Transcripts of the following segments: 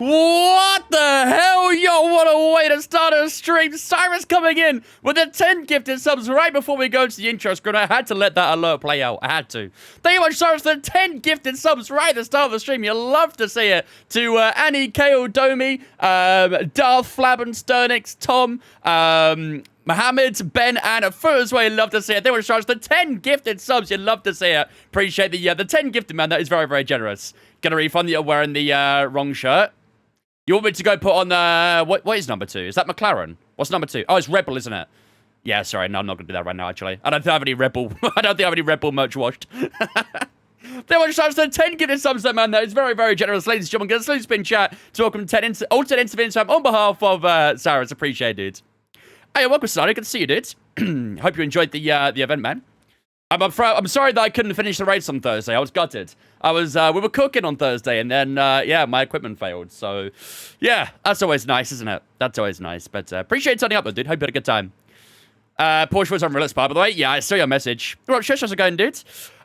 What the hell? Yo, what a way to start a stream. Cyrus coming in with the 10 gifted subs right before we go to the intro screen. I had to let that alert play out. I had to. Thank you much, Cyrus, for the 10 gifted subs right at the start of the stream. You love to see it. To Annie, Kale, Domi, Darth, Flabben, Sternix, Tom, Mohammed, Ben, and Fu as well. You love to see it. They were charged the 10 gifted subs. You love to see it. Appreciate the 10 gifted, man. That is very, very generous. Gonna refund that you're wearing the wrong shirt. You want me to go put on what is number 2? Is that McLaren? What's number 2? Oh, it's Red Bull, isn't it? Yeah, sorry, no, I'm not gonna do that right now. Actually, I don't think I have any Red Bull. I don't think I have any Red Bull merch washed. They want to charge the 10 gifted subs there, man. That is very, very generous, ladies and gentlemen. Get a slow spin chat to welcome all 10 interviews on behalf of Sarah. It's appreciated, dude. Hey, welcome, Sonny. Good to see you, dude. Hope you enjoyed the event, man. I'm sorry that I couldn't finish the race on Thursday. I was gutted. We were cooking on Thursday, and then, yeah, my equipment failed. So, yeah, that's always nice, isn't it? That's always nice. But appreciate turning up, though, dude. Hope you had a good time. Porsche was on Real Spy, by the way. Yeah, I saw your message. What up, how's it going, dude?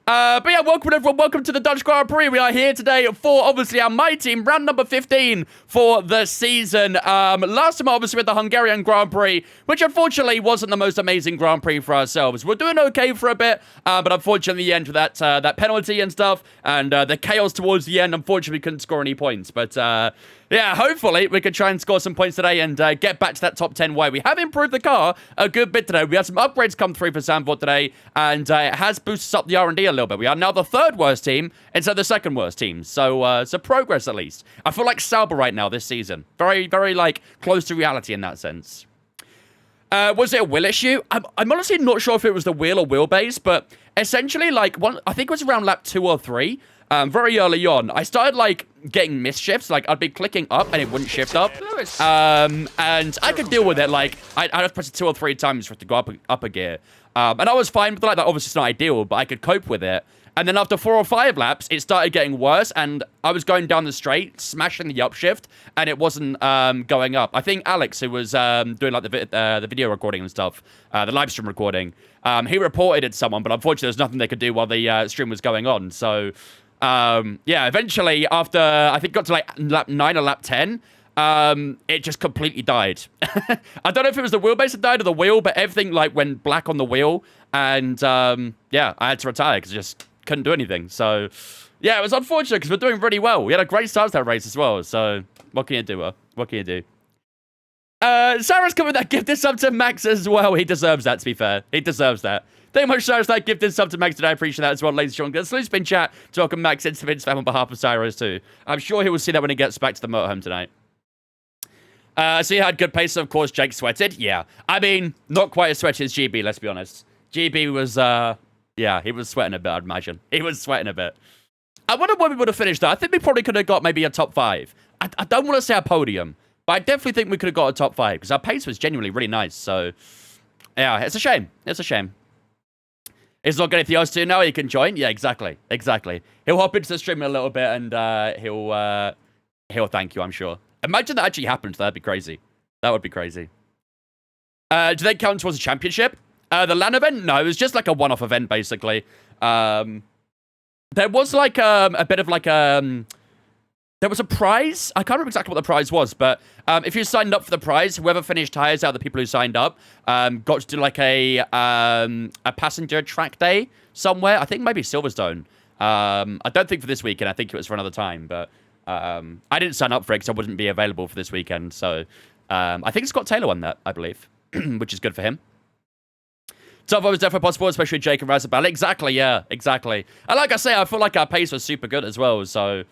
But yeah, welcome everyone. Welcome to the Dutch Grand Prix. We are here today for, obviously, our My Team, round number 15 for the season. Last time, obviously, with the Hungarian Grand Prix, which unfortunately wasn't the most amazing Grand Prix for ourselves. We're doing okay for a bit, but unfortunately, in the end, with that penalty and stuff, and the chaos towards the end, unfortunately, we couldn't score any points. But, yeah, hopefully we can try and score some points today and get back to that top 10 way. We have improved the car a good bit today. We had some upgrades come through for Zandvoort today, and it has boosted up the R&D a little bit. We are now the 3rd worst team instead of the 2nd worst team. So progress at least. I feel like Sauber right now this season. Very, very, like, close to reality in that sense. Was it a wheel issue? I'm honestly not sure if it was the wheel or wheelbase, but essentially, like, I think it was around lap 2 or 3. Very early on, I started, like, getting misshifts. Like, I'd be clicking up and it wouldn't shift up. And I could deal with it. Like, I'd have to press it 2 or 3 times for it to go up a gear. And I was fine with that. Obviously, it's not ideal, but I could cope with it. And then after 4 or 5 laps, it started getting worse, and I was going down the straight, smashing the upshift, and it wasn't going up. I think Alex, who was doing, like, the video recording and stuff, the live stream recording, he reported it to someone, but unfortunately, there's nothing they could do while the stream was going on. So, yeah, eventually, after, I think got to, like, lap 9 or lap 10, it just completely died. I don't know if it was the wheelbase that died or the wheel, but everything, like, went black on the wheel, and, yeah, I had to retire because I just couldn't do anything. So, yeah, it was unfortunate because we're doing really well. We had a great start to that race as well. So, what can you do? What can you do? Sarah's coming with that gifted sub to Max as well. He deserves that, to be fair. He deserves that. Thank you much, Cyrus, that gifted sub to Max today. I appreciate that as well, ladies and gentlemen. Get a slow spin chat to welcome Max into Vince fam on behalf of Cyrus too. I'm sure he will see that when he gets back to the motorhome tonight. So you had good pace, of course. Jake sweated. Yeah. I mean, not quite as sweaty as GB, let's be honest. GB was, yeah, he was sweating a bit, I'd imagine. He was sweating a bit. I wonder where we would have finished, though. I think we probably could have got maybe a top 5. I don't want to say a podium, but I definitely think we could have got a top 5, because our pace was genuinely really nice. So, yeah, it's a shame. It's a shame. He's not got anything else to do now. He can join. Yeah, exactly. Exactly. He'll hop into the stream in a little bit, and he'll thank you, I'm sure. Imagine that actually happened. That'd be crazy. That would be crazy. Do they count towards a championship? The LAN event? No, it was just like a one-off event, basically. There was like a bit of like there was a prize. I can't remember exactly what the prize was, but if you signed up for the prize, whoever finished highest out of the people who signed up got to do like a passenger track day somewhere. I think maybe Silverstone. I don't think for this weekend. I think it was for another time, but I didn't sign up for it because I wouldn't be available for this weekend. So I think Scott Taylor won that, I believe, which is good for him. Top 5 was definitely possible, especially Jake and Razabal. Exactly, yeah, exactly. And like I say, I feel like our pace was super good as well, so...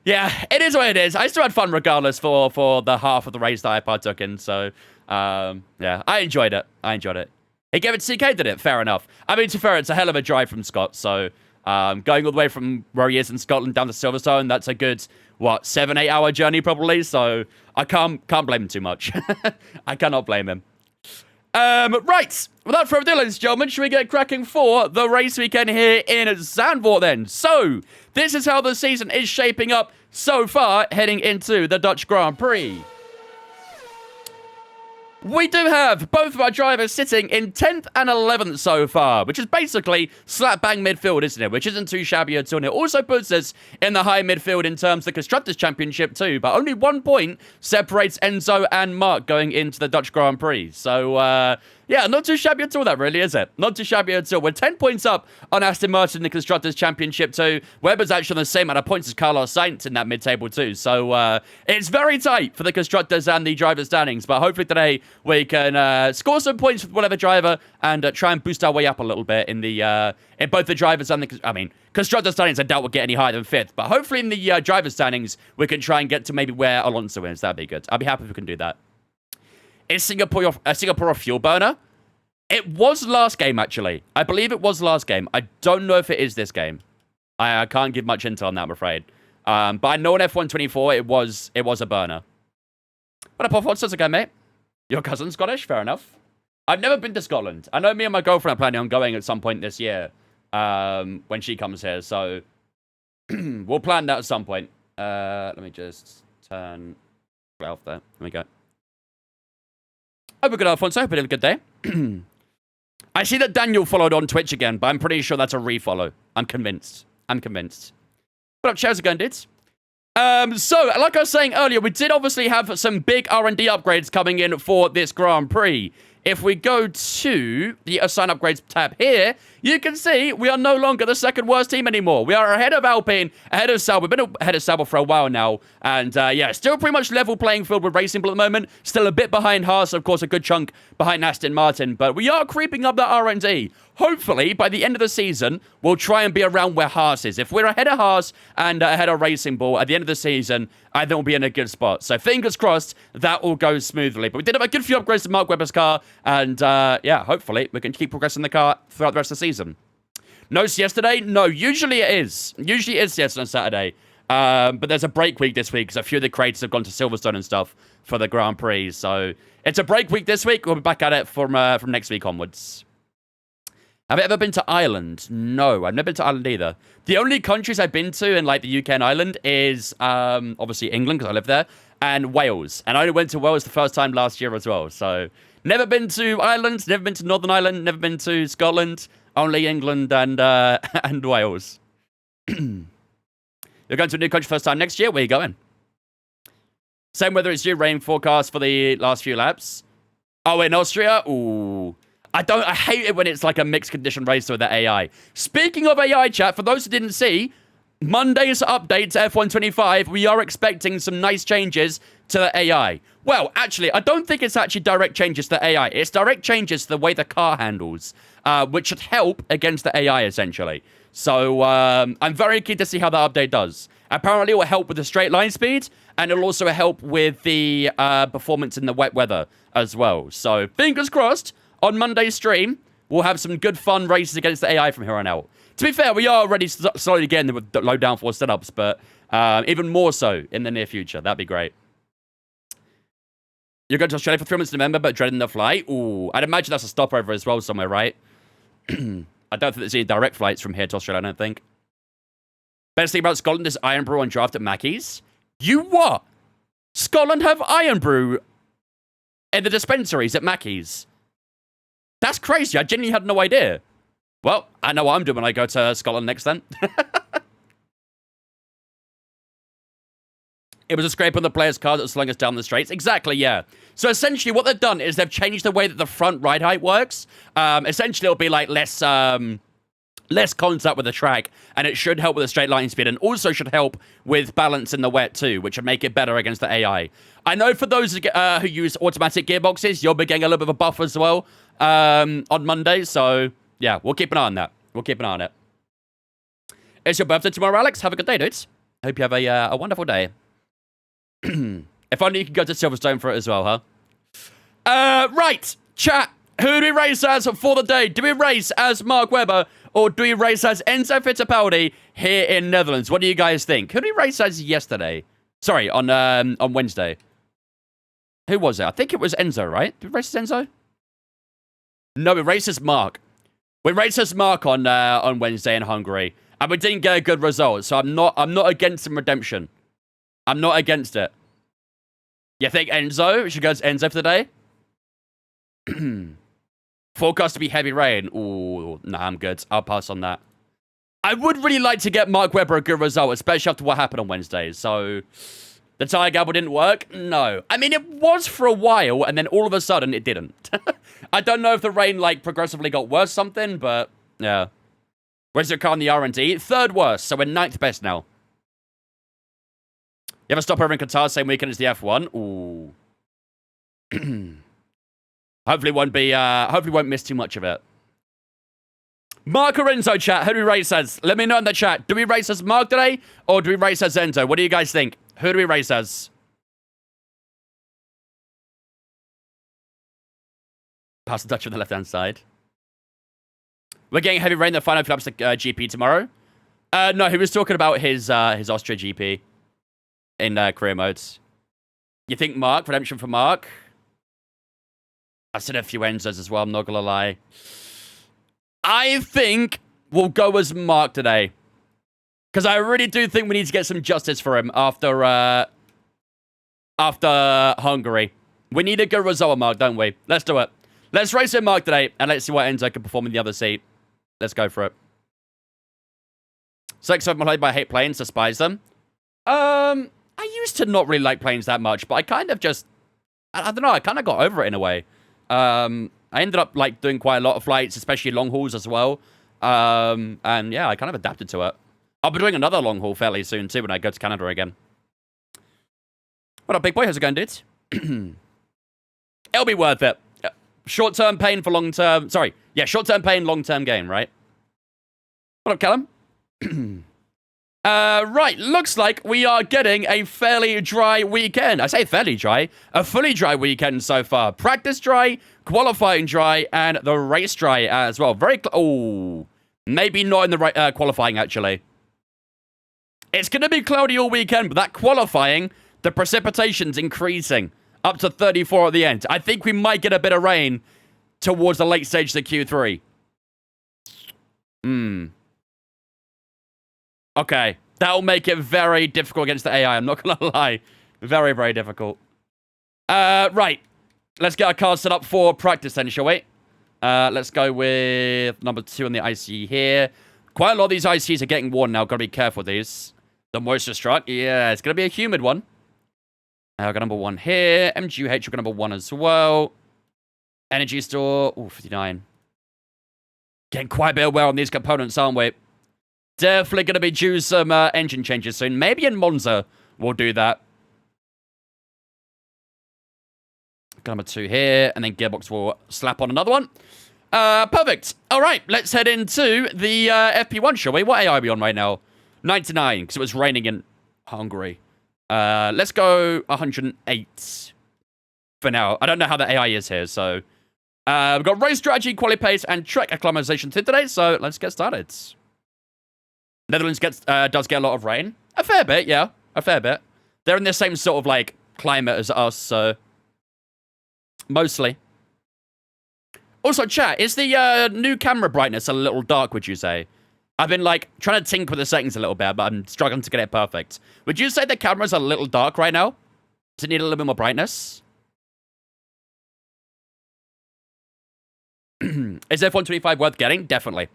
Yeah, it is what it is. I still had fun regardless for the half of the race that I partook in, so... yeah, I enjoyed it. I enjoyed it. He gave it to CK, did it? Fair enough. I mean, to be fair, it's a hell of a drive from Scott, so... going all the way from where he is in Scotland down to Silverstone, that's a good what, 7-8 hour journey probably. So I can't blame him too much. I cannot blame him. Right, without further ado, ladies and gentlemen, should we get cracking for the race weekend here in Zandvoort then? So, this is how the season is shaping up so far, heading into the Dutch Grand Prix. We do have both of our drivers sitting in 10th and 11th so far, which is basically slap bang midfield, isn't it? Which isn't too shabby at all. And it also puts us in the high midfield in terms of the Constructors' Championship too, but only 1 point separates Enzo and Mark going into the Dutch Grand Prix. So, yeah, not too shabby at all, that really, is it? Not too shabby at all. We're 10 points up on Aston Martin in the Constructors' Championship too. Webber's actually on the same amount of points as Carlos Sainz in that mid-table too. So, it's very tight for the Constructors and the driver standings, but hopefully today we can score some points with whatever driver and try and boost our way up a little bit in the in both the drivers and the... I mean, Constructor standings I doubt will get any higher than 5th, but hopefully in the driver standings we can try and get to maybe where Alonso is. That'd be good. I'd be happy if we can do that. Is Singapore a fuel burner? It was last game, actually. I believe it was last game. I don't know if it is this game. I can't give much intel on that, I'm afraid. But I know in F124 it was a burner. What up, Off? How's it going, mate? Your cousin's Scottish? Fair enough. I've never been to Scotland. I know me and my girlfriend are planning on going at some point this year when she comes here. So we'll plan that at some point. Let me just turn off there. There we go. Hope we're good, Alfonso. Hope you have a good day. I see that Daniel followed on Twitch again, but I'm pretty sure that's a refollow. I'm convinced. What up, Chaz again, dudes? So, like I was saying earlier, we did obviously have some big R&D upgrades coming in for this Grand Prix. If we go to the Assign Upgrades tab here, you can see we are no longer the second worst team anymore. We are ahead of Alpine, ahead of Sauber. We've been ahead of Sauber for a while now. And yeah, still pretty much level playing field with Racing Bull at the moment. Still a bit behind Haas, of course, a good chunk behind Aston Martin. But we are creeping up that R&D. Hopefully, by the end of the season, we'll try and be around where Haas is. If we're ahead of Haas and ahead of Racing Bull at the end of the season, I think we'll be in a good spot. So fingers crossed that will go smoothly. But we did have a good few upgrades to Mark Webber's car. And yeah, hopefully we can keep progressing the car throughout the rest of the season. No siesta day? No, usually it is. Usually it is siesta on Saturday. But there's a break week this week because a few of the creators have gone to Silverstone and stuff for the Grand Prix. So it's a break week this week. We'll be back at it from next week onwards. Have I ever been to Ireland? No, I've never been to Ireland either. The only countries I've been to in like the UK and Ireland is obviously England because I live there, and Wales. And I only went to Wales the first time last year as well. So never been to Ireland, never been to Northern Ireland, never been to Scotland. Only England and and Wales. You're going to a new country first time next year? Where are you going? Same weather as you, rain forecast for the last few laps. Oh, in Austria? Ooh. I hate it when it's like a mixed condition race with the AI. Speaking of AI, chat, for those who didn't see, Monday's update to F125, we are expecting some nice changes to the AI. Well, actually, I don't think it's actually direct changes to the AI. It's direct changes to the way the car handles, which should help against the AI, essentially. So, I'm very keen to see how that update does. Apparently, it will help with the straight line speed, and it'll also help with the performance in the wet weather as well. So, fingers crossed. On Monday's stream, we'll have some good fun races against the AI from here on out. To be fair, we are already slowly getting with low downforce setups, but even more so in the near future. That'd be great. You're going to Australia for 3 months in November, but dreading the flight? Ooh, I'd imagine that's a stopover as well somewhere, right? I don't think there's any direct flights from here to Australia, I don't think. Best thing about Scotland is Iron Brew on draft at Mackey's. You what? Scotland have Iron Brew in the dispensaries at Mackey's? That's crazy. I genuinely had no idea. Well, I know what I'm doing when I go to Scotland next then. It was a scrape on the player's car that was slung us down the straights. Exactly, yeah. So essentially what they've done is they've changed the way that the front ride height works. Essentially it'll be like less contact with the track, and it should help with the straight line speed, and also should help with balance in the wet too, which would make it better against the AI. I know for those who use automatic gearboxes, you'll be getting a little bit of a buff as well on Monday, so yeah, we'll keep an eye on that. We'll keep an eye on it. It's your birthday tomorrow, Alex. Have a good day, dudes. Hope you have a wonderful day. If only you could go to Silverstone for it as well, huh? Right, chat. Who do we race as for the day? Do we race as Mark Webber, or do we race as Enzo Fittipaldi here in Netherlands? What do you guys think? Who did we race as yesterday? Sorry, on Wednesday. Who was it? I think it was Enzo, right? Did we race as Enzo? No, we raced as Mark. We raced as Mark on Wednesday in Hungary, and we didn't get a good result. So I'm not against some redemption. I'm not against it. You think Enzo? We should go as Enzo for the day? Forecast to be heavy rain. Ooh, nah, I'm good. I'll pass on that. I would really like to get Mark Webber a good result, especially after what happened on Wednesday. So, the tire gamble didn't work? No. I mean, it was for a while, and then all of a sudden, it didn't. I don't know if the rain, like, progressively got worse something, but, yeah. Where's your car in the R&D? Third worst, so we're 9th best now. You have a stopover in Qatar same weekend as the F1? Ooh. Hopefully won't miss too much of it. Mark or Enzo, chat. Who do we race as? Let me know in the chat. Do we race as Mark today, or do we race as Enzo? What do you guys think? Who do we race as? Pass the touch on the left-hand side. We're getting heavy rain in the final few laps of GP tomorrow. No, he was talking about his Austria GP in career modes. You think Mark? Redemption for Mark? I've seen a few Enzos as well, I'm not gonna lie. I think we'll go as Mark today. Because I really do think we need to get some justice for him after Hungary. We need a good result on Mark, don't we? Let's do it. Let's race in Mark today, and let's see what Enzo can perform in the other seat. Let's go for it. 6 of them played, but I hate planes, despise them. I used to not really like planes that much, but I kind of just... I don't know, I kind of got over it in a way. I ended up, like, doing quite a lot of flights, especially long hauls as well. And, yeah, I kind of adapted to it. I'll be doing another long haul fairly soon, too, when I go to Canada again. What up, big boy? How's it going, dude? It'll be worth it. Short-term pain for long-term... Sorry. Yeah, short-term pain, long-term gain, right? What up, Callum? Right. Looks like we are getting a fairly dry weekend. I say fairly dry. A fully dry weekend so far. Practice dry, qualifying dry, and the race dry as well. Very... Oh. Maybe not in the qualifying, actually. It's going to be cloudy all weekend, but that qualifying, the precipitation's increasing. Up to 34 at the end. I think we might get a bit of rain towards the late stage of the Q3. Okay. That'll make it very difficult against the AI. I'm not going to lie. Very, very difficult. Right. Let's get our cars set up for practice then, shall we? Let's go with number 2 on the IC here. Quite a lot of these ICs are getting worn now. Got to be careful with these. The moisture struck. Yeah, it's going to be a humid one. I've got number 1 here. MGUH, we've got number 1 as well. Energy store. Ooh, 59. Getting quite a bit of wear on these components, aren't we? Definitely going to be due some engine changes soon. Maybe in Monza we'll do that. Got number 2 here. And then gearbox will slap on another one. Perfect. All right, let's head into the FP1, shall we? What AI are we on right now? 99, because it was raining in Hungary. Let's go 108 for now. I don't know how the AI is here, so... we've got race strategy, quality pace, and track acclimatization today, so let's get started. Netherlands does get a lot of rain. A fair bit, yeah. A fair bit. They're in the same sort of, like, climate as us, so... Mostly. Also, chat, is the new camera brightness a little dark, would you say? I've been, like, trying to tinker with the settings a little bit, but I'm struggling to get it perfect. Would you say the camera's a little dark right now? Does it need a little bit more brightness? Is F125 worth getting? Definitely.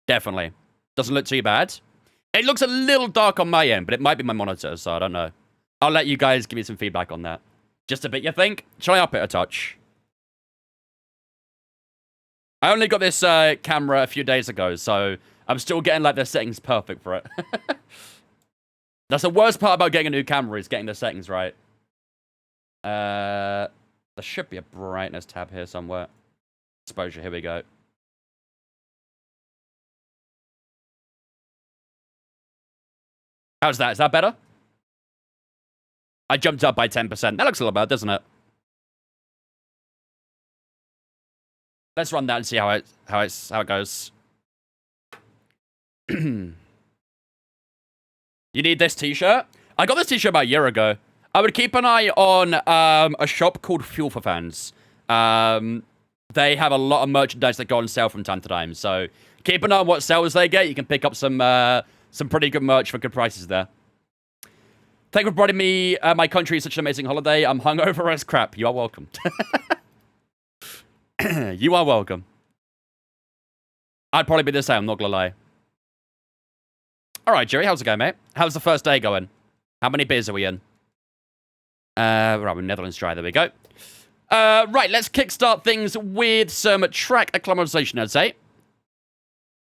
Definitely. Doesn't look too bad. It looks a little dark on my end, but it might be my monitor, so I don't know. I'll let you guys give me some feedback on that. Just a bit, you think? Shall I up it a touch? I only got this camera a few days ago, so I'm still getting, like, the settings perfect for it. That's the worst part about getting a new camera, is getting the settings right. There should be a brightness tab here somewhere. Exposure, here we go. How's that? Is that better? I jumped up by 10%. That looks a little better, doesn't it? Let's run that and see how it goes. You need this t-shirt? I got this t-shirt about a year ago. I would keep an eye on a shop called Fuel for Fans. They have a lot of merchandise that go on sale from time to time. So keep an eye on what sales they get. You can pick up some pretty good merch for good prices there. Thank you for bringing me my country such an amazing holiday. I'm hungover as crap. You are welcome. You are welcome. I'd probably be the same, I'm not gonna lie. Alright, Jerry, how's it going, mate? How's the first day going? How many beers are we in? Right, we're Netherlands dry, there we go. Right, let's kickstart things with some track acclimatization, I'd say.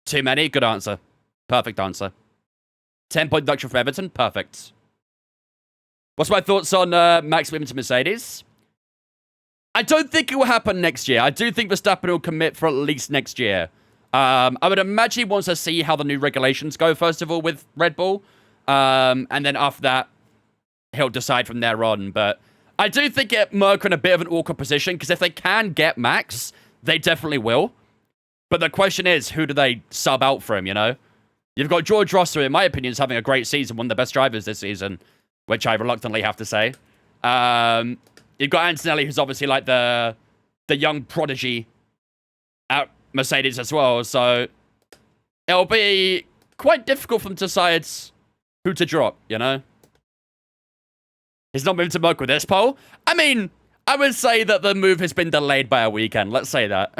Too many? Good answer. Perfect answer. 10-point deduction from Everton? Perfect. What's my thoughts on Max Williams to Mercedes? I don't think it will happen next year. I do think Verstappen will commit for at least next year. I would imagine he wants to see how the new regulations go, first of all, with Red Bull. And then after that, he'll decide from there on. But I do think Merc are in a bit of an awkward position, because if they can get Max, they definitely will. But the question is, who do they sub out for him, you know? You've got George Russell, in my opinion, is having a great season, one of the best drivers this season, which I reluctantly have to say. You've got Antonelli, who's obviously like the young prodigy at Mercedes as well, so it'll be quite difficult for them to decide who to drop, you know? He's not moved to Merc with this poll. I mean, I would say that the move has been delayed by a weekend. Let's say that.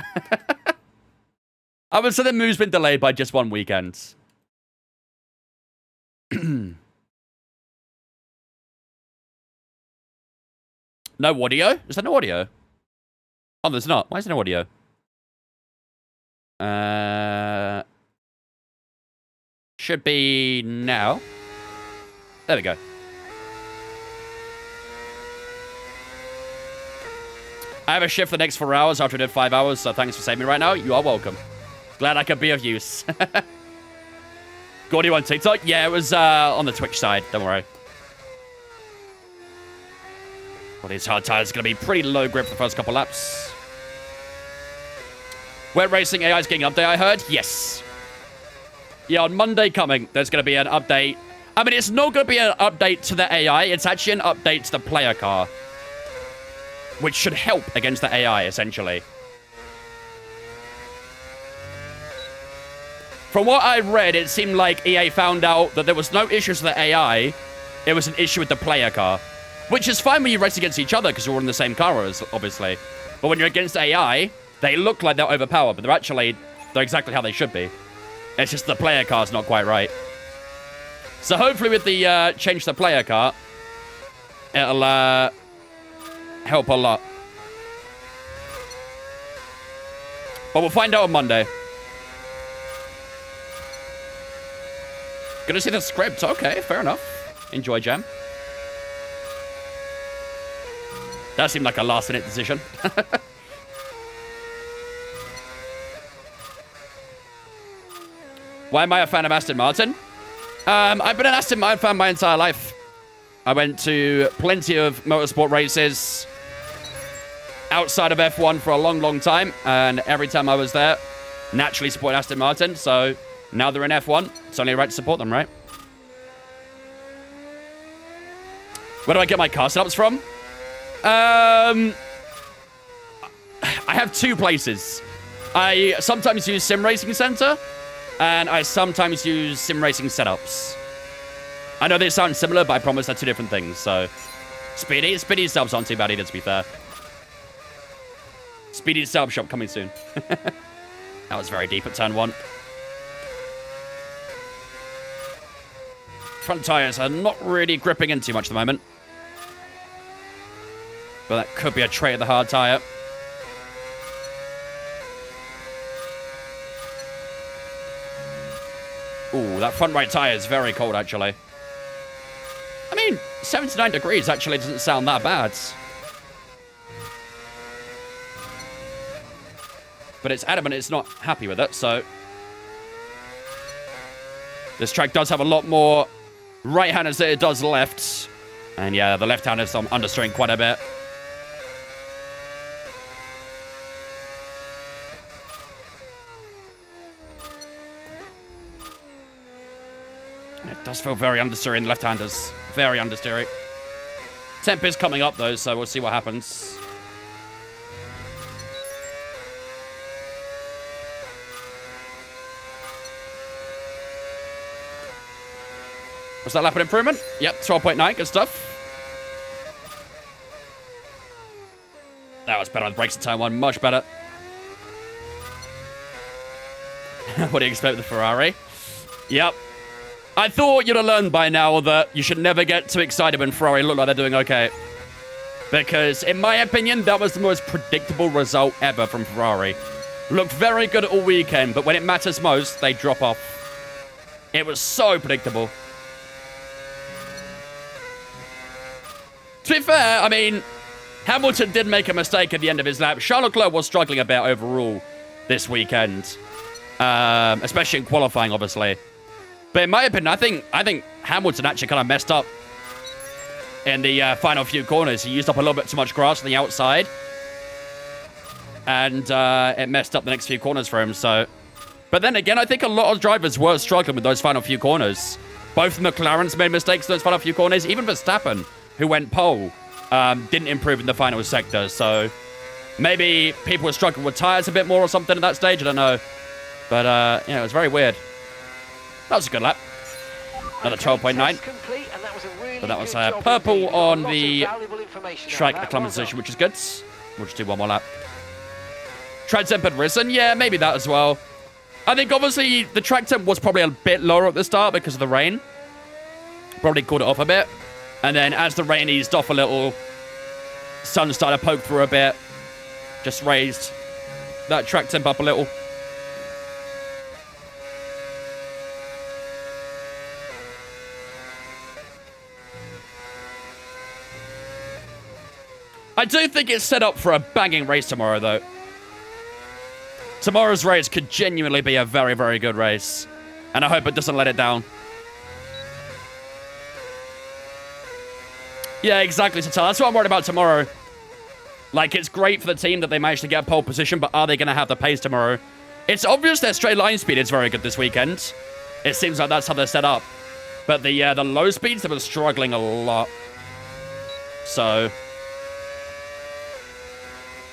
I would say the move's been delayed by just one weekend. No audio? Is there no audio? Oh, there's not. Why is there no audio? Should be now. There we go. I have a shift for the next 4 hours after I did 5 hours, so thanks for saving me right now. You are welcome. Glad I could be of use. Gordy on TikTok? Yeah, it was on the Twitch side. Don't worry. Well, these hard tires are going to be pretty low grip for the first couple laps. Wet Racing AI is getting an update, I heard. Yes. Yeah, on Monday coming, there's going to be an update. I mean, it's not going to be an update to the AI. It's actually an update to the player car, which should help against the AI, essentially. From what I read, it seemed like EA found out that there was no issues with the AI. It was an issue with the player car. Which is fine when you race against each other, because you're all in the same car, obviously. But when you're against AI, they look like they're overpowered, but they're exactly how they should be. It's just the player car's not quite right. So hopefully with the change to the player car, it'll help a lot. But we'll find out on Monday. Gonna see the script. Okay, fair enough. Enjoy, Jam. That seemed like a last-minute decision. Why am I a fan of Aston Martin? I've been an Aston Martin fan my entire life. I went to plenty of motorsport races outside of F1 for a long, long time. And every time I was there, naturally support Aston Martin. So now they're in F1. It's only right to support them, right? Where do I get my car setups from? I have 2 places. I sometimes use Sim Racing Center, and I sometimes use Sim Racing Setups. I know they sound similar, but I promise they're 2 different things, so... Speedy setups aren't too bad either, to be fair. Speedy setup shop coming soon. That was very deep at turn 1. Front tires are not really gripping in too much at the moment. But that could be a trait of the hard tire. Ooh, that front right tire is very cold, actually. I mean, 79 degrees actually doesn't sound that bad. But it's adamant it's not happy with it, so... This track does have a lot more right-handers than it does left. And yeah, the left-handers I'm understeering quite a bit. Does feel very understeery in the left-handers. Very understeery. Temp is coming up, though, so we'll see what happens. Was that lap an improvement? Yep, 12.9. Good stuff. That was better on the brakes in turn 1. Much better. What do you expect with the Ferrari? Yep. I thought you'd have learned by now that you should never get too excited when Ferrari look like they're doing okay. Because, in my opinion, that was the most predictable result ever from Ferrari. Looked very good all weekend, but when it matters most, they drop off. It was so predictable. To be fair, I mean, Hamilton did make a mistake at the end of his lap. Charles Leclerc was struggling a bit overall this weekend. Especially in qualifying, obviously. But in my opinion, I think Hamilton actually kind of messed up in the final few corners. He used up a little bit too much grass on the outside. And it messed up the next few corners for him, so... But then again, I think a lot of drivers were struggling with those final few corners. Both McLaren's made mistakes in those final few corners. Even Verstappen, who went pole, didn't improve in the final sector. So maybe people were struggling with tires a bit more or something at that stage. I don't know. But, yeah, it was very weird. That was a good lap. Another 12.9. So that was purple on the track acclimatization, which is good. We'll just do one more lap. Tread temp had risen. Yeah, maybe that as well. I think, obviously, the track temp was probably a bit lower at the start because of the rain. Probably cooled it off a bit. And then as the rain eased off a little, sun started to poke through a bit. Just raised that track temp up a little. I do think it's set up for a banging race tomorrow, though. Tomorrow's race could genuinely be a very, very good race. And I hope it doesn't let it down. Yeah, exactly, Satel. That's what I'm worried about tomorrow. Like, it's great for the team that they managed to get pole position, but are they going to have the pace tomorrow? It's obvious their straight line speed is very good this weekend. It seems like that's how they're set up. But the low speeds, they were struggling a lot. So...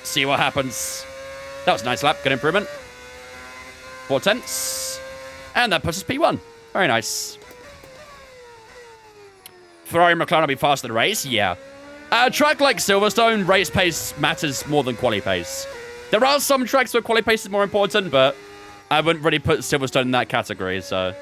see what happens. That was a nice lap. Good improvement. 4/10. And that puts us P1. Very nice. Ferrari and McLaren will be faster than race? Yeah. A track like Silverstone, race pace matters more than quali pace. There are some tracks where quali pace is more important, but I wouldn't really put Silverstone in that category, so...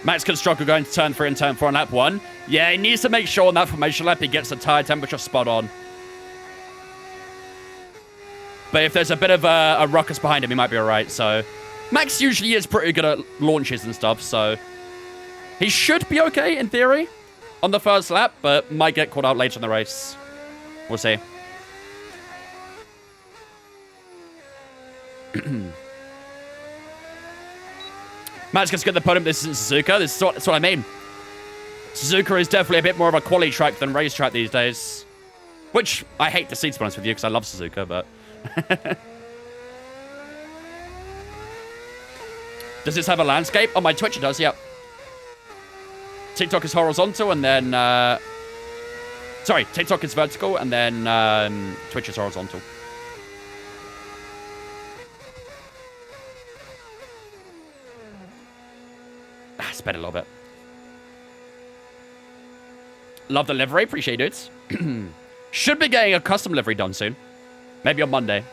Max can struggle going to turn 3 and turn 4 on lap 1. Yeah, he needs to make sure on that formation lap he gets the tire temperature spot on. But if there's a bit of a ruckus behind him, he might be alright, so... Max usually is pretty good at launches and stuff, so... he should be okay, in theory, on the first lap, but might get caught out later in the race. We'll see. Max gets to get the podium. This isn't Suzuka. That's what I mean. Suzuka is definitely a bit more of a quali track than racetrack these days. Which I hate to see, to be honest with you, because I love Suzuka, but... Does this have a landscape? On my Twitch it does, yep. TikTok is horizontal, and then... sorry, TikTok is vertical, and then Twitch is horizontal. Sped a little bit. Love the livery. Appreciate it. Should be getting a custom livery done soon. Maybe on Monday.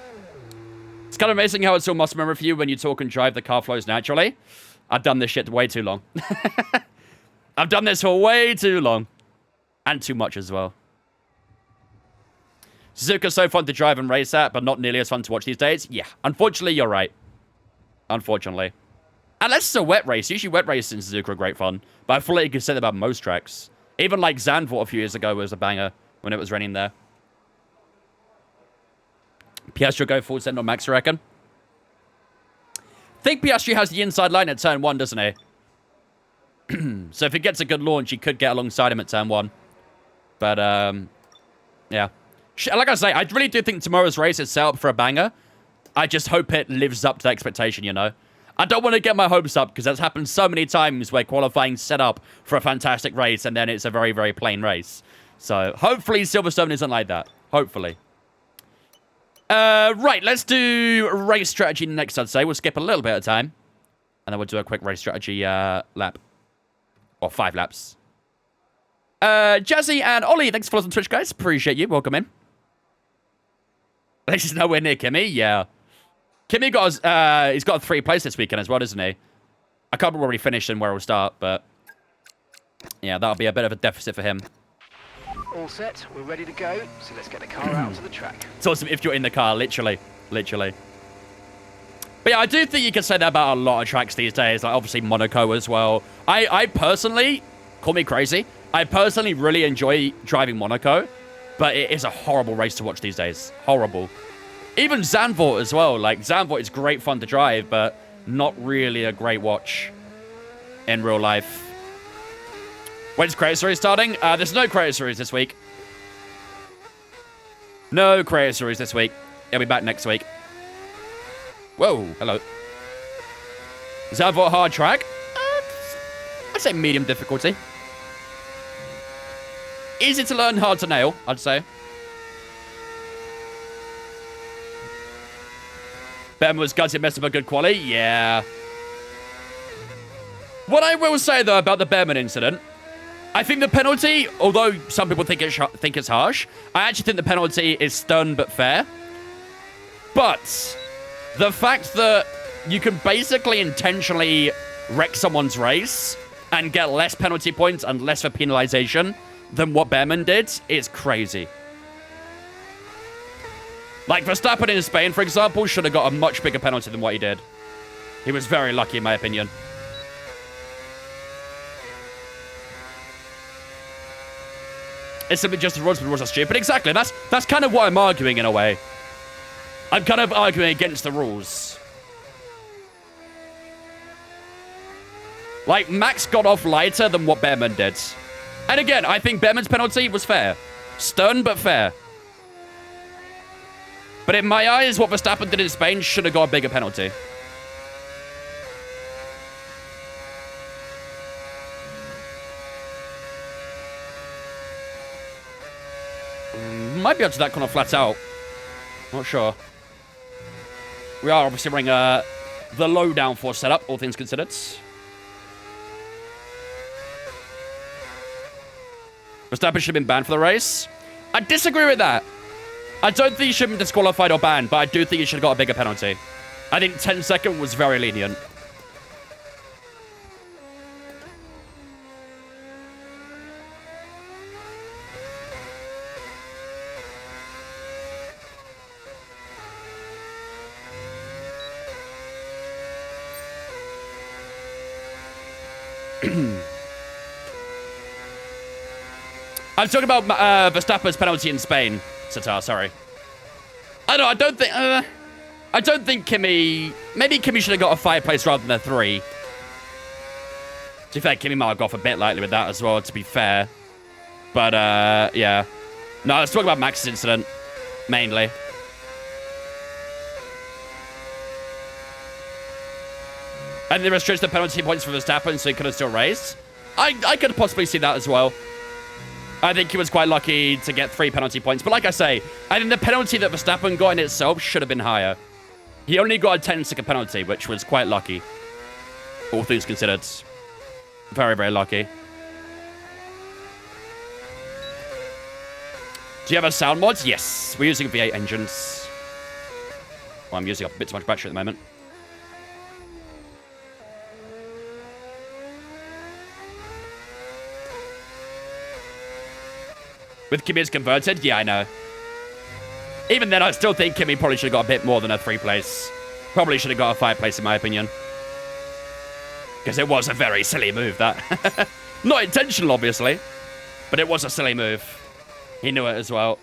It's kind of amazing how it's all muscle memory for you when you talk and drive, the car flows naturally. I've done this shit way too long. I've done this for way too long. And too much as well. Suzuka's so fun to drive and race at, but not nearly as fun to watch these days. Yeah, unfortunately, you're right. Unfortunately. Unless it's a wet race. Usually wet races in Suzuka are great fun. But I feel like you could say that about most tracks. Even like Zandvoort a few years ago was a banger when it was raining there. Piastri go full send on Max, I reckon. I think Piastri has the inside line at turn 1, doesn't he? So if he gets a good launch, he could get alongside him at turn 1. But, yeah. Like I say, I really do think tomorrow's race is set up for a banger. I just hope it lives up to the expectation, you know? I don't want to get my hopes up because that's happened so many times where qualifying set up for a fantastic race and then it's a very, very plain race. So hopefully Silverstone isn't like that. Hopefully. Right, let's do race strategy next, I'd say. We'll skip a little bit of time. And then we'll do a quick race strategy lap. Or 5 laps. Jazzy and Ollie, thanks for following on Twitch, guys. Appreciate you. Welcome in. This is nowhere near Kimmy. Yeah. Kimmy he's got a 3 place this weekend as well, isn't he? I can't remember where he finished and where he'll start, but yeah, that'll be a bit of a deficit for him. All set, we're ready to go, so let's get the car out to the track. It's awesome if you're in the car, literally. Literally. But yeah, I do think you can say that about a lot of tracks these days, like obviously Monaco as well. I personally, call me crazy, I personally really enjoy driving Monaco, but it is a horrible race to watch these days. Horrible. Even Zandvoort as well. Like, Zandvoort is great fun to drive, but not really a great watch in real life. When's Creator Series starting? There's no Creator Series this week. No Creator Series this week. It'll be back next week. Whoa, hello. Zandvoort hard track? I'd say medium difficulty. Easy to learn, hard to nail, I'd say. Ben was gutted, messed up a good quali. Yeah. What I will say, though, about the Behrman incident, I think the penalty, although some people think it's harsh, I actually think the penalty is stern but fair. But the fact that you can basically intentionally wreck someone's race and get less penalty points and less for penalization than what Behrman did is crazy. Like, Verstappen in Spain, for example, should have got a much bigger penalty than what he did. He was very lucky, in my opinion. It's simply just the rules, but the rules are stupid. Exactly, that's kind of what I'm arguing in a way. I'm kind of arguing against the rules. Like, Max got off lighter than what Behrman did. And again, I think Behrman's penalty was fair. Stern, but fair. But in my eyes, what Verstappen did in Spain should have got a bigger penalty. Might be up to that corner flat out. Not sure. We are obviously running the low downforce setup, all things considered. Verstappen should have been banned for the race. I disagree with that. I don't think he should have been disqualified or banned, but I do think he should have got a bigger penalty. I think 10 second was very lenient. I'm talking about Verstappen's penalty in Spain, Satar, sorry. I don't think Kimi... Maybe Kimi should have got a 5 place rather than a 3. To be fair, Kimi might have got off a bit lightly with that as well, to be fair. But, yeah. No, let's talk about Max's incident, mainly. And they restricted the penalty points for Verstappen, so he could have still raced. I could possibly see that as well. I think he was quite lucky to get 3 penalty points. But like I say, I think the penalty that Verstappen got in itself should have been higher. He only got a 10-second penalty, which was quite lucky. All things considered. Very, very lucky. Do you have a sound mod? Yes. We're using V8 engines. Well, I'm using up a bit too much battery at the moment. With Kimi's converted? Yeah, I know. Even then, I still think Kimi probably should have got a bit more than a 3 place. Probably should have got a 5 place, in my opinion. Because it was a very silly move, that. Not intentional, obviously. But it was a silly move. He knew it as well.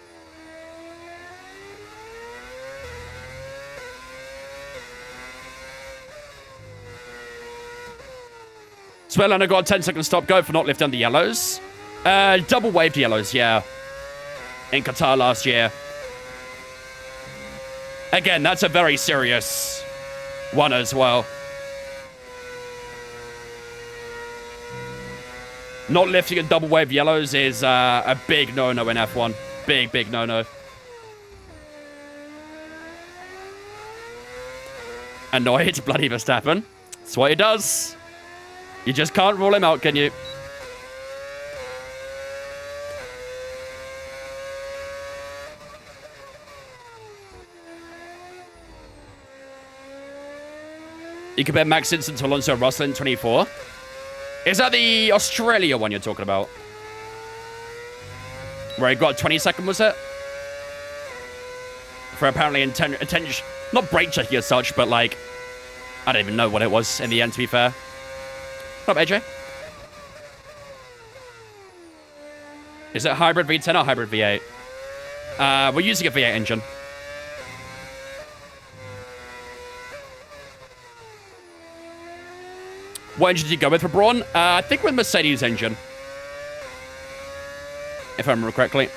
Swellana got a 10-second stop go for not lifting the yellows. Double waved yellows, yeah. In Qatar last year. Again, that's a very serious one as well. Not lifting at double wave yellows is a big no-no in F1. Big, big no-no. Annoyed, bloody Verstappen. That's what he does. You just can't rule him out, can you? You compare Max Simpson to Alonso Russell in 24. Is that the Australia one you're talking about? Where he got 22nd, was it? For apparently intention, not brake checking as such, but like, I don't even know what it was in the end, to be fair. What up, AJ? Is it hybrid V10 or hybrid V8? We're using a V8 engine. What engine did you go with for Brawn? I think with Mercedes engine. If I remember correctly.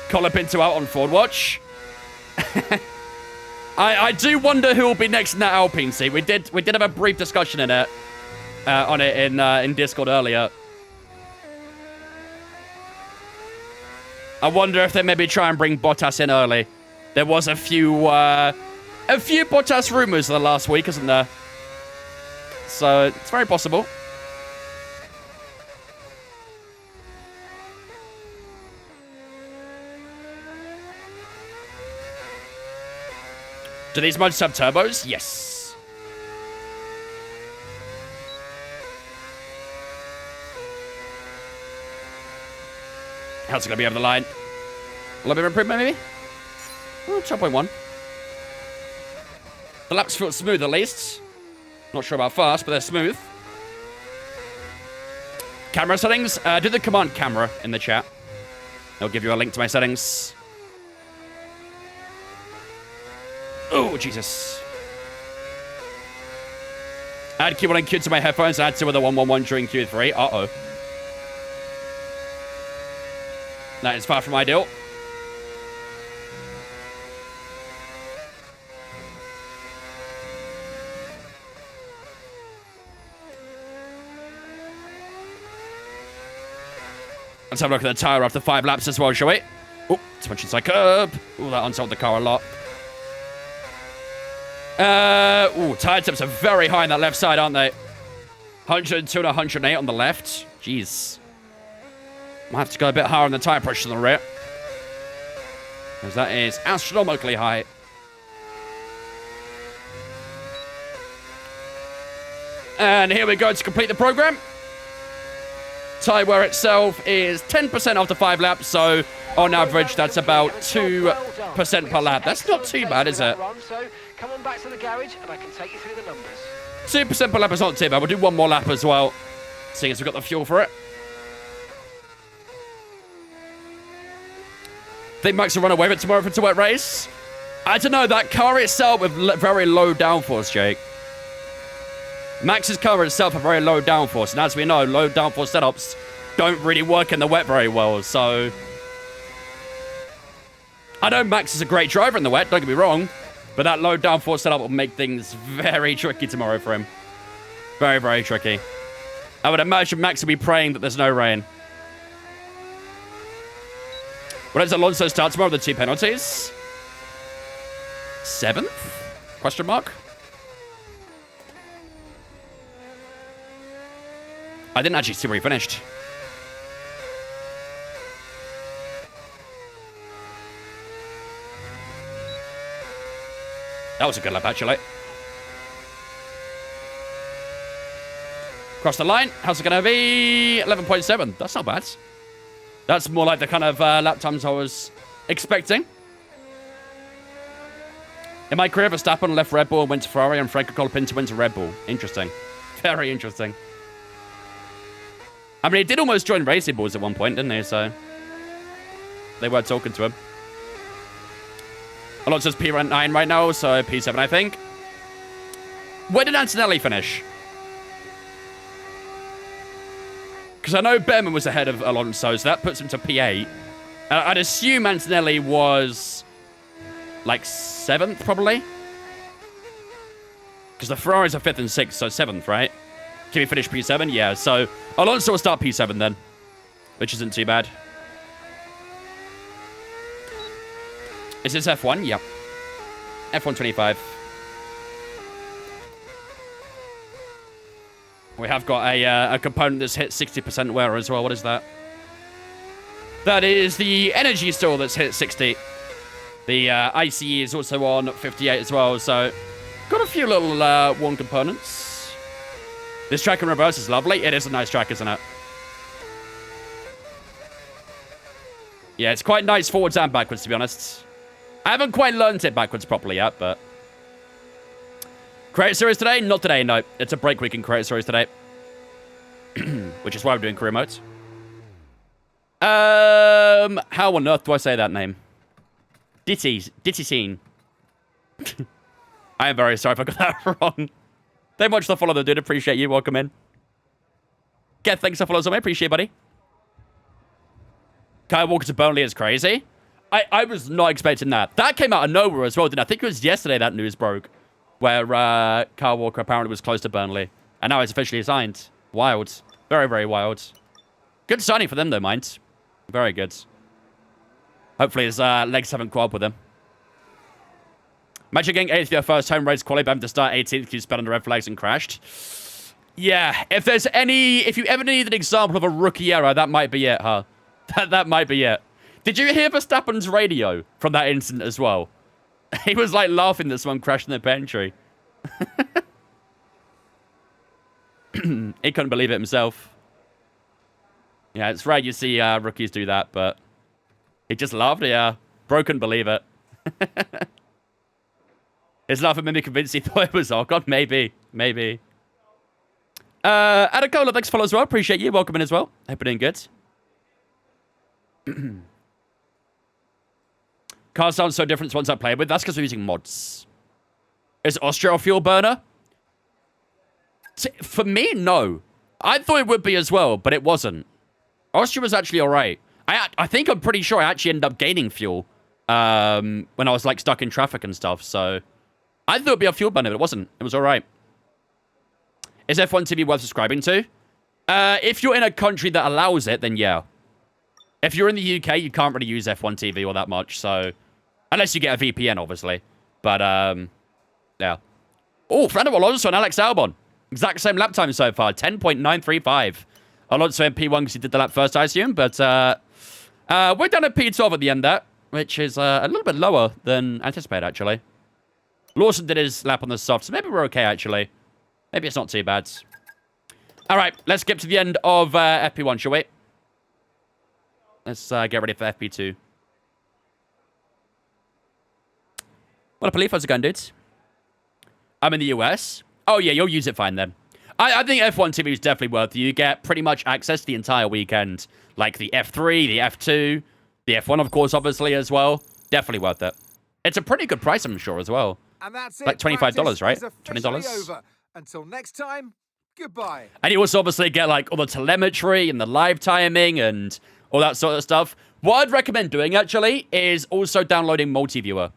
Colin Pinto out on Ford Watch. I do wonder who will be next in that Alpine seat. We did have a brief discussion in it on it in Discord earlier. I wonder if they maybe try and bring Bottas in early. There was a few Bottas rumors the last week, isn't there? So it's very possible. Do these mods have turbos? Yes. How's it going to be over the line? A little bit of improvement, maybe? Oh, 12.1. The laps feel smooth, at least. Not sure about fast, but they're smooth. Camera settings. Do the command camera in the chat. I'll give you a link to my settings. Oh, Jesus. I had Q1 and Q2 to my headphones. I had 2 with the 111 during Q3. Uh-oh. That is far from ideal. Let's have a look at the tyre after 5 laps as well, shall we? Oh, too much inside curb. Oh, that unsold the car a lot. Tyre tips are very high on that left side, aren't they? 102 and 108 on the left. Jeez. Might have to go a bit higher on the tyre pressure on the rear. Because that is astronomically high. And here we go to complete the program. Tyre wear itself is 10% after 5 laps, so on average that's about 2% per lap. That's not too bad, is it? Come on back to the garage and I can take you through the numbers. 2% per lap is not too bad. We'll do one more lap as well, seeing as we've got the fuel for it. Think Max will run away with it tomorrow for a wet race? I don't know. That car itself with very low downforce, Jake. Max's car itself have very low downforce, and as we know, low downforce setups don't really work in the wet very well, so... I know Max is a great driver in the wet, don't get me wrong, but that low downforce setup will make things very tricky tomorrow for him. Very, very tricky. I would imagine Max will be praying that there's no rain. What does Alonso start tomorrow with the 2 penalties? 7th? Question mark? I didn't actually see where he finished. That was a good lap, actually. Cross the line. How's it going to be? 11.7. That's not bad. That's more like the kind of lap times I was expecting. In my career, Verstappen left Red Bull and went to Ferrari, and Franco Colapinto went to Red Bull. Interesting. Very interesting. I mean, he did almost join Racing Bulls at one point, didn't he? So they were talking to him. Alonso's P9 right now, so P7, I think. Where did Antonelli finish? Because I know Behrman was ahead of Alonso, so that puts him to P8. I'd assume Antonelli was like 7th, probably. Because the Ferraris are 5th and 6th, so 7th, right? Can we finish P7? Yeah, so Alonso will start P7 then, which isn't too bad. Is this F1? Yep. F125. We have got a component that's hit 60% wear as well. What is that? That is the energy store that's hit 60. The ICE is also on 58 as well, so got a few little worn components. This track in reverse is lovely. It is a nice track, isn't it? Yeah, it's quite nice forwards and backwards, to be honest. I haven't quite learned it backwards properly yet, but... Create Series today? Not today, no. It's a break week in Create Series today. Which is why we're doing career modes. How on earth do I say that name? Ditty-scene. I am very sorry if I got that wrong. Thank much for the follow, though, dude. Appreciate you. Welcome in. Get thanks for follows on me. Appreciate it, buddy. Kyle Walker to Burnley is crazy. I was not expecting that. That came out of nowhere as well, didn't I? I think it was yesterday that news broke. Where Kyle Walker apparently was close to Burnley. And now he's officially signed. Wild. Very, very wild. Good signing for them, though, mind. Very good. Hopefully his legs haven't caught up with him. Imagine getting 8th for your first home race quali, but having to start 18th because you sped on the red flags and crashed. Yeah, if you ever need an example of a rookie error, that might be it, huh? That might be it. Did you hear Verstappen's radio from that incident as well? He was like laughing that someone crashed in the pantry. He couldn't believe it himself. Yeah, it's rare you see rookies do that, but he just laughed. Yeah, bro couldn't believe it. His laughing made me convinced he thought it was awkward. Maybe. Adacola, thanks for follow as well. Appreciate you. Welcome in as well. Hope you're doing good. Cars sound so different to ones I played with. That's because we're using mods. Is Austria a fuel burner? See, for me, no. I thought it would be as well, but it wasn't. Austria was actually alright. I think I'm pretty sure I actually ended up gaining fuel when I was like stuck in traffic and stuff, so I thought it would be a fuel burner, but it wasn't. It was alright. Is F1 TV worth subscribing to? If you're in a country that allows it, then yeah. If you're in the UK, you can't really use F1 TV all that much, so... Unless you get a VPN, obviously. But, yeah. Oh, Fernando Alonso and Alex Albon. Exact same lap time so far, 10.935. Alonso in P1 because he did the lap first, I assume, but, we're down at P12 at the end there, which is a little bit lower than anticipated, actually. Lawson did his lap on the soft, so maybe we're okay, actually. Maybe it's not too bad. All right, let's get to the end of FP1, shall we? Let's get ready for FP2. What up, Leaf? How's it going, dudes? I'm in the US. Oh, yeah, you'll use it fine then. I think F1 TV is definitely worth it. You get pretty much access the entire weekend. Like the F3, the F2, the F1, of course, obviously, as well. Definitely worth it. It's a pretty good price, I'm sure, as well. And that's it. Like $25, right? $20. Over. Until next time, goodbye. And you also obviously get like all the telemetry and the live timing and all that sort of stuff. What I'd recommend doing, actually, is also downloading Multiviewer.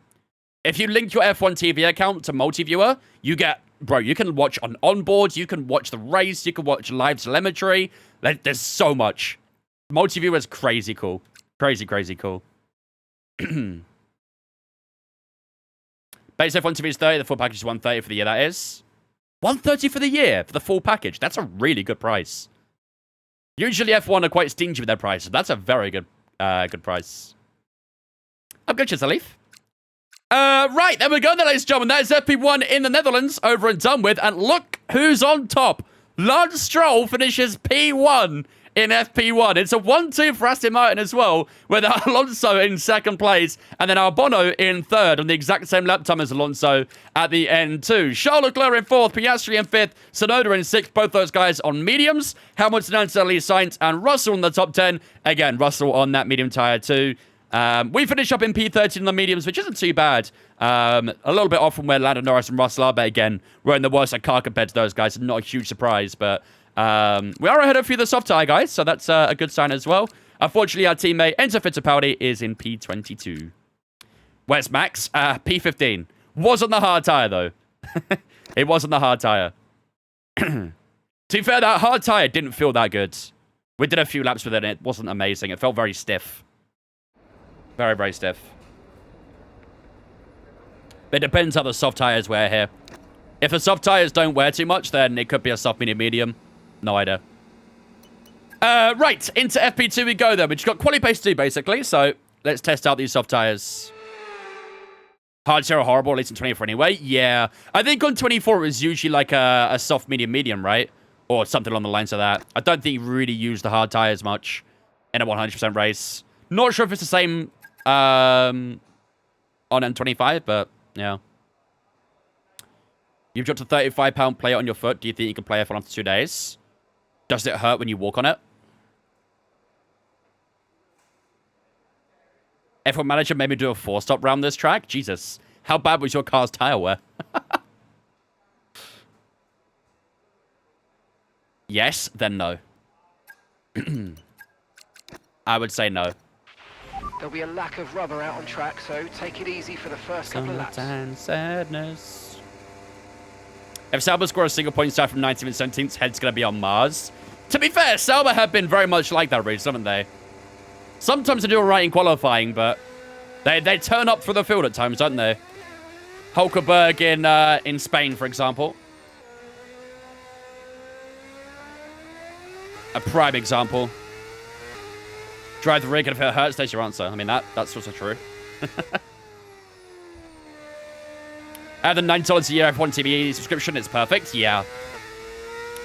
If you link your F1 TV account to Multiviewer, you get... Bro, you can watch on onboard, you can watch the race, you can watch live telemetry. There's so much. Multiviewer is crazy cool. Crazy, crazy cool. Base F1 TV is 30, the full package is 130 for the year, that is. 130 for the year, for the full package. That's a really good price. Usually F1 are quite stingy with their prices. That's a very good good price. I'm good, Chisalif. Right, there we go then, ladies and gentlemen. That is FP1 in the Netherlands, over and done with. And look who's on top. Lance Stroll finishes P1 in FP1. It's a 1-2 for Aston Martin as well, with Alonso in second place, and then Albon in third, on the exact same lap time as Alonso at the end too. Charles Leclerc in fourth, Piastri in fifth, Tsunoda in sixth, both those guys on mediums. Hamilton, Antonelli, Sainz, and Russell in the top 10. Again, Russell on that medium tyre too. We finish up in P13 on the mediums, which isn't too bad. A little bit off from where Lando Norris and Russell are, but again, we're in the worst car compared to those guys. Not a huge surprise, but we are ahead of a few of the soft tyre guys, so that's a good sign as well. Unfortunately, our teammate Enzo Fittipaldi is in P22. Where's Max? P15. Wasn't the hard tire, though. It wasn't the hard tire. To be fair, that hard tire didn't feel that good. We did a few laps with it, and it wasn't amazing. It felt very stiff. Very, very stiff. It depends how the soft tires wear here. If the soft tires don't wear too much, then it could be a soft, medium, medium. No idea. Right, into FP2 we go then. We just got quali pace 2, basically. So, let's test out these soft tires. Hard zero horrible, at least in 24 anyway. Yeah. I think on 24 it was usually like a soft, medium, medium, right? Or something along the lines of that. I don't think you really use the hard tires much in a 100% race. Not sure if it's the same on M25, but yeah. You've dropped a 35-pound plate on your foot. Do you think you can play F1 after 2 days? Does it hurt when you walk on it? F1 manager made me do a 4-stop round this track? Jesus. How bad was your car's tire wear? Yes, then no. I would say no. There'll be a lack of rubber out on track, so take it easy for the first couple of laps. Summertime sadness. If Sauber scores a single point start from 19th and 17th, head's going to be on Mars. To be fair, Sauber have been very much like that race, haven't they? Sometimes they do alright in qualifying, but they turn up for the field at times, don't they? Hulkenberg in Spain, for example. A prime example. Drive the rig, and if it hurts, there's your answer. I mean, that's also true. The $9 a year F1 TV subscription, it's perfect. Yeah.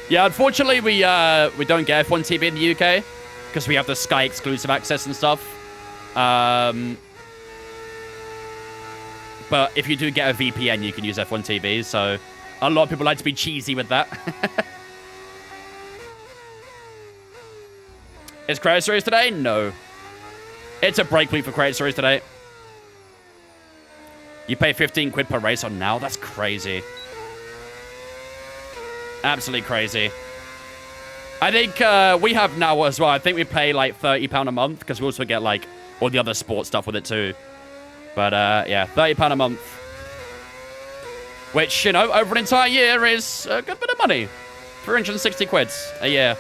Yeah, unfortunately, we don't get F1 TV in the UK because we have the Sky exclusive access and stuff. But if you do get a VPN, you can use F1 TV. So a lot of people like to be cheesy with that. Is Credit Series today? No. It's a break week for Credit Series today. You pay 15 quid per race on now? That's crazy. Absolutely crazy. I think we have now as well. I think we pay like £30 a month because we also get like all the other sports stuff with it too. But yeah, £30 a month. Which, you know, over an entire year is a good bit of money. 360 quid a year.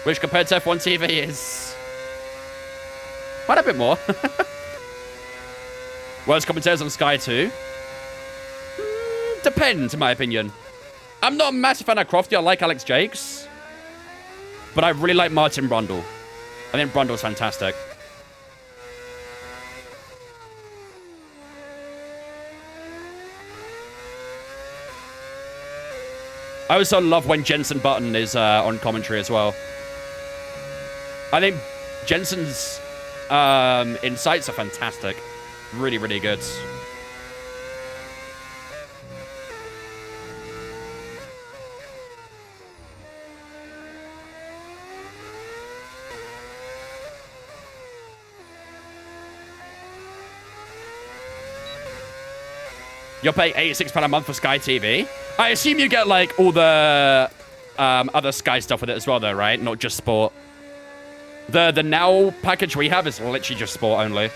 Which compared to F1 TV is quite a bit more. Worst commentators on Sky 2? Depends, in my opinion. I'm not a massive fan of Crofty. I like Alex Jakes. But I really like Martin Brundle. I think Brundle's fantastic. I also love when Jensen Button is on commentary as well. I think Jensen's insights are fantastic. Really, really good. You'll pay £86 a month for Sky TV. I assume you get, like, all the other Sky stuff with it as well, though, right? Not just sport. The Now package we have is literally just sport only.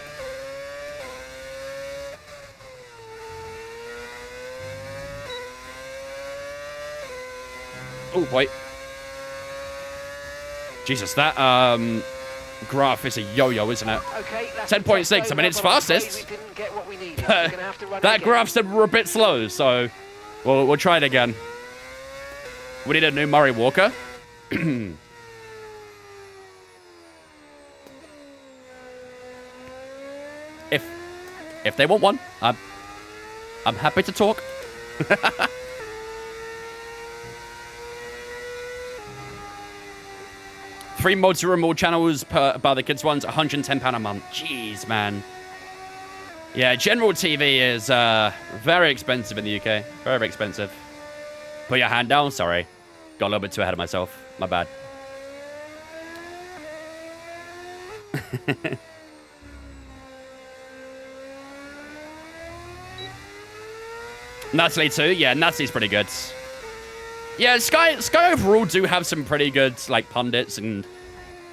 Oh, wait. Jesus, that graph is a yo-yo, isn't it? Okay, 10.6. I mean, it's fastest. That graph said we're a bit slow, so we'll try it again. We need a new Murray Walker. If they want one, I'm happy to talk. 3 multi-remote channels per by the kids' ones, £110 a month. Jeez, man. Yeah, general TV is very expensive in the UK. Very, very expensive. Put your hand down. Sorry. Got a little bit too ahead of myself. My bad. Natalie too. Yeah, Natalie's pretty good. Yeah, Sky overall do have some pretty good like pundits and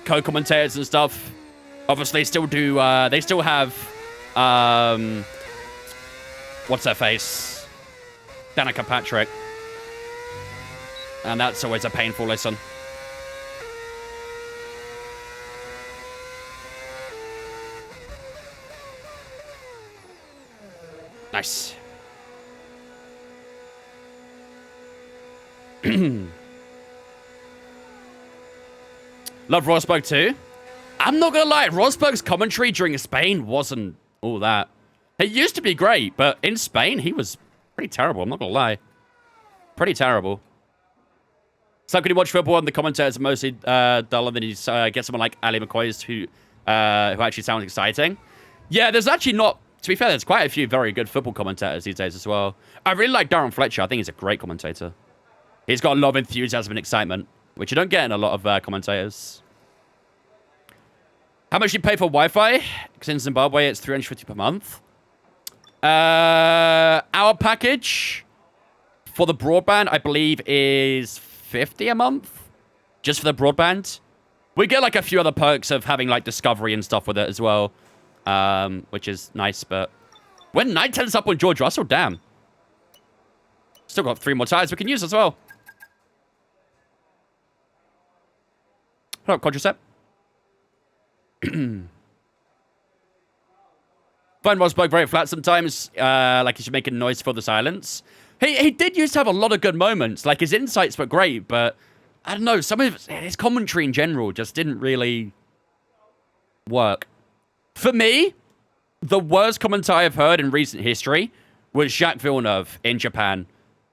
co-commentators and stuff, obviously still do, they still have, what's her face? Danica Patrick. And that's always a painful listen. Nice. Love Rosberg too. I'm not gonna lie, Rosberg's commentary during Spain wasn't all that. He used to be great, but in Spain, he was pretty terrible. I'm not gonna lie. Pretty terrible. So can you watch football and the commentators are mostly dull, and then you get someone like Ali McCoy's who actually sounds exciting? Yeah, there's actually not... To be fair, there's quite a few very good football commentators these days as well. I really like Darren Fletcher. I think he's a great commentator. He's got a lot of enthusiasm and excitement, which you don't get in a lot of commentators. How much do you pay for Wi-Fi? Because in Zimbabwe, it's $350 per month. Our package for the broadband, I believe, is $50 a month. Just for the broadband. We get like a few other perks of having like Discovery and stuff with it as well. Which is nice, but when night turns up on George Russell, damn. Still got 3 more tires we can use as well. Hello, Quadricep. Find Rosberg very flat sometimes, like he should make a noise for the silence. He did used to have a lot of good moments, like his insights were great, but I don't know, some of his commentary in general just didn't really work. For me, the worst commentary I've heard in recent history was Jacques Villeneuve in Japan.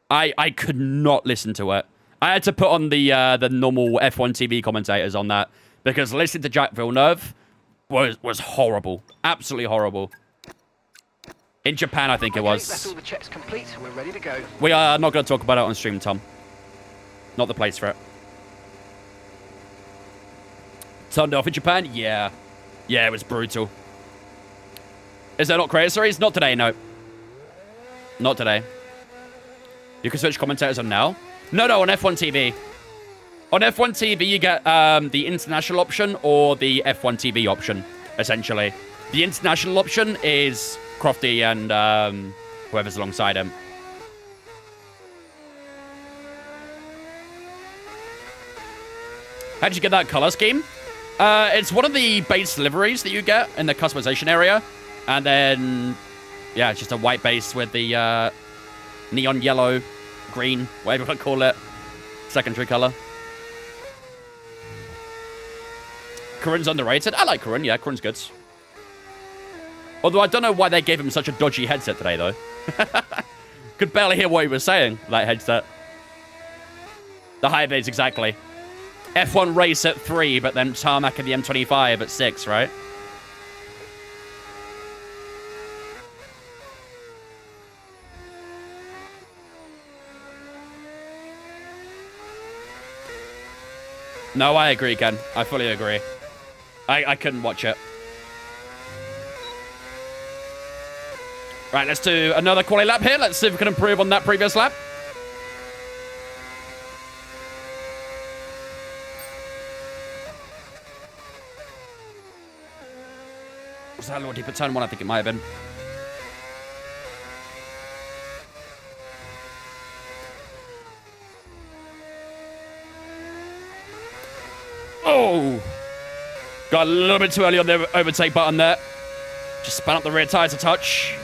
I could not listen to it. I had to put on the normal F1 TV commentators on that because listening to Jacques Villeneuve was horrible. Absolutely horrible. In Japan, I think it was. That's all the checks complete. We're ready to go. We are not going to talk about it on stream, Tom. Not the place for it. Turned off in Japan? Yeah. Yeah, it was brutal. Is there not Creator Series? Not today, no. Not today. You can switch commentators on now? No, on F1 TV. On F1 TV, you get the international option or the F1 TV option, essentially. The international option is Crofty and whoever's alongside him. How did you get that color scheme? It's one of the base liveries that you get in the customization area. And then, yeah, it's just a white base with the neon yellow, green, whatever you want to call it. Secondary color. Corinne's underrated. I like Corinne, yeah, Corinne's good. Although I don't know why they gave him such a dodgy headset today, though. Could barely hear what he was saying, that headset. The high base, exactly. F1 race at 3, but then tarmac at the M25 at 6, right? No, I agree, Ken. I fully agree. I couldn't watch it. Right, let's do another quality lap here. Let's see if we can improve on that previous lap. Was that a little deeper turn 1? I think it might have been. Oh! Got a little bit too early on the overtake button there. Just spun up the rear tires a touch.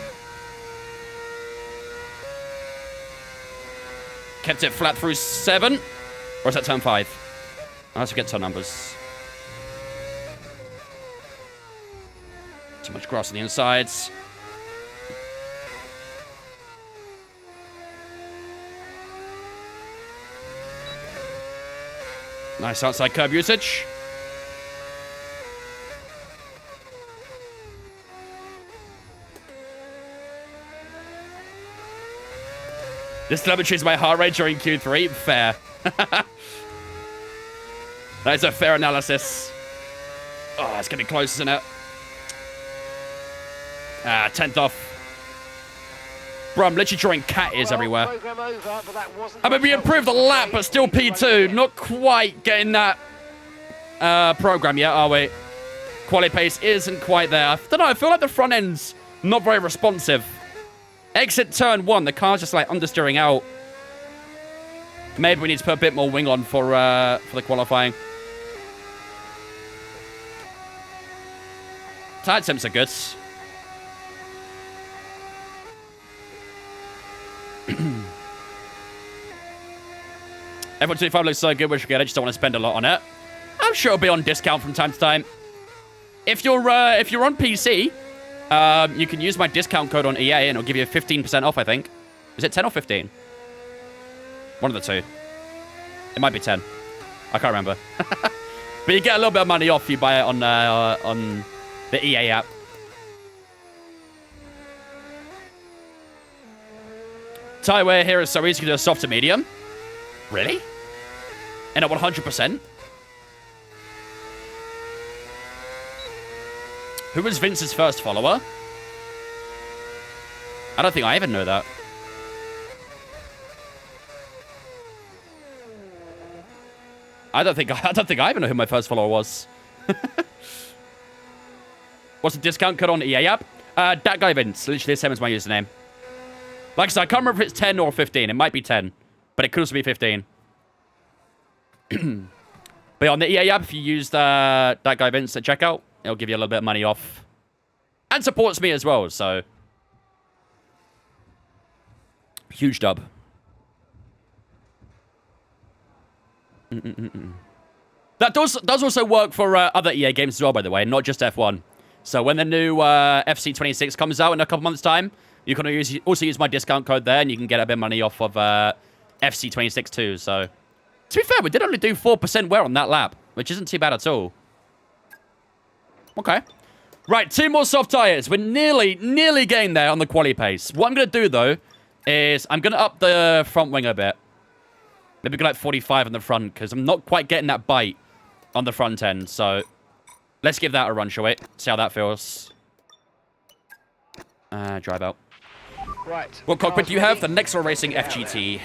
Kept it flat through 7. Or is that turn 5? Let's forget turn numbers. Too much grass on the insides. Nice outside curb usage. This telemetry is my heart rate during Q3. Fair. That is a fair analysis. Oh, it's getting close, isn't it? 10th off. Bro, I'm literally drawing cat ears everywhere. I mean, we improved a lap, but still P2. Not quite getting that program yet, are we? Quali pace isn't quite there. I don't know, I feel like the front end's not very responsive. Exit turn 1, the car's just like understeering out. Maybe we need to put a bit more wing on for the qualifying. Tire temps are good. F125 looks so good, we should get it. Just don't want to spend a lot on it. I'm sure it'll be on discount from time to time. If you're on PC, you can use my discount code on EA and it'll give you 15% off, I think. Is it 10 or 15? One of the two. It might be 10. I can't remember. But you get a little bit of money off if you buy it on the EA app. Tire wear here is so easy to do a soft to medium. Really? And at 100%? Who was Vince's first follower? I don't think I even know that. I don't think I even know who my first follower was. What's the discount code on the EA app? That guy Vince, literally the same as my username. Like I said, I can't remember if it's 10 or 15. It might be 10, but it could also be 15. But on the EA app, if you use that guy Vince at checkout, it'll give you a little bit of money off. And supports me as well, so. Huge dub. That does also work for other EA games as well, by the way, not just F1. So when the new FC26 comes out in a couple months' time, you can also use my discount code there, and you can get a bit of money off of FC26 too. So, to be fair, we did only do 4% wear on that lap, which isn't too bad at all. Okay. Right, 2 more soft tires. We're nearly getting there on the quali pace. What I'm going to do, though, is I'm going to up the front wing a bit. Maybe go like 45 on the front, because I'm not quite getting that bite on the front end. So, let's give that a run, shall we? See how that feels. Drive out. Right. What cockpit do you have? The Nexor Racing FGT.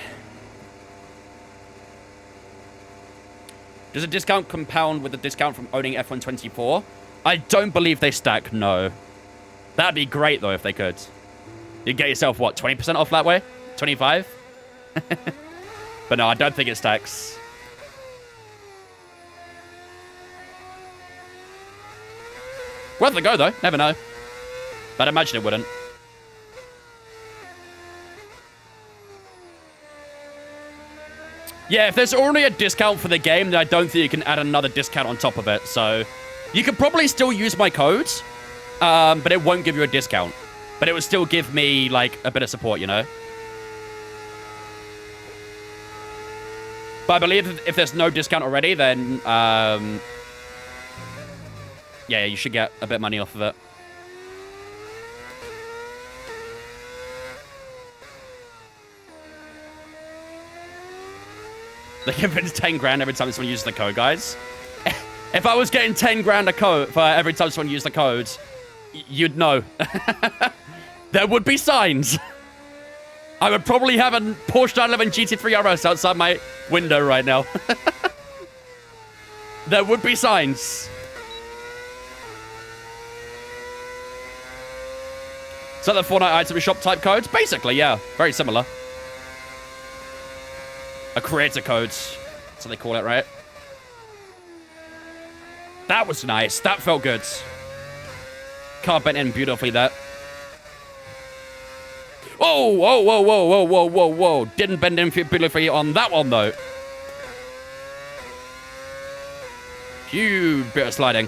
Does a discount compound with the discount from owning F124? I don't believe they stack, no. That'd be great, though, if they could. You'd get yourself, what, 20% off that way? 25? But no, I don't think it stacks. Worth a go, though. Never know. But I imagine it wouldn't. Yeah, if there's already a discount for the game, then I don't think you can add another discount on top of it. So, you could probably still use my code, but it won't give you a discount. But it would still give me, like, a bit of support, you know? But I believe if there's no discount already, then, yeah, you should get a bit of money off of it. They give it 10 grand every time someone uses the code, guys. If I was getting 10 grand a code for every time someone used the code, you'd know. There would be signs. I would probably have a Porsche 911 GT3 RS outside my window right now. There would be signs. So the Fortnite item shop type codes? Basically, yeah. Very similar. A creator code. That's what they call it, right? That was nice. That felt good. Car bent in beautifully there. Whoa, whoa, whoa, whoa, whoa, whoa, whoa, whoa. Didn't bend in beautifully on that one, though. Huge bit of sliding.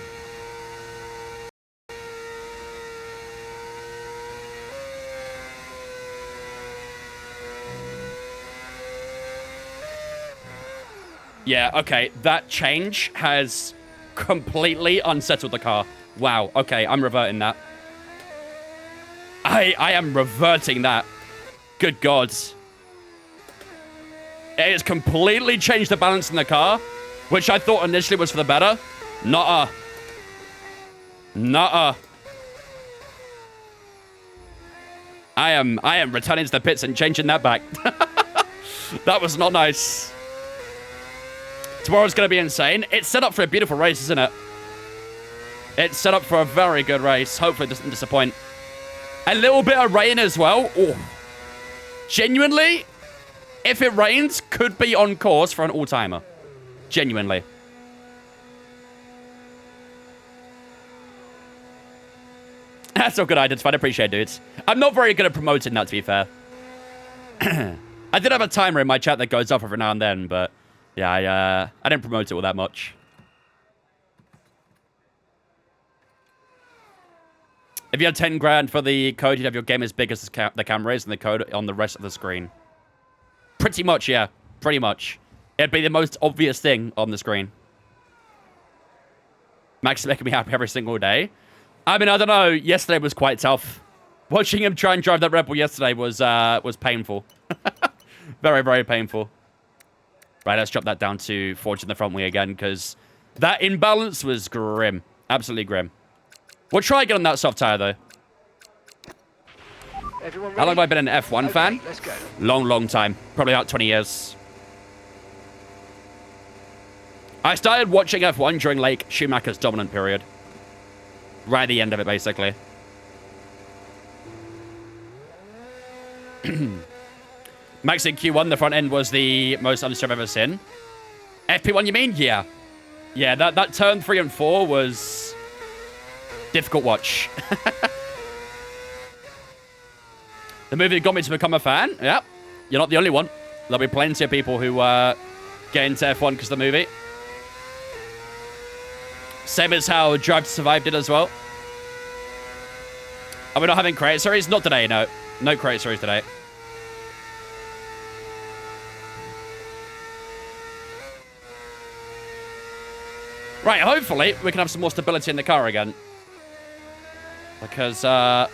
Yeah, okay. That change has completely unsettled the car. Wow. Okay, I'm reverting that. I am reverting that. Good God. It has completely changed the balance in the car, which I thought initially was for the better. Nuh-uh. Nuh-uh. I am returning to the pits and changing that back. That was not nice. Tomorrow's going to be insane. It's set up for a beautiful race, isn't it? It's set up for a very good race. Hopefully it doesn't disappoint. A little bit of rain as well. Oh. Genuinely, if it rains, could be on course for an all-timer. Genuinely. That's all good identified. I appreciate it, dudes. I'm not very good at promoting that, to be fair. I did have a timer in my chat that goes off every now and then, but yeah, I didn't promote it all that much. If you had 10 grand for the code, you'd have your game as big as the camera is and the code on the rest of the screen. Pretty much, yeah. Pretty much. It'd be the most obvious thing on the screen. Max is making me happy every single day. I mean, I don't know. Yesterday was quite tough. Watching him try and drive that Red Bull yesterday was painful. Very, very painful. Right, let's drop that down to forging the front wing again, because that imbalance was grim. Absolutely grim. We'll try again on that soft tire, though. Everyone How long have I been an F1 fan? Let's go. Long, long time. Probably about 20 years. I started watching F1 during, like, Schumacher's dominant period. Right at the end of it, basically. Max in Q1, the front end was the most honest I've ever seen. FP1, you mean? Yeah. Yeah, that turn 3 and 4 was difficult watch. The movie that got me to become a fan? Yeah. You're not the only one. There'll be plenty of people who get into F1 because of the movie. Same as how Drive to Survive did as well. Are we not having creator series? Not today, no. No creator series today. Right, hopefully we can have some more stability in the car again. Because that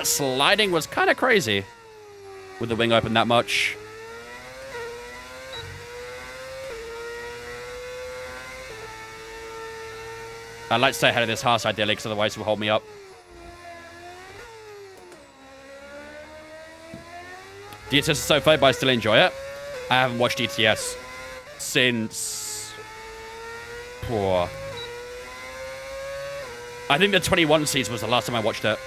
sliding was kind of crazy with the wing open that much. I'd like to stay ahead of this Haas ideally, because otherwise it will hold me up. DTS is so fun, but I still enjoy it. I haven't watched DTS since... Poor. I think the 21 season was the last time I watched it.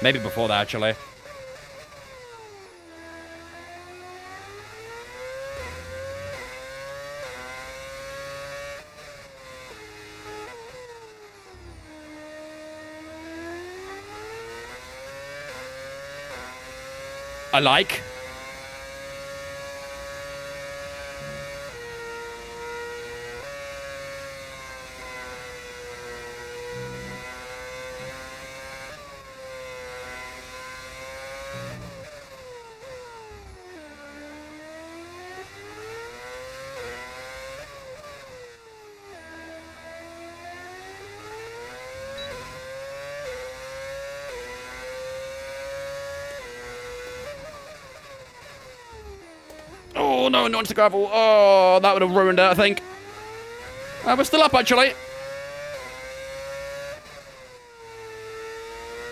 Maybe before that, actually. I like. Oh, no, not into gravel. Oh, that would have ruined it, I think. We're still up, actually.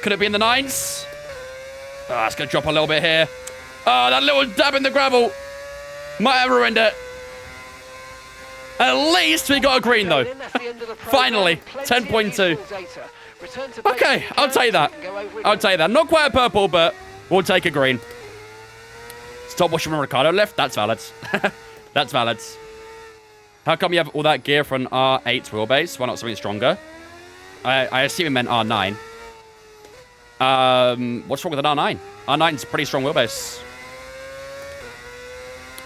Could it be in the 9s? Oh, it's going to drop a little bit here. Oh, that little dab in the gravel might have ruined it. At least we got a green, though. Finally, 10.2. Okay, I'll take that. I'll take that. Not quite a purple, but we'll take a green. Stop watching when Ricardo left? That's valid. That's valid. How come you have all that gear for an R8 wheelbase? Why not something stronger? I assume it meant R9. What's wrong with an R9? R9's a pretty strong wheelbase.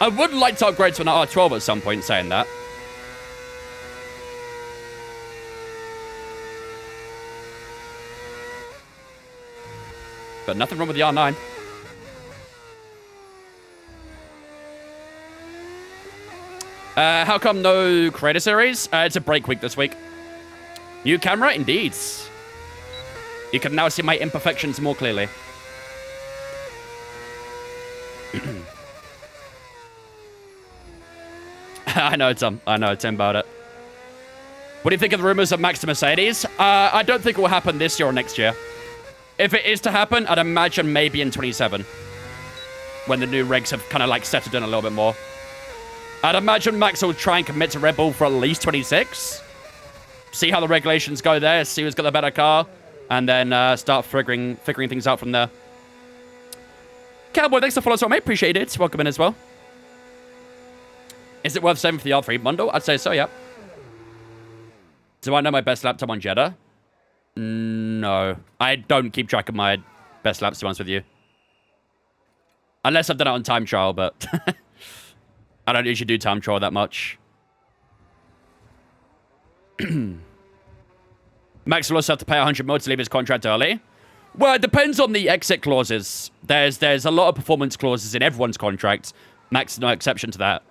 I would like to upgrade to an R12 at some point, saying that. But nothing wrong with the R9. How come no creator series? It's a break week this week. New camera? Indeed. You can now see my imperfections more clearly. I know, Tom. I know, Tim, about it. What do you think of the rumors of Max to Mercedes? I don't think it will happen this year or next year. If it is to happen, I'd imagine maybe in 27. when the new regs have kind of like settled in a little bit more. I'd imagine Max will try and commit to Red Bull for at least 26. See how the regulations go there, see who's got the better car, and then start figuring things out from there. Cowboy, thanks for following us, mate. Appreciate it. Welcome in as well. Is it worth saving for the R3 bundle? I'd say so, yeah. Do I know my best lap time on Jeddah? No. I don't keep track of my best laps, to be honest with you. Unless I've done it on time trial, but I don't usually do time trial that much. Max will also have to pay 100 mil to leave his contract early. Well, it depends on the exit clauses. There's a lot of performance clauses in everyone's contract. Max is no exception to that.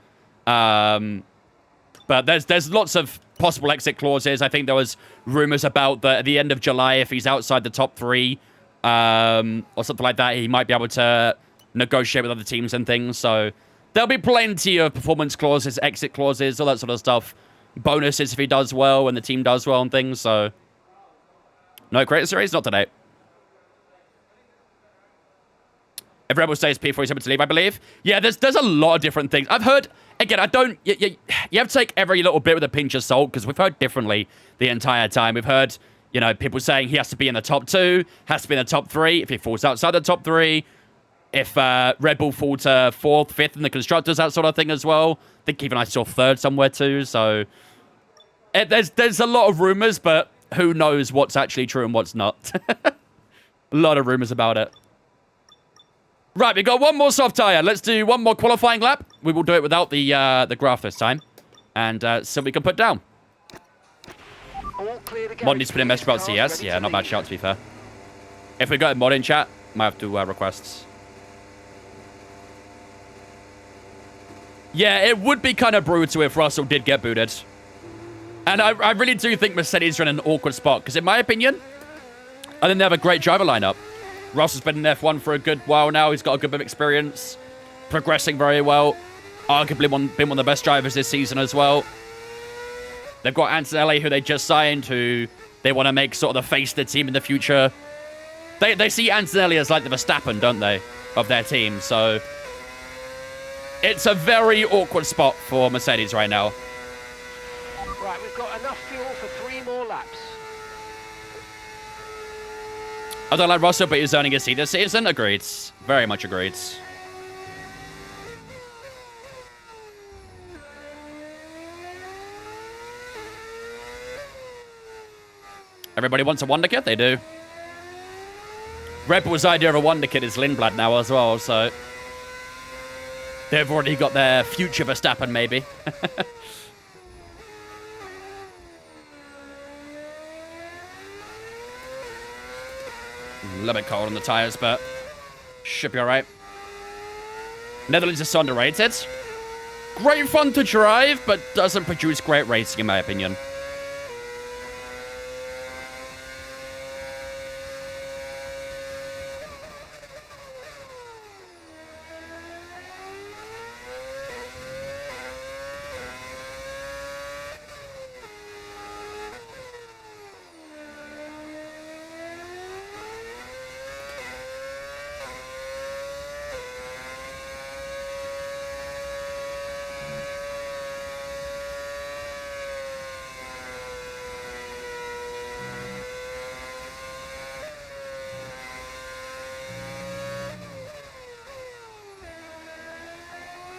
But there's lots of possible exit clauses. I think there was rumors about at the end of July, if he's outside the top 3 or something like that, he might be able to negotiate with other teams and things. So there'll be plenty of performance clauses, exit clauses, all that sort of stuff. Bonuses if he does well and the team does well and things. So no creator series, not today. If Rebel stays P4, he's able to leave, I believe. Yeah, there's a lot of different things. I've heard, again, I don't... You have to take every little bit with a pinch of salt, because we've heard differently the entire time. We've heard, you know, people saying he has to be in the top 2, has to be in the top 3. If he falls outside the top 3, if Red Bull fall to 4th, 5th in the Constructors, that sort of thing as well. I think even I saw 3rd somewhere too, so... There's a lot of rumors, but who knows what's actually true and what's not. A lot of rumors about it. Right, we've got one more soft tyre. Let's do one more qualifying lap. We will do it without the graph this time. And so we can put down. Mod needs to put in message about CS. Yeah, not bad shout, to be fair. If we got a mod in chat, might have to requests. Yeah, it would be kind of brutal if Russell did get booted. And I really do think Mercedes are in an awkward spot. Because in my opinion, I think they have a great driver lineup. Russell's been in F1 for a good while now. He's got a good bit of experience. Progressing very well. Arguably been one of the best drivers this season as well. They've got Antonelli, who they just signed, who they want to make sort of the face of the team in the future. They see Antonelli as like the Verstappen, don't they, of their team. So it's a very awkward spot for Mercedes right now. Right, we've got enough fuel for 3 more laps. I don't like Russell, but he's earning a seat this season. Agreed. Very much agreed. Everybody wants a Wonder Kid? They do. Red Bull's idea of a Wonder Kid is Lindblad now as well, so... They've already got their future Verstappen, maybe. A little bit cold on the tyres, but should be alright. Netherlands is so underrated. Great fun to drive, but doesn't produce great racing, in my opinion.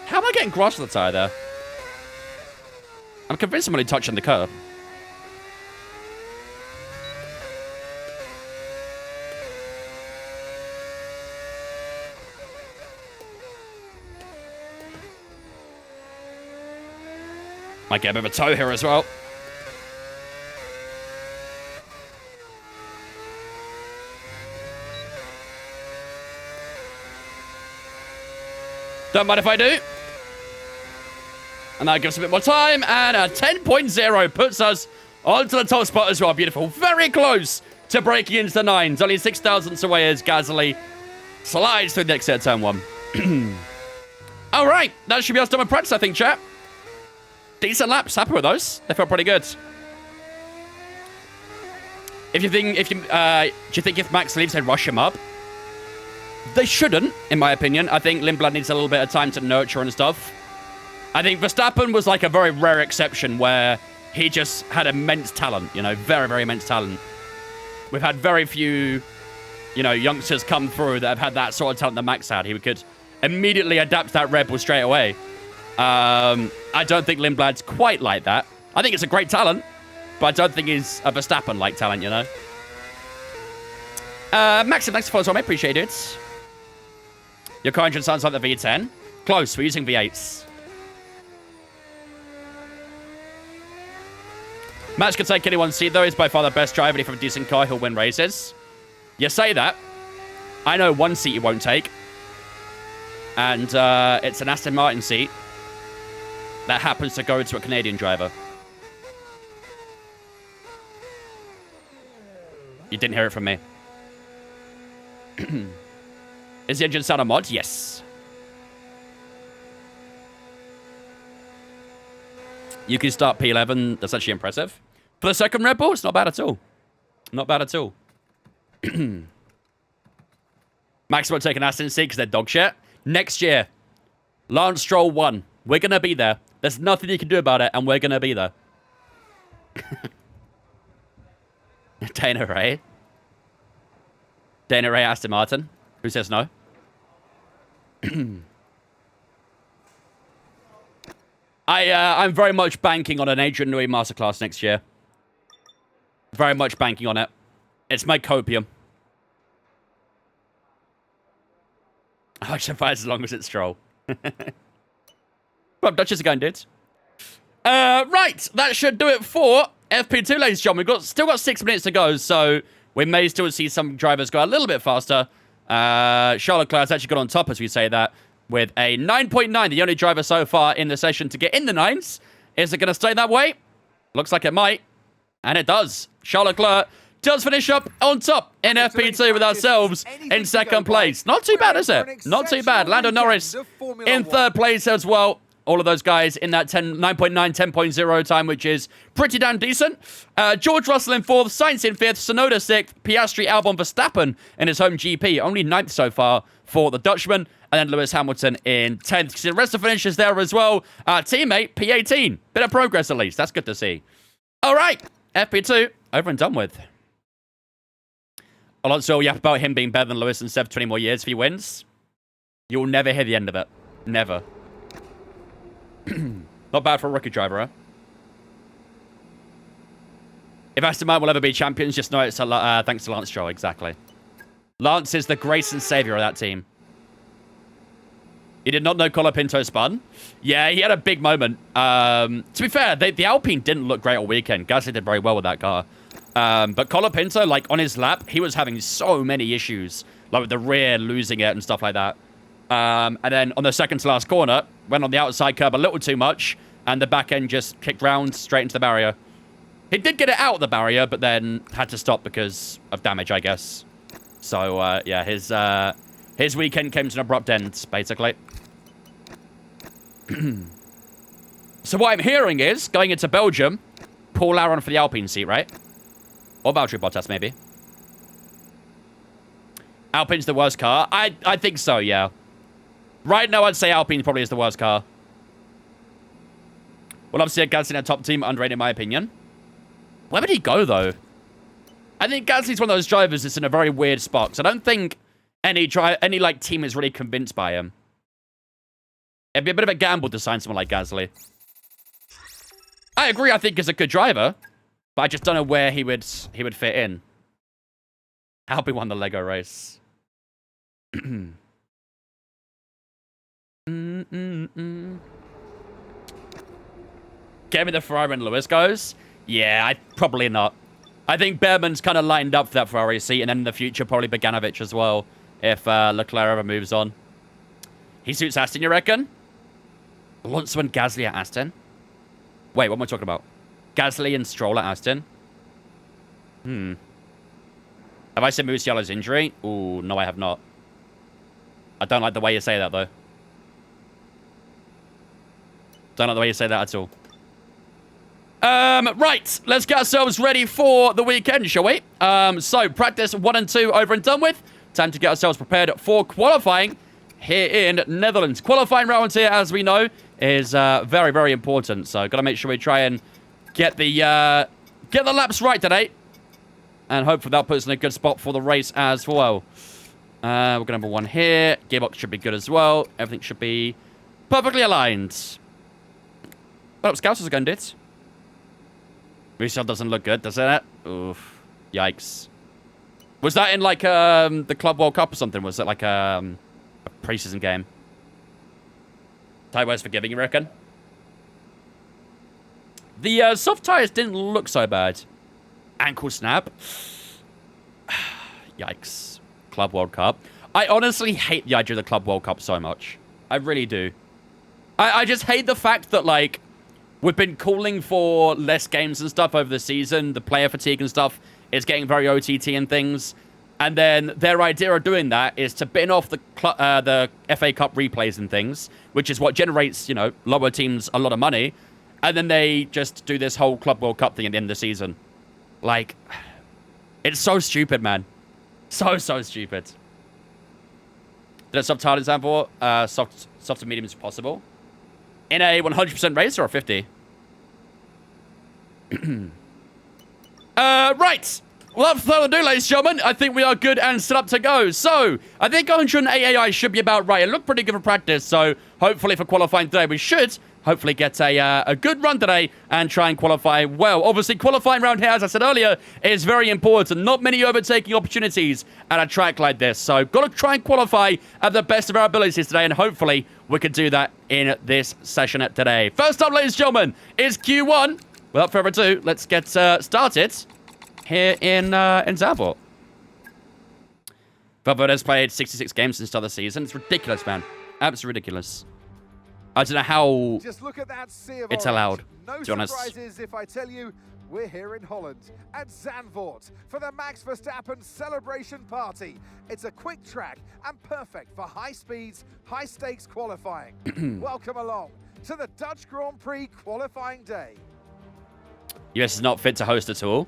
How am I getting grass on the tyre there? I'm convinced I'm only touching the curb. Might get a bit of a toe here as well. Don't mind if I do. And that gives us a bit more time. And a 10.0 puts us onto the top spot as well. Beautiful. Very close to breaking into the 9s. Only 6 thousandths away as Gasly slides through the exit of turn 1. All right. That should be us done with practice, I think, chat. Decent laps. Happy with those. They felt pretty good. Do you think if Max leaves, they'd rush him up? They shouldn't, in my opinion. I think Lindblad needs a little bit of time to nurture and stuff. I think Verstappen was like a very rare exception where he just had immense talent, you know, very, very immense talent. We've had very few, you know, youngsters come through that have had that sort of talent that Max had. He could immediately adapt to that Red Bull straight away. I don't think Lindblad's quite like that. I think it's a great talent, but I don't think he's a Verstappen-like talent, you know. Maxim, thanks for following, I appreciate it. Your car engine sounds like the V10. Close, we're using V8s. Max can take anyone's seat, though. He's by far the best driver. If you have a decent car, he'll win races. You say that. I know one seat he won't take. And it's an Aston Martin seat that happens to go to a Canadian driver. You didn't hear it from me. Is the engine sound a mod? Yes. You can start P11. That's actually impressive. For the second Red Bull, it's not bad at all. Not bad at all. Max won't take an Aston seat because they're dog shit. Next year, Lance Stroll 1. We're going to be there. There's nothing you can do about it, and we're going to be there. Dana Ray. Dana Ray Aston Martin. Who says no? I'm very much banking on an Adrian Newey masterclass next year. Very much banking on it. It's my copium. I should fight as long as it's Stroll. Well, Duchess again, dudes. Right, that should do it for FP2, ladies and gentlemen. We've still got 6 minutes to go, so we may still see some drivers go a little bit faster. Charles Leclerc's actually got on top, as we say that, with a 9.9, the only driver so far in the session to get in the 9s. Is it going to stay that way? Looks like it might. And it does. Charles Leclerc does finish up on top in FP2 with ourselves in second place. Not too bad, is it? Not too bad. Lando Norris in third place as well. All of those guys in that 9.9, 10.0 time, which is pretty damn decent. George Russell in fourth, Sainz in fifth, Tsunoda sixth, Piastri, Albon, Verstappen in his home GP. Only ninth so far for the Dutchman. And then Lewis Hamilton in 10th. The rest of the finishes there as well. Teammate, P18. Bit of progress at least. That's good to see. All right. FP2, over and done with. Alonso will yap about him being better than Lewis and Seb 20 more years if he wins. You'll never hear the end of it. Never. Not bad for a rookie driver, huh? If Aston Martin will ever be champions, just know it's thanks to Lance Stroll, exactly. Lance is the grace and savior of that team. You did not know Colapinto spun? Yeah, he had a big moment. To be fair, the Alpine didn't look great all weekend. Gasly did very well with that car. But Colapinto, like, on his lap, he was having so many issues. Like, with the rear losing it and stuff like that. And then on the second to last corner, went on the outside curb a little too much, and the back end just kicked round straight into the barrier. He did get it out of the barrier, but then had to stop because of damage, I guess. So, yeah, his weekend came to an abrupt end, basically. So what I'm hearing is, going into Belgium, Paul Aron for the Alpine seat, right? Or Valtteri Bottas, maybe. Alpine's the worst car? I think so, yeah. Right now, I'd say Alpine probably is the worst car. Well, obviously, Gasly in a top team, underrated in my opinion. Where would he go, though? I think Gasly's one of those drivers that's in a very weird spot. Because I don't think any like team is really convinced by him. It'd be a bit of a gamble to sign someone like Gasly. I agree, I think he's a good driver. But I just don't know where he would fit in. Alpine won the Lego race. Get me the Ferrari when Lewis goes? Yeah, probably not. I think Behrman's kind of lined up for that Ferrari seat, and then in the future, probably Bogdanovic as well, if Leclerc ever moves on. He suits Aston, you reckon? Alonso and Gasly at Aston? Wait, what am I talking about? Gasly and Stroll at Aston? Have I said Musiala's injury? Ooh, no, I have not. I don't like the way you say that, though. Don't like the way you say that at all. Right, let's get ourselves ready for the weekend, shall we? So, practice 1 and 2 over and done with. Time to get ourselves prepared for qualifying here in Netherlands. Qualifying round here, as we know, is very, very important. So, got to make sure we try and get the laps right today. And hopefully that puts us in a good spot for the race as well. We're going to number 1 here. Gearbox should be good as well. Everything should be perfectly aligned. What up, Scouts? How's it going, dudes? Resale doesn't look good, does it? Oof. Yikes. Was that in, like, the Club World Cup or something? Was it, like, a pre-season game? Tyre forgiving, you reckon? The soft tyres didn't look so bad. Ankle snap. Yikes. Club World Cup. I honestly hate the idea of the Club World Cup so much. I really do. I just hate the fact that, like, we've been calling for less games and stuff over the season. The player fatigue and stuff is getting very OTT and things. And then their idea of doing that is to bin off the FA Cup replays and things, which is what generates, you know, lower teams a lot of money. And then they just do this whole Club World Cup thing at the end of the season. Like, it's so stupid, man. So stupid. Did I subtitle in Zandvoort? Soft and medium is possible. In a 100% race or a 50? Right. Without further ado, ladies and gentlemen, I think we are good and set up to go. So, I think 108 AI should be about right. It looked pretty good for practice, so hopefully for qualifying today, we should hopefully get a good run today and try and qualify well. Obviously, qualifying round here, as I said earlier, is very important. Not many overtaking opportunities at a track like this. So, got to try and qualify at the best of our abilities today, and hopefully we can do that in this session today. First up, ladies and gentlemen, is Q1. Without further ado, let's get started here in Zandvoort. Zandvoort has played 66 games since the start of the season. It's ridiculous, man. Absolutely ridiculous. I don't know how Just look at that sea of it's orange. allowed, No to be honest. surprises if I tell you we're here in Holland at Zandvoort for the Max Verstappen celebration party. It's a quick track and perfect for high speeds, high stakes qualifying. Welcome along to the Dutch Grand Prix qualifying day. US is not fit to host at all.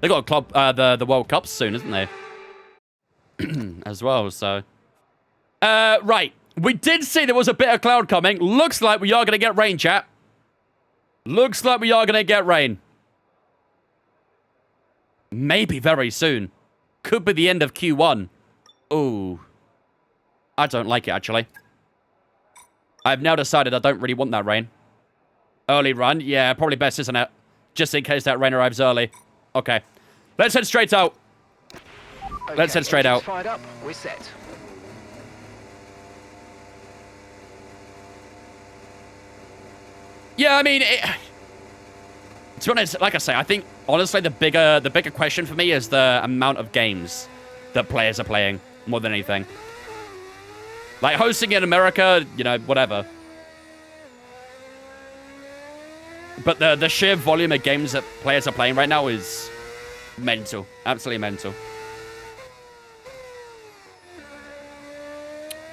They got a club, the World Cup soon, isn't they? As well, so. Right. We did see there was a bit of cloud coming. Looks like we are going to get rain, chat. Looks like we are going to get rain. Maybe very soon. Could be the end of Q1. Ooh. I don't like it, actually. I've now decided I don't really want that rain. Early run? Yeah, probably best, isn't it? Just in case that rain arrives early. Okay. Let's head straight out. Okay, Let's head straight out. Fired up, we're set. Yeah, I mean, to be honest, like I say, I think, honestly, the bigger question for me is the amount of games that players are playing, more than anything. Like, hosting in America, you know, whatever. But the sheer volume of games that players are playing right now is mental. Absolutely mental.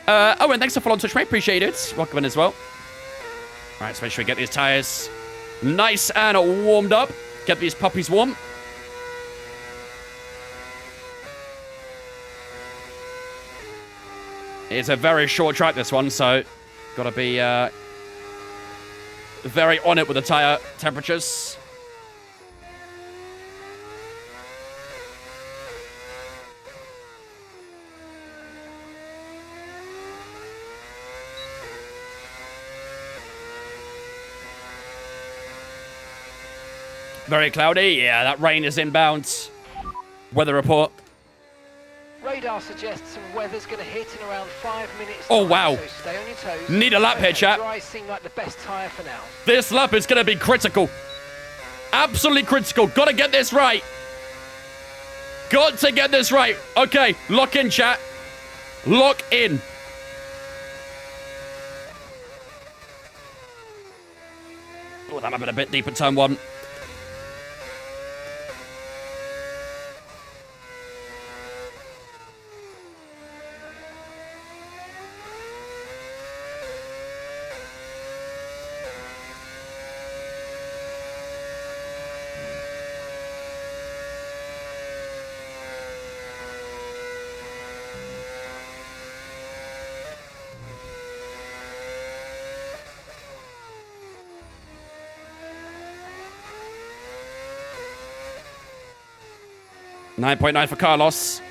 Owen, thanks for following Twitch, mate. Appreciate it. Welcome in as well. All right, let's make sure we get these tires nice and warmed up. Get these puppies warm. It's a very short track, this one, so got to be very on it with the tire temperatures. Very cloudy. Yeah, that rain is inbound. Weather report. Radar suggests some weather's going to hit in around 5 minutes. Oh, wow. So stay on your toes. Need a lap here, chat. Dry seem like the best tyre for now. This lap is going to be critical. Absolutely critical. Got to get this right. Got to get this right. Okay, lock in, chat. Lock in. Oh, that might be a bit deeper, turn one. 9.9 for Carlos.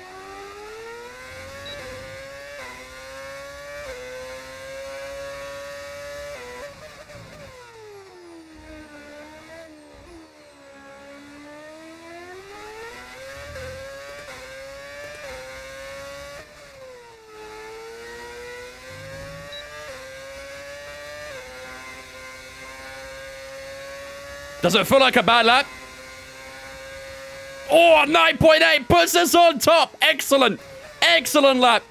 Does it feel like a bad lap? Oh, 9.8 puts us on top. Excellent. Excellent lap.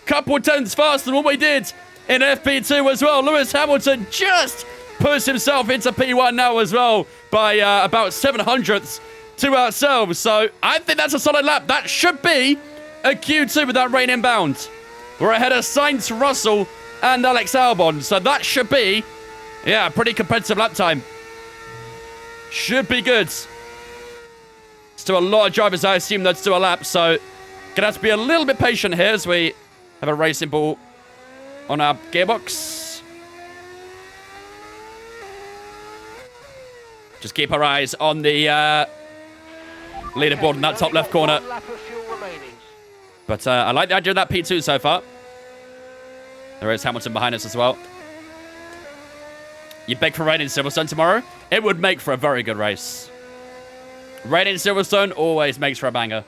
Couple tenths faster than what we did in FP2 as well. Lewis Hamilton just puts himself into P1 now as well by about 700ths to ourselves. So I think that's a solid lap. That should be a Q2 with that rain inbound. We're ahead of Sainz, Russell, and Alex Albon. So that should be, yeah, a pretty competitive lap time. Should be good. Still a lot of drivers, I assume, that's still a lap, so gonna have to be a little bit patient here as we have a racing ball on our gearbox. Just keep our eyes on the leaderboard in that top left corner. But I like the idea of that P2 so far. There is Hamilton behind us as well. You beg for rain in Silverstone tomorrow? It would make for a very good race. Rain in Silverstone always makes for a banger.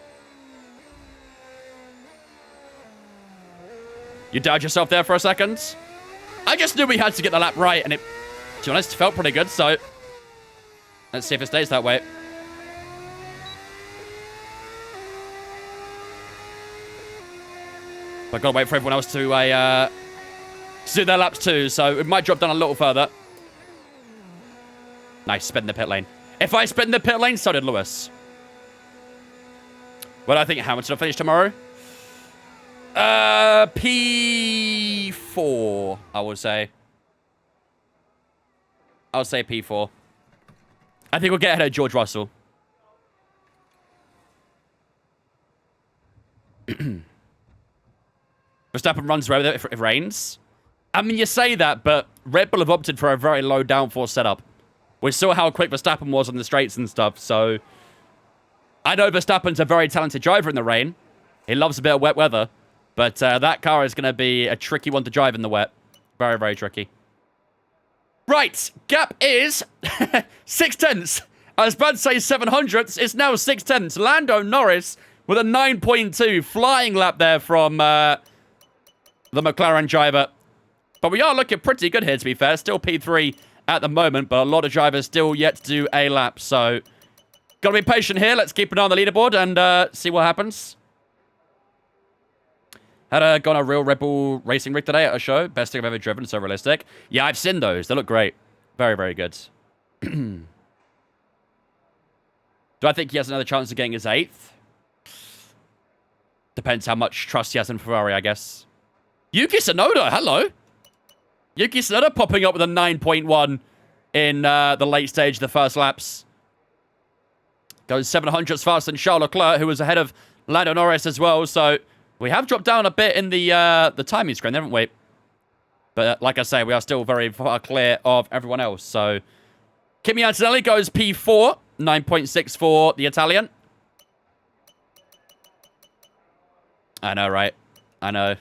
You doubted yourself there for a second? I just knew we had to get the lap right, and it, to be honest, felt pretty good, so let's see if it stays that way. But I've got to wait for everyone else to do their laps too, so it might drop down a little further. Nice, spin the pit lane. If I spin the pit lane, so did Lewis. Well, I think Hamilton will finish tomorrow. P4, I would say. I'll say P4. I think we'll get ahead of George Russell. Verstappen runs away with it if it rains. I mean, you say that, but Red Bull have opted for a very low downforce setup. We saw how quick Verstappen was on the straights and stuff, so I know Verstappen's a very talented driver in the rain. He loves a bit of wet weather, but that car is going to be a tricky one to drive in the wet. Very, very tricky. Right, gap is 6 tenths. I was about to say 700ths. It's now 6 tenths. Lando Norris with a 9.2 flying lap there from the McLaren driver. But we are looking pretty good here, to be fair. Still P3 at the moment, but a lot of drivers still yet to do a lap. So, gotta be patient here. Let's keep an eye on the leaderboard and see what happens. Had gone a real Red Bull racing rig today at a show. Best thing I've ever driven, so realistic. Yeah, I've seen those. They look great. Very, very good. Do I think he has another chance of getting his 8th? Depends how much trust he has in Ferrari, I guess. Yuki Tsunoda, hello. Yuki Tsunoda popping up with a 9.1 in the late stage of the first laps. Goes 700ths faster than Charles Leclerc, who was ahead of Lando Norris as well. So we have dropped down a bit in the timing screen, haven't we? But like I say, we are still very far clear of everyone else. So Kimi Antonelli goes P4, 9.6 for the Italian. I know, right? I know.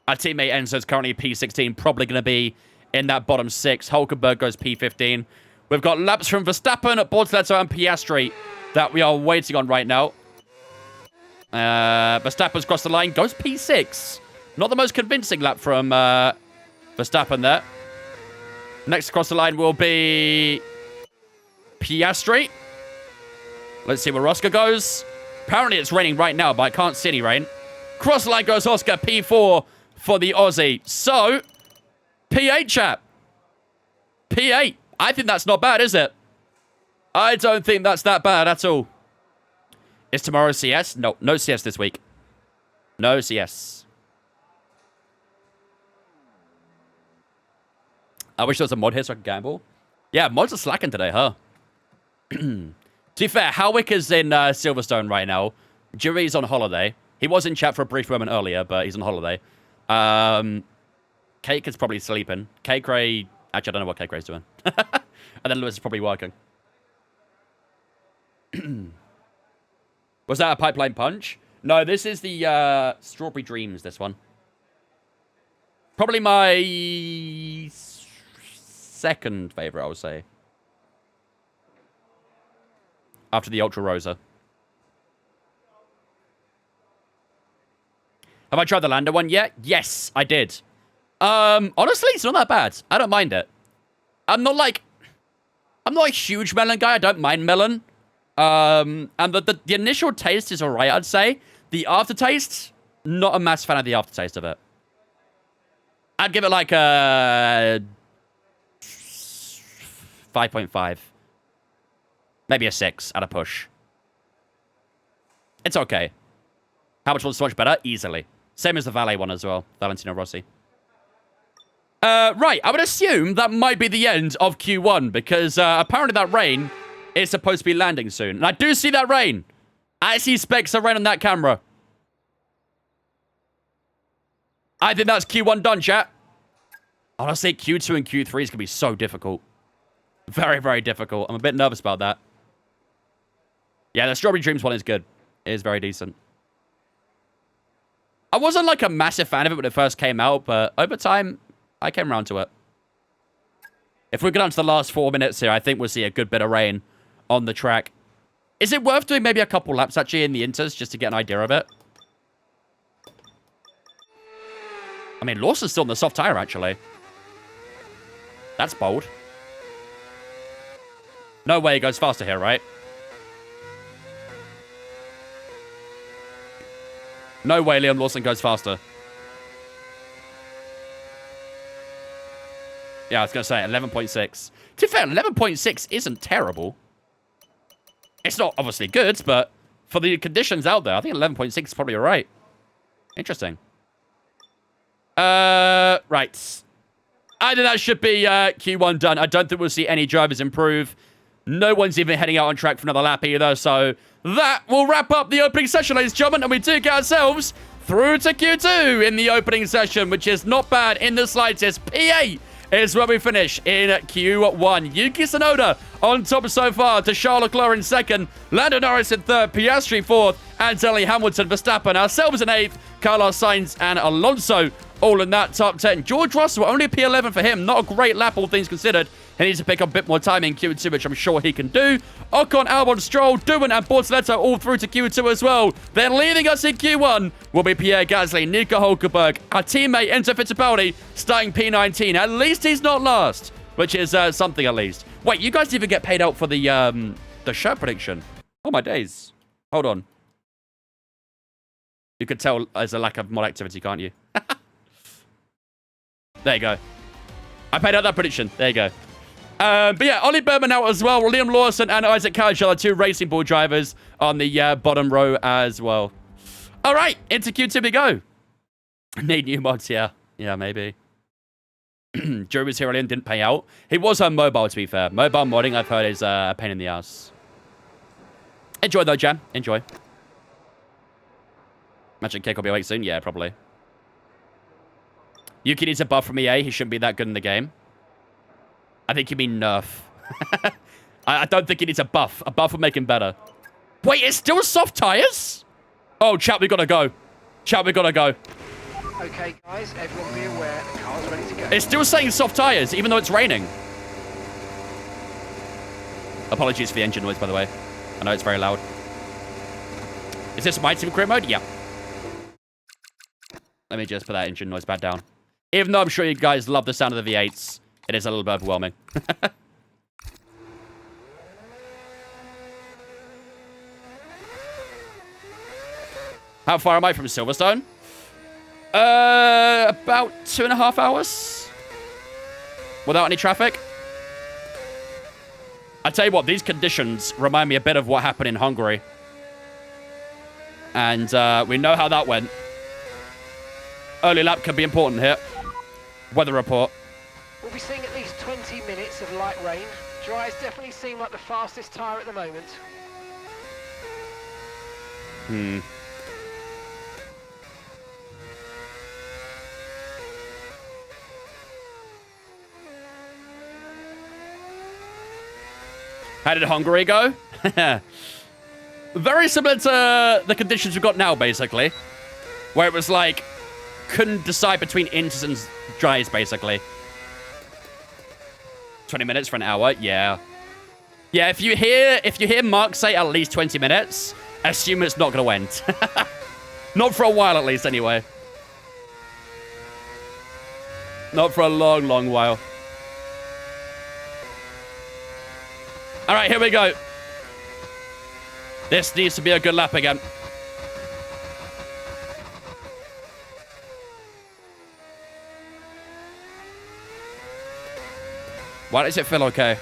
Our teammate Enzo's currently P16, probably going to be in that bottom 6. Hulkenberg goes P15. We've got laps from Verstappen, Bortoleto, and Piastri that we are waiting on right now. Verstappen's crossed the line, goes P6. Not the most convincing lap from Verstappen there. Next across the line will be Piastri. Let's see where Oscar goes. Apparently it's raining right now, but I can't see any rain. Cross the line goes Oscar, P4 for the Aussie. So, P8, chap. P8. I think that's not bad, is it? I don't think that's that bad at all. Is tomorrow CS? No, no CS this week. No CS. I wish there was a mod here so I could gamble. Yeah, mods are slacking today, huh? To be fair, Howick is in Silverstone right now. Jury's on holiday. He was in chat for a brief moment earlier, but he's on holiday. Cake is probably sleeping. Cake Ray... Actually, I don't know what Cake Ray's doing. And then Lewis is probably working. Was that a pipeline punch? No, this is the Strawberry Dreams, this one. Probably my second favorite, I would say. After the Ultra Rosa. Have I tried the Lander one yet? Yes, I did. Honestly, it's not that bad. I don't mind it. I'm not a huge melon guy. I don't mind melon. And the initial taste is alright, I'd say. The aftertaste, not a massive fan of the aftertaste of it. I'd give it like a 5.5. Maybe a 6 at a push. It's okay. How much was so much better? Easily. Same as the Valet one as well. Valentino Rossi. Right. I would assume that might be the end of Q1 because apparently that rain is supposed to be landing soon. And I do see that rain. I see specks of rain on that camera. I think that's Q1 done, chat. Honestly, Q2 and Q3 is going to be so difficult. Very, very difficult. I'm a bit nervous about that. Yeah, the Strawberry Dreams one is good. It is very decent. I wasn't like a massive fan of it when it first came out, but over time, I came around to it. If we get on to the last 4 minutes here, I think we'll see a good bit of rain on the track. Is it worth doing maybe a couple laps actually in the inters just to get an idea of it? I mean, Lawson's still on the soft tire, actually. That's bold. No way he goes faster here, right? No way Liam Lawson goes faster. Yeah, I was going to say 11.6. To be fair, 11.6 isn't terrible. It's not obviously good, but for the conditions out there, I think 11.6 is probably all right. Interesting. Right. I think that should be Q1 done. I don't think we'll see any drivers improve. No one's even heading out on track for another lap either, so that will wrap up the opening session, ladies and gentlemen, and we do get ourselves through to Q2 in the opening session, which is not bad in the slightest. P8 is where we finish in Q1. Yuki Tsunoda on top so far to Charles Leclerc in second, Lando Norris in third, Piastri fourth, and Lewis Hamilton, Verstappen, ourselves in eighth, Carlos Sainz and Alonso all in that top 10. George Russell, only P11 for him. Not a great lap, all things considered. He needs to pick up a bit more time in Q2, which I'm sure he can do. Ocon, Albon, Stroll, Doohan, and Bortoletto all through to Q2 as well. Then leaving us in Q1 will be Pierre Gasly, Nico Hulkenberg, our teammate Enzo Fittipaldi, starting P19. At least he's not last, which is something at least. Wait, you guys even get paid out for the shirt prediction? Oh, my days. Hold on. You could tell there's a lack of mod activity, can't you? There you go. I paid out that prediction. There you go. But yeah, Ollie Berman out as well. Liam Lawson and Isaac Kajal are two Racing Bull drivers on the bottom row as well. All right, into Q2 we go. Need new mods, yeah. Yeah, maybe. Drew was here earlier and didn't pay out. He was on mobile, to be fair. Mobile modding, I've heard, is a pain in the ass. Enjoy, though, Jam. Enjoy. Imagine Kick will be awake soon. Yeah, probably. Yuki needs a buff from EA. He shouldn't be that good in the game. I think you mean nerf. I don't think he needs a buff. A buff would make him better. Wait, it's still soft tires? Oh, chat, we gotta go. Chat, we gotta go. Okay, guys, everyone be aware. The car's ready to go. It's still saying soft tires, even though it's raining. Apologies for the engine noise, by the way. I know it's very loud. Is this my team career mode? Yeah. Let me just put that engine noise back down. Even though I'm sure you guys love the sound of the V8s, it is a little bit overwhelming. How far am I from Silverstone? About 2.5 hours. Without any traffic. I tell you what, these conditions remind me a bit of what happened in Hungary. And we know how that went. Early lap can be important here. Weather report. We'll be seeing at least 20 minutes of light rain. Dry's definitely seem like the fastest tyre at the moment. How did Hungary go? Very similar to the conditions we've got now, basically. Where it was like, couldn't decide between inters and dries, basically. 20 minutes for an hour, yeah. Yeah, if you hear Mark say at least 20 minutes, assume it's not going to end. Not for a while, at least, anyway. Not for a long, long while. All right, here we go. This needs to be a good lap again. Why does it feel okay?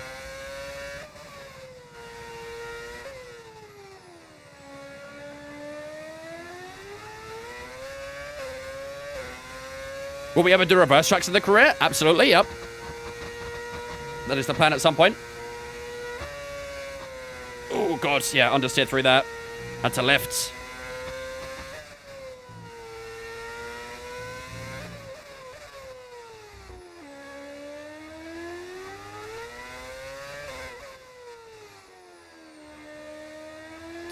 Will we ever do reverse tracks in the career? Absolutely, yep. That is the plan at some point. Oh, God, yeah, understeered through that. Had to lift.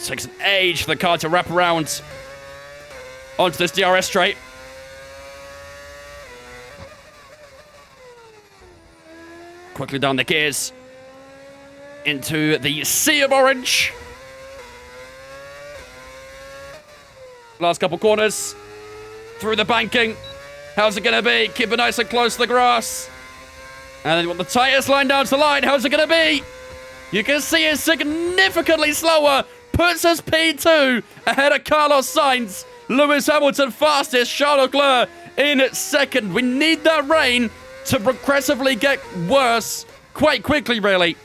Takes an age for the car to wrap around onto this DRS straight. Quickly down the gears into the sea of orange. Last couple corners through the banking. How's it going to be? Keep it nice and close to the grass. And then you want the tightest line down to the line. How's it going to be? You can see it's significantly slower. Puts us P2 ahead of Carlos Sainz. Lewis Hamilton fastest. Charles Leclerc in second. We need that rain to progressively get worse quite quickly, really.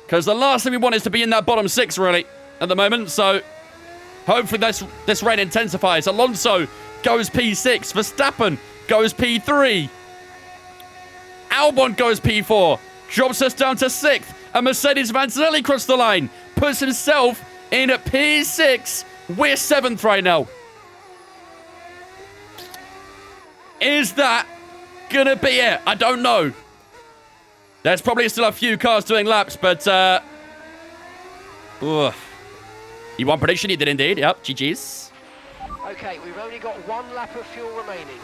Because the last thing we want is to be in that bottom six, really, at the moment. So hopefully this rain intensifies. Alonso goes P6. Verstappen goes P3. Albon goes P4. Drops us down to 6th. And Mercedes Vanzelli crossed the line. Puts himself in at P6. We're 7th right now. Is that gonna be it? I don't know. There's probably still a few cars doing laps, but you won prediction? You did indeed. Yep, GG's. Okay, we've only got 1 lap of fuel remaining.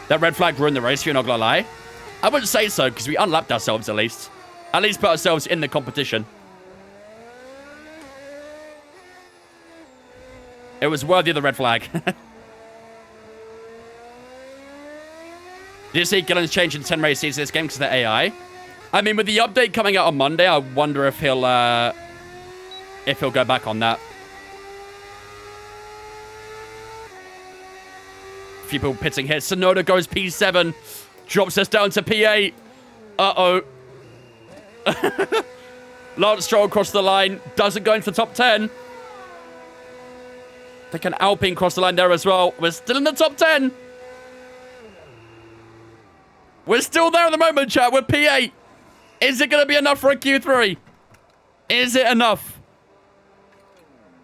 That red flag ruined the race, you're not gonna lie. I wouldn't say so, because we unlapped ourselves at least. At least put ourselves in the competition. It was worthy of the red flag. Did you see Gillen's changing 10 races this game because of the AI? I mean, with the update coming out on Monday, I wonder if he'll go back on that. A few people pitting here. Tsunoda goes P7. Drops us down to P8. Uh-oh. Lance Stroll across the line. Doesn't go into the top 10. I think an Alpine crossed the line there as well. We're still in the top 10. We're still there at the moment, chat. We're P8. Is it going to be enough for a Q3? Is it enough?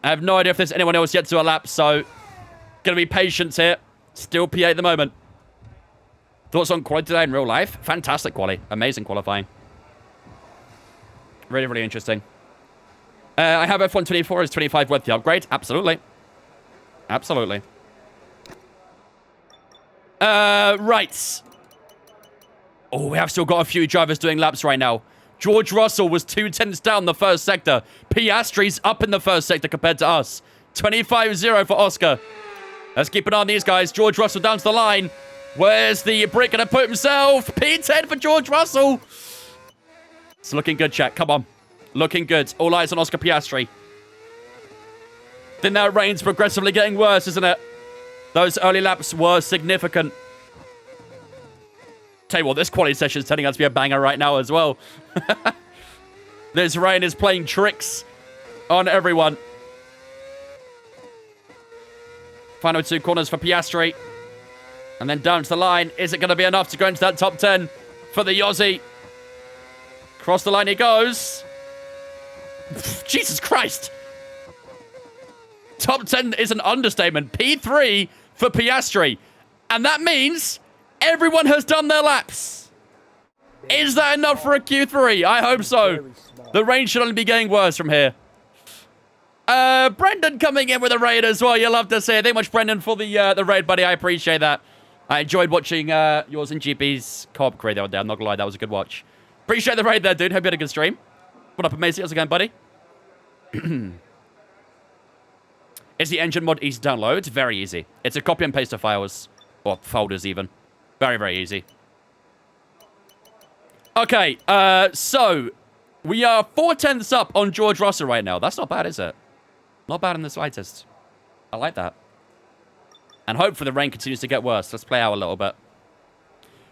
I have no idea if there's anyone else yet to a lap, so going to be patient here. Still P8 at the moment. Thoughts on quality today in real life? Fantastic quality. Amazing qualifying. Really, really interesting. I have F124. Is 25 worth the upgrade? Absolutely. Absolutely. Right. Oh, we have still got a few drivers doing laps right now. George Russell was 2/10 down the first sector. Piastri's up in the first sector compared to us. 25-0 for Oscar. Let's keep an eye on these guys. George Russell down to the line. Where's the Brit going to put himself? P10 for George Russell. It's looking good, chat. Come on. Looking good. All eyes on Oscar Piastri. Then that rain's progressively getting worse, isn't it? Those early laps were significant. Tell you what, this quality session is turning out to be a banger right now as well. This rain is playing tricks on everyone. Final 2 corners for Piastri. And then down to the line. Is it going to be enough to go into that top 10 for the Yossi? Cross the line he goes. Jesus Christ. Top 10 is an understatement. P3 for Piastri. And that means everyone has done their laps. Is that enough for a Q3? I hope so. The rain should only be getting worse from here. Brendan coming in with a raid as well. You love to see it. Thank you much, Brendan, for the raid, buddy. I appreciate that. I enjoyed watching yours and GP's co-op create the other day. I'm not gonna lie, that was a good watch. Appreciate the raid there, dude. Hope you had a good stream. What up, Amazing? How's it going, buddy? Is the engine mod easy to download? It's very easy. It's a copy and paste of files. Or folders, even. Very, very easy. Okay, so... we are 4/10 up on George Russell right now. That's not bad, is it? Not bad in the slightest. I like that. And hopefully the rain continues to get worse. Let's play out a little bit.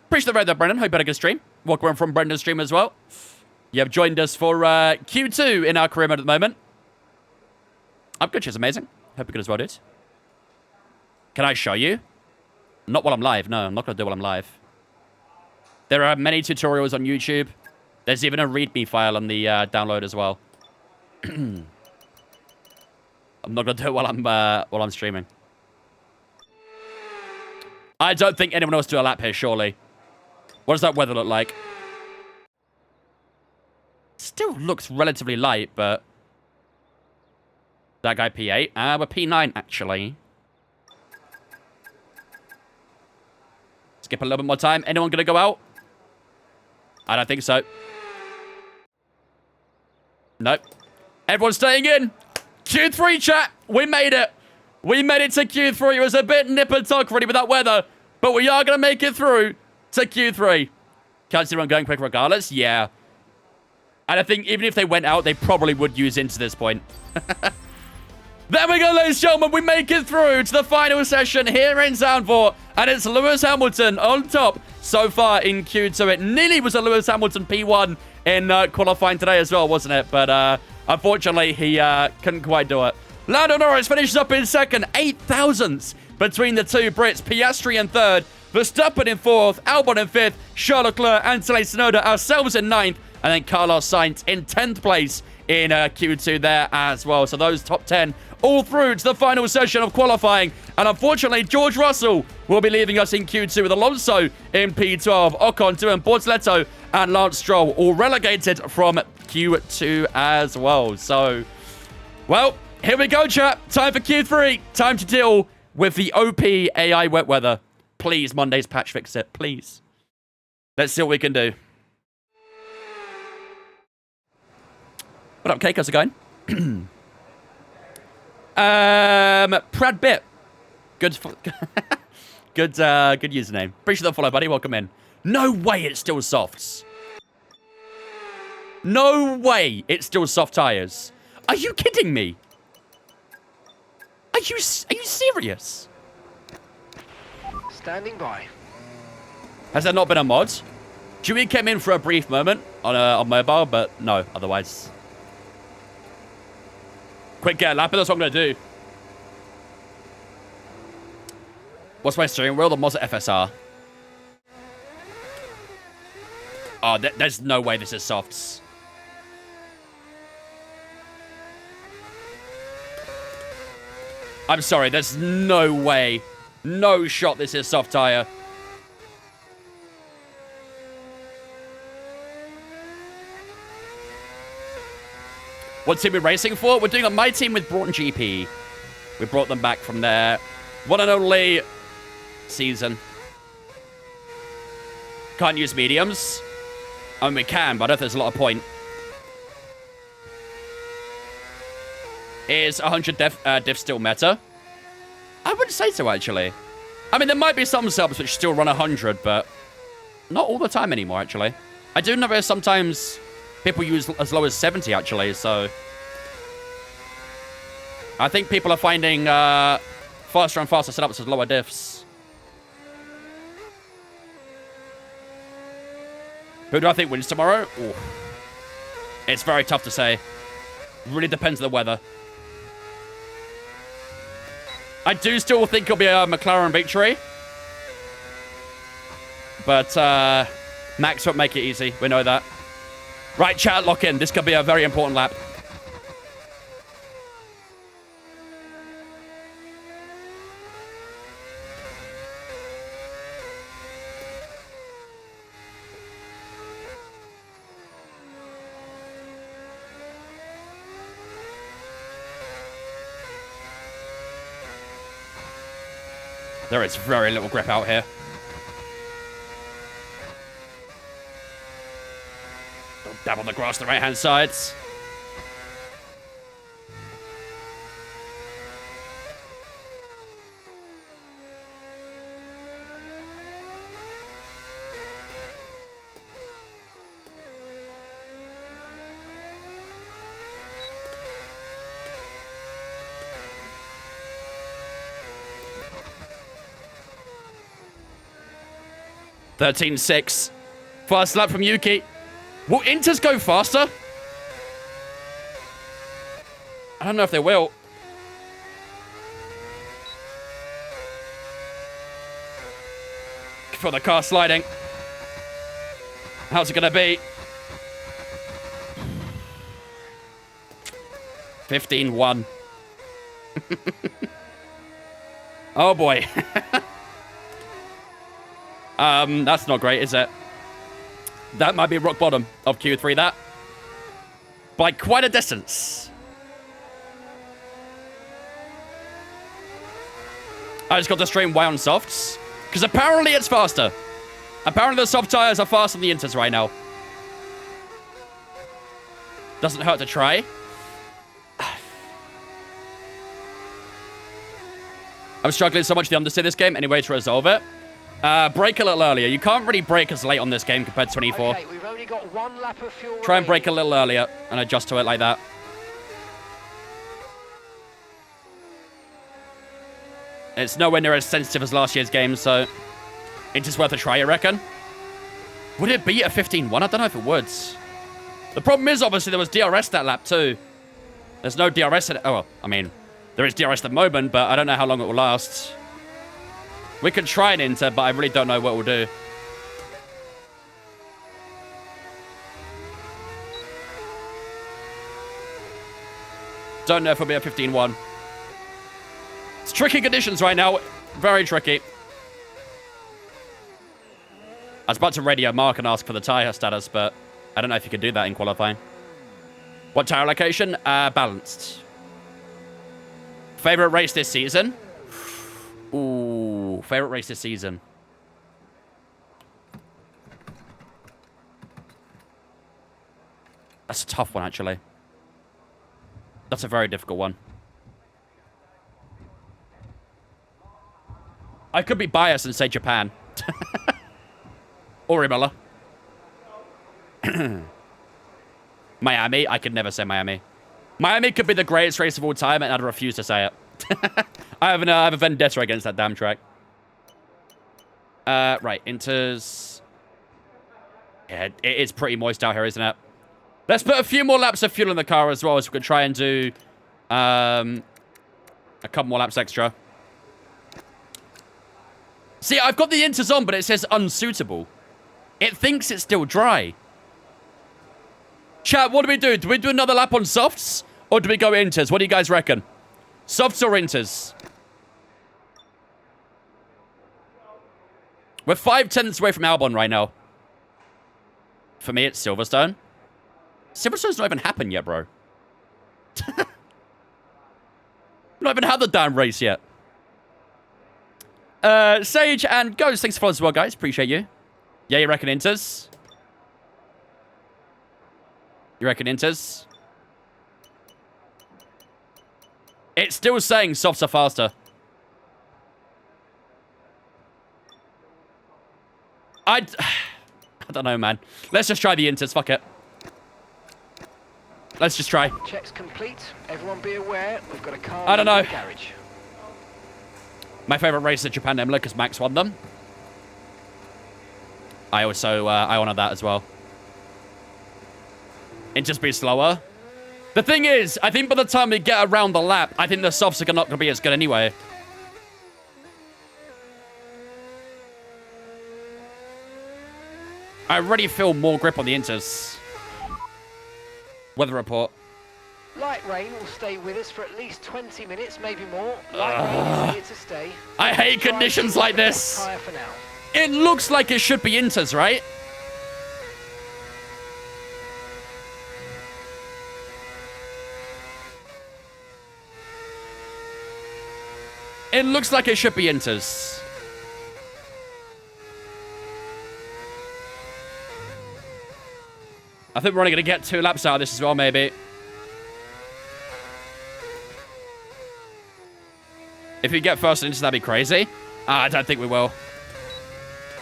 Appreciate the raid there, Brendan. Hope you had a good stream. Welcome from Brendan's stream as well. You have joined us for Q2 in our career mode at the moment. I'm good, she's amazing. Hope you're good as well, dude. Can I show you? Not while I'm live. No, I'm not going to do it while I'm live. There are many tutorials on YouTube. There's even a README file on the download as well. I'm not going to do it while I'm streaming. I don't think anyone else do a lap here, surely. What does that weather look like? Still looks relatively light, but... that guy P8. We're P9, actually. Skip a little bit more time. Anyone going to go out? I don't think so. Nope. Everyone's staying in. Q3, chat. We made it. We made it to Q3. It was a bit nip-and-tuck ready with that weather, but we are going to make it through to Q3. Can't see anyone going quick regardless. Yeah. And I think even if they went out, they probably would use into this point. There we go, ladies and gentlemen. We make it through to the final session here in Zandvoort. And it's Lewis Hamilton on top so far in Q2. It nearly was a Lewis Hamilton P1 in qualifying today as well, wasn't it? But unfortunately, he couldn't quite do it. Lando Norris finishes up in second. 8 thousandths between the two Brits. Piastri in third. Verstappen in fourth. Albon in fifth. Charles Leclerc and Tsunoda ourselves in ninth. And then Carlos Sainz in 10th place in Q2 there as well. So those top 10 all through to the final session of qualifying. And unfortunately, George Russell will be leaving us in Q2 with Alonso in P12, Ocon 2, and Bortoleto and Lance Stroll all relegated from Q2 as well. So, well, here we go, chat. Time for Q3. Time to deal with the OP AI wet weather. Please, Monday's patch fix it. Please. Let's see what we can do. What up, Cake? How's it going? Prad Bit. Good good username. Appreciate the follow, buddy. Welcome in. No way it's still softs. No way it's still soft tires. Are you kidding me? Are you serious? Standing by. Has there not been a mod? Dewey came in for a brief moment on mobile, but no, otherwise. Quick get a lap, that's what I'm going to do. What's my steering wheel? The Mazda FSR. Oh, there's no way this is softs. I'm sorry, there's no way. No shot this is soft tire. What team are we racing for? We're doing a My Team with Brawn GP. We brought them back from their one and only season. Can't use mediums. I mean, we can, but I don't think there's a lot of point. Is 100 diff still meta? I wouldn't say so, actually. I mean, there might be some subs which still run 100, but not all the time anymore, actually. I do know there's sometimes people use as low as 70, actually, so I think people are finding faster and faster setups with lower diffs. Who do I think wins tomorrow? Ooh. It's very tough to say. Really depends on the weather. I do still think it'll be a McLaren victory. But Max won't make it easy. We know that. Right, chat, lock in. This could be a very important lap. There is very little grip out here. Don't dab on the grass on the right-hand sides. (13.6). Fast lap from Yuki. Will Inters go faster? I don't know if they will. Feel the car sliding. How's it gonna be? 15-1. Oh boy. That's not great, is it? That might be rock bottom of Q3, that. By quite a distance. I just got the stream why on softs. Because apparently it's faster. Apparently the soft tires are faster than the Inters right now. Doesn't hurt to try. I'm struggling so much to understand this game. Any way to resolve it? Brake a little earlier. You can't really brake as late on this game compared to 24. Okay, we've only got 1 lap of fuel. Try and brake a little earlier and adjust to it like that. It's nowhere near as sensitive as last year's game, so it's just worth a try, you reckon? Would it beat a 15-1? I don't know if it would. The problem is, obviously, there was DRS that lap, too. There's no DRS at... Oh, well, I mean, there is DRS at the moment, but I don't know how long it will last. We could try an Inter, but I really don't know what we'll do. Don't know if it'll be a 15-1. It's tricky conditions right now. Very tricky. I was about to radio Mark and ask for the tyre status, but I don't know if you could do that in qualifying. What tyre location? Balanced. Favorite race this season? Ooh, favorite race this season. That's a tough one, actually. That's a very difficult one. I could be biased and say Japan. Or Imola. Miami. I could never say Miami. Miami could be the greatest race of all time, and I'd refuse to say it. I have a vendetta against that damn track. Right, Inters. Yeah, it is pretty moist out here, isn't it? Let's put a few more laps of fuel in the car as well, so we can try and do a couple more laps extra. See, I've got the Inters on, but it says unsuitable. It thinks it's still dry. Chat, what do we do? Do we do another lap on softs? Or do we go Inters? What do you guys reckon? Softs or Inters? We're 5/10ths away from Albon right now. For me, it's Silverstone. Silverstone's not even happened yet, bro. Not even had the damn race yet. Sage and Ghost, thanks for following as well, guys. Appreciate you. Yeah, you reckon Inters? You reckon Inters? It's still saying softs are faster. I don't know, man. Let's just try the Inters. Fuck it. Let's just try. Checks complete. Everyone be aware, we've got a car I don't know. in the garage. My favorite race is Japan Imola because Max won them. I also I honor that as well. It just be slower. The thing is, I think by the time we get around the lap, I think the softs are not going to be as good anyway. I already feel more grip on the Inters. Weather report. Light rain will stay with us for at least 20 minutes, maybe more. Light rain is here to stay. I hate conditions like this. Tire for now. It looks like it should be Inters, right? It looks like it should be Inters. I think we're only going to get 2 laps out of this as well, maybe. If we get first Inters, that'd be crazy. I don't think we will.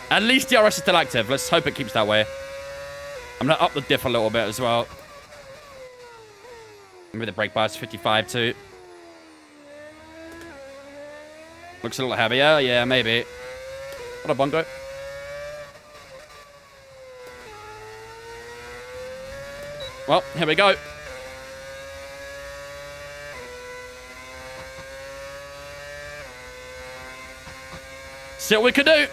At least DRS is still active. Let's hope it keeps that way. I'm going to up the diff a little bit as well. Maybe the brake bias 55 too. Looks a little heavier. Yeah, maybe. What a bongo. Well, here we go. See what we can do.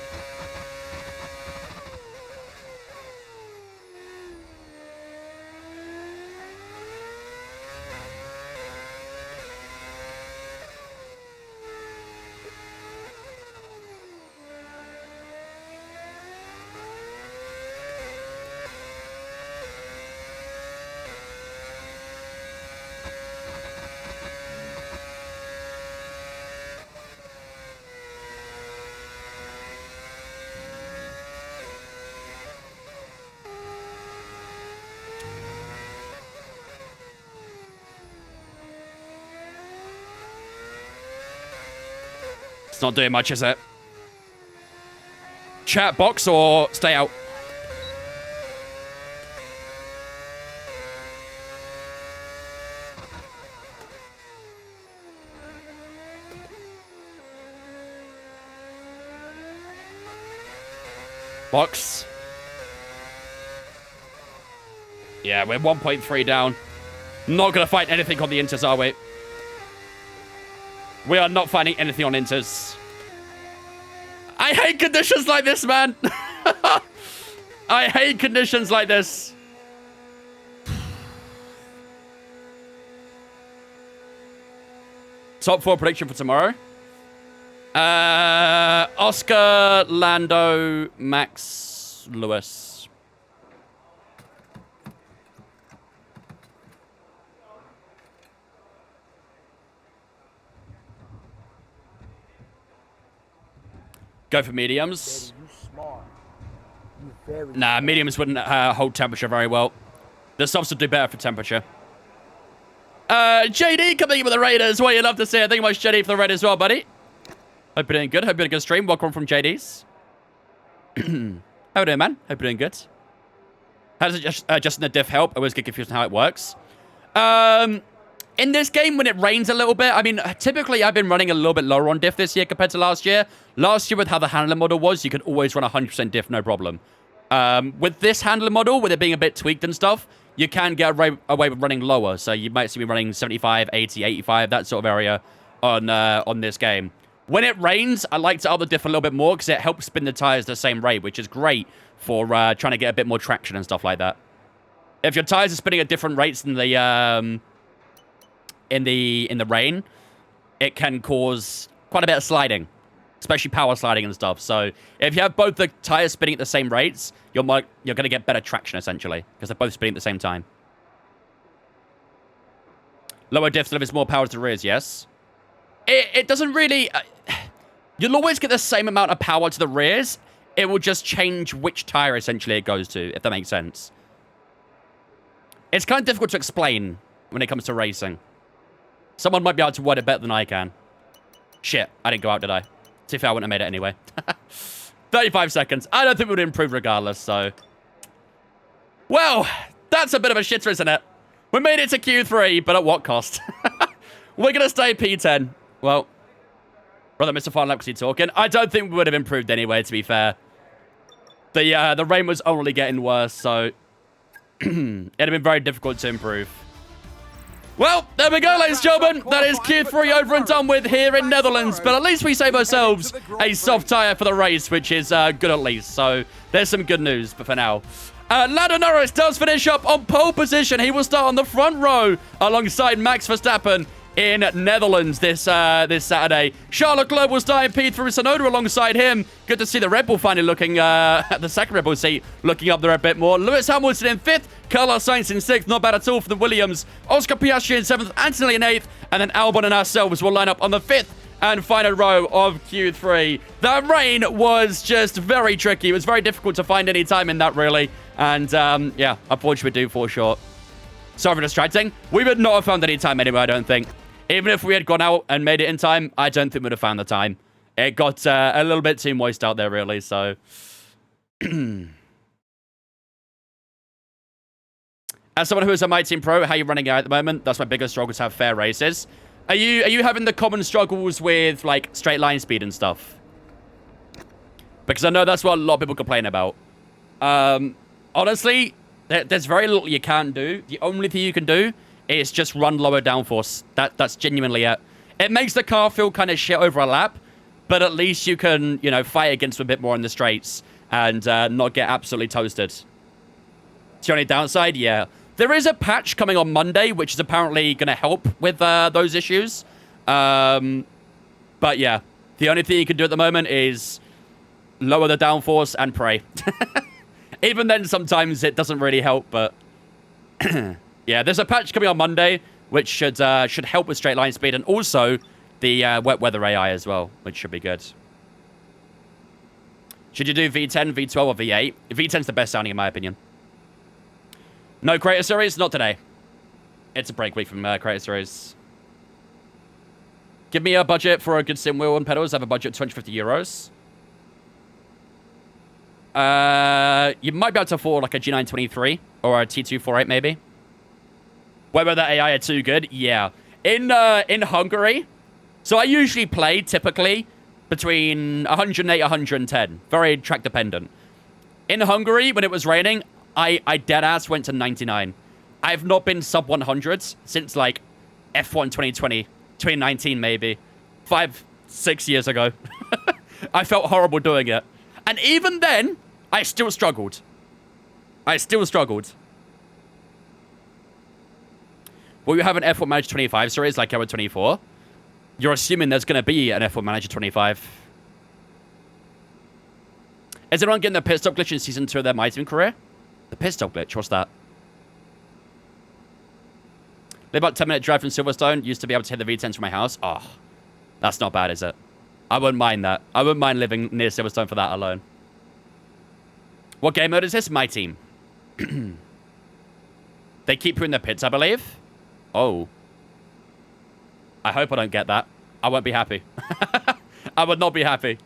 Not doing much, is it? Chat box or stay out? Box. Yeah, we're 1.3 down. Not going to fight anything on the Inters, are we? We are not finding anything on Inters. I hate conditions like this, man. I hate conditions like this. Top 4 prediction for tomorrow. Oscar, Lando, Max, Lewis. Go for mediums. Nah, mediums wouldn't hold temperature very well. The softs would do better for temperature. JD coming in with the Raiders. What you love to see. Thank you much, JD, for the Raiders as well, buddy. Hope you're doing good. Hope you're doing a good stream. Welcome from JD's. How you doing, man? Hope you're doing good. How does it adjusting the diff help? I always get confused on how it works. In this game, when it rains a little bit, I mean, typically I've been running a little bit lower on diff this year compared to last year. Last year, with how the handler model was, you could always run 100% diff, no problem. With this handler model, with it being a bit tweaked and stuff, you can get away with running lower. So you might see me running 75, 80, 85, that sort of area on this game. When it rains, I like to up the diff a little bit more because it helps spin the tires the same rate, which is great for trying to get a bit more traction and stuff like that. If your tires are spinning at different rates than the in the rain, it can cause quite a bit of sliding, especially power sliding and stuff. So if you have both the tires spinning at the same rates, you're going to get better traction essentially because they're both spinning at the same time. Lower diff delivers more power to the rears, yes. It doesn't really... you'll always get the same amount of power to the rears. It will just change which tire essentially it goes to, if that makes sense. It's kind of difficult to explain when it comes to racing. Someone might be able to word it better than I can. Shit, I didn't go out, did I? See if I wouldn't have made it anyway. 35 seconds. I don't think we would improve regardless, so... Well, that's a bit of a shitter, isn't it? We made it to Q3, but at what cost? We're going to stay P10. Well, brother, Mr. Final Lap, because you're talking. I don't think we would have improved anyway, to be fair. The rain was only getting worse, so... it'd have been very difficult to improve. Well, there we go, ladies and gentlemen. That is Q3 over and done with here in Netherlands. But at least we save ourselves a soft tyre for the race, which is good at least. So there's some good news for now. Lando Norris does finish up on pole position. He will start on the front row alongside Max Verstappen in Netherlands this Saturday. Charles Leclerc will start in P3 with Tsunoda alongside him. Good to see the Red Bull finally looking at the second Red Bull seat, looking up there a bit more. Lewis Hamilton in 5th, Carlos Sainz in 6th, not bad at all for the Williams. Oscar Piastri in 7th, Anthony in 8th, and then Albon and ourselves will line up on the 5th and final row of Q3. That rain was just very tricky. It was very difficult to find any time in that, really. And, yeah, unfortunately, we do fall short. Sorry for distracting. We would not have found any time anyway, I don't think. Even if we had gone out and made it in time, I don't think we'd have found the time. It got a little bit too moist out there, really, so... As someone who is a My Team Pro, how are you running out at the moment? That's my biggest struggle, to have fair races. Are you having the common struggles with, like, straight line speed and stuff? Because I know that's what a lot of people complain about. Honestly, there's very little you can do. The only thing you can do is just run lower downforce. That's genuinely it. It makes the car feel kind of shit over a lap, but at least you can, you know, fight against a bit more in the straights and not get absolutely toasted. It's the only downside, yeah. There is a patch coming on Monday, which is apparently going to help with those issues. But yeah, the only thing you can do at the moment is lower the downforce and pray. Even then, sometimes it doesn't really help, but... yeah, there's a patch coming on Monday, which should help with straight line speed, and also the wet weather AI as well, which should be good. Should you do V10, V12, or V8? V10's the best sounding, in my opinion. No Creator Series? Not today. It's a break week from Creator Series. Give me a budget for a good sim wheel and pedals. I have a budget of 250 euros. You might be able to afford like a G923 or a T248 maybe. Whether the AI are too good, yeah. In Hungary, so I usually play typically between 108 110, very track dependent. In Hungary, when it was raining, I deadass went to 99. I've not been sub 100s since like F1 2020, 2019 maybe, 5-6 years ago. I felt horrible doing it. And even then, I still struggled. Will you have an F1 Manager 25 series like Hour 24? You're assuming there's going to be an F1 Manager 25. Is anyone getting the pit stop glitch in Season 2 of their My Team career? The pit stop glitch? What's that? Live about 10-minute drive from Silverstone. Used to be able to hit the V10s from my house. Oh, that's not bad, is it? I wouldn't mind that. I wouldn't mind living near Silverstone for that alone. What game mode is this? My Team. They keep you in the pits, I believe. Oh. I hope I don't get that. I won't be happy. I would not be happy.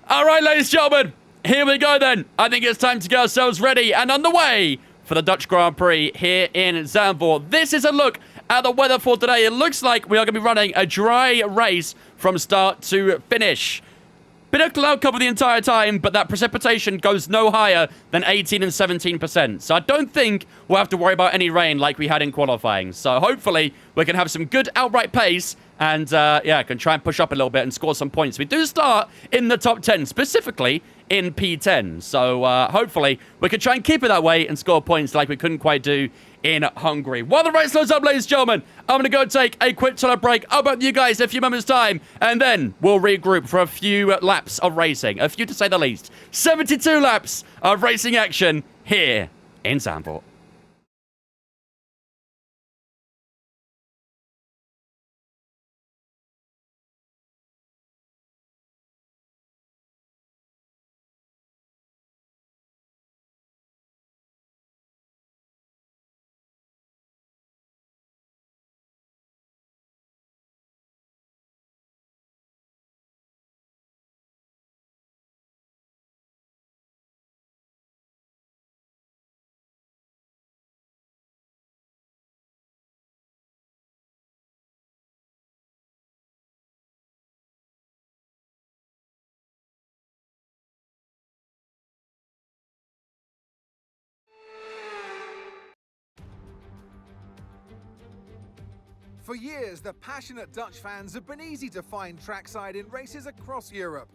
All right, ladies and gentlemen. Here we go then. I think it's time to get ourselves ready and on the way for the Dutch Grand Prix here in Zandvoort. This is a look at the weather for today. It looks like we are going to be running a dry race from start to finish. Bit of cloud cover the entire time, but that precipitation goes no higher than 18 and 17%. So I don't think we'll have to worry about any rain like we had in qualifying. So hopefully we can have some good outright pace and, yeah, can try and push up a little bit and score some points. We do start in the top 10, specifically in P10. So hopefully we can try and keep it that way and score points like we couldn't quite do in Hungary. While the race loads up, ladies and gentlemen, I'm going to go take a quick toilet break. I'll be with you guys in a few moments' time, and then we'll regroup for a few laps of racing. A few to say the least. 72 laps of racing action here in Zandvoort. For years, the passionate Dutch fans have been easy to find trackside in races across Europe.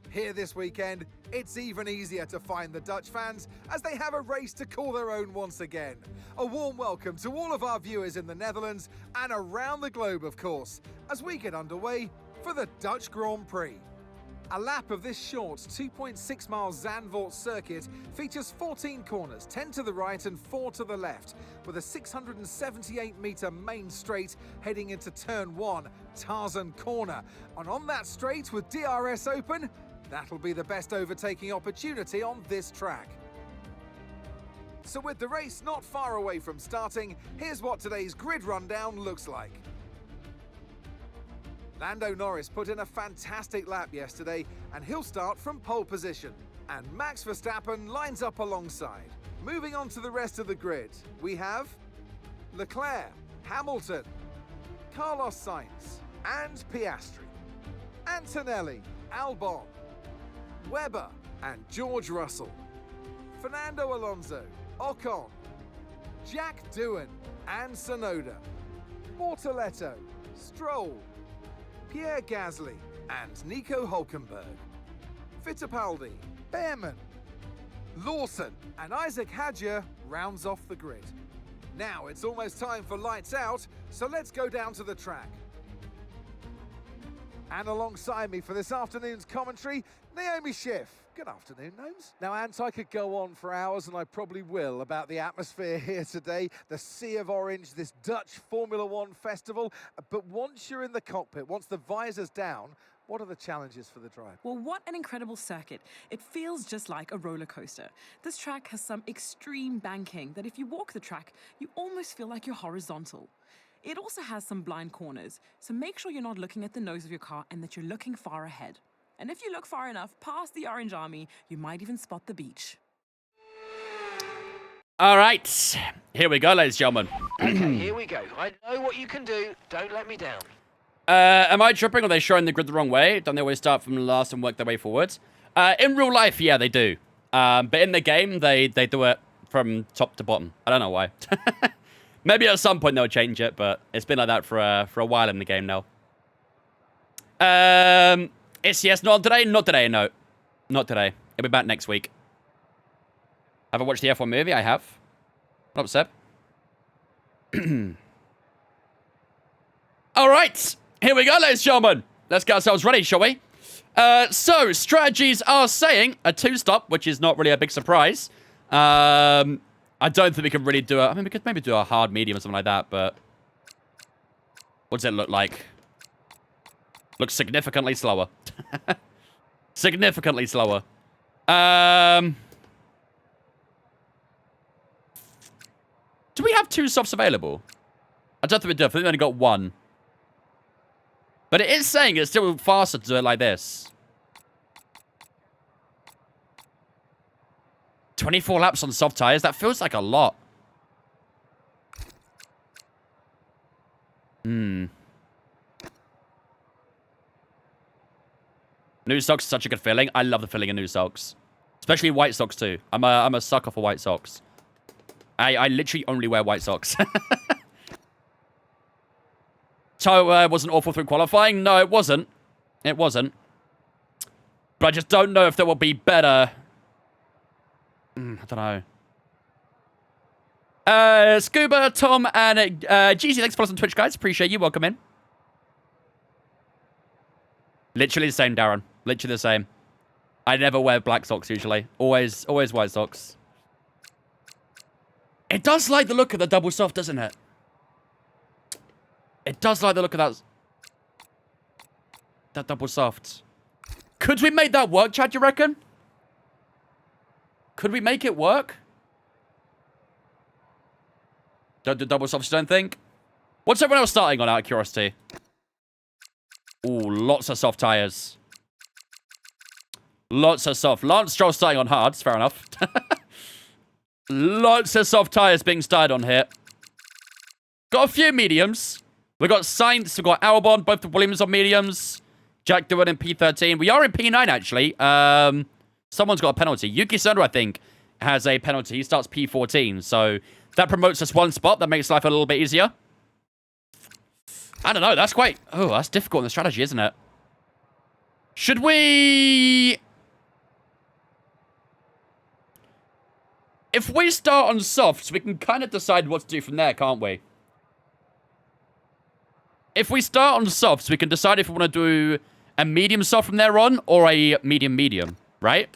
Here this weekend, it's even easier to find the Dutch fans as they have a race to call their own once again. A warm welcome to all of our viewers in the Netherlands and around the globe, of course, as we get underway for the Dutch Grand Prix. A lap of this short 2.6 mile Zandvoort circuit features 14 corners, 10 to the right and 4 to the left, with a 678 metre main straight heading into turn 1, Tarzan Corner. And on that straight with DRS open, that'll be the best overtaking opportunity on this track. So with the race not far away from starting, here's what today's grid rundown looks like. Lando Norris put in a fantastic lap yesterday, and he'll start from pole position. And Max Verstappen lines up alongside. Moving on to the rest of the grid, we have Leclerc, Hamilton, Carlos Sainz, and Piastri, Antonelli, Albon, Webber, and George Russell, Fernando Alonso, Ocon, Jack Doohan, and Tsunoda, Bortoletto, Stroll, Pierre Gasly, and Nico Hülkenberg, Fittipaldi, Behrman, Lawson, and Isaac Hadjar rounds off the grid. Now it's almost time for lights out, so let's go down to the track. And alongside me for this afternoon's commentary, Naomi Schiff. Good afternoon, Gnomes. Now, Ant, I could go on for hours, and I probably will, about the atmosphere here today, the sea of orange, this Dutch Formula One festival. But once you're in the cockpit, once the visor's down, what are the challenges for the driver? Well, what an incredible circuit. It feels just like a roller coaster. This track has some extreme banking that if you walk the track, you almost feel like you're horizontal. It also has some blind corners, so make sure you're not looking at the nose of your car and that you're looking far ahead. And if you look far enough past the orange army, you might even spot the beach. All right, here we go, ladies and gentlemen. Okay, here we go. I know what you can do. Don't let me down. Am I tripping, or are they showing the grid the wrong way? Don't they always start from the last and work their way forwards? In real life, yeah, they do. But in the game, they do it from top to bottom. I don't know why. Maybe at some point they'll change it, but it's been like that for a while in the game now. It's yes, not today, no. Not today. It'll be back next week. Have I watched the F1 movie? I have. What up, Seb? All right, here we go, ladies and gentlemen. Let's get ourselves ready, shall we? So, strategies are saying a two-stop, which is not really a big surprise. I don't think we can really do it. I mean, we could maybe do a hard medium or something like that, but what does it look like? Looks significantly slower. Significantly slower. Do we have two softs available? I don't think we do. I think we only got one. But it is saying it's still faster to do it like this. 24 laps on soft tires. That feels like a lot. New socks is such a good feeling. I love the feeling of new socks. Especially white socks too. I'm a sucker for white socks. I literally only wear white socks. So, wasn't awful through qualifying? No, it wasn't. It wasn't. But I just don't know if there will be better. I don't know. Scuba, Tom, and GC, thanks for following on Twitch, guys. Appreciate you. Welcome in. Literally the same, Darren. Literally the same. I never wear black socks usually. Always white socks. It does like the look of the double soft, doesn't it? It does like the look of that double soft. Could we make that work, Chad, you reckon? Could we make it work? Don't do double softs, don't think? What's everyone else starting on, out of curiosity? Ooh, lots of soft tires. Lots of soft. Lance Stroll starting on hards, fair enough. Lots of soft tires being started on here. Got a few mediums. We've got Sainz, we've got Albon, both the Williams on mediums. Jack Doohan in P13. We are in P9, actually. Someone's got a penalty. Yuki Tsunoda, I think, has a penalty. He starts P14, so that promotes us one spot. That makes life a little bit easier. I don't know. That's quite... Oh, that's difficult in the strategy, isn't it? Should we... If we start on softs, we can kind of decide what to do from there, can't we? If we start on softs, we can decide if we want to do a medium soft from there on or a medium medium, right?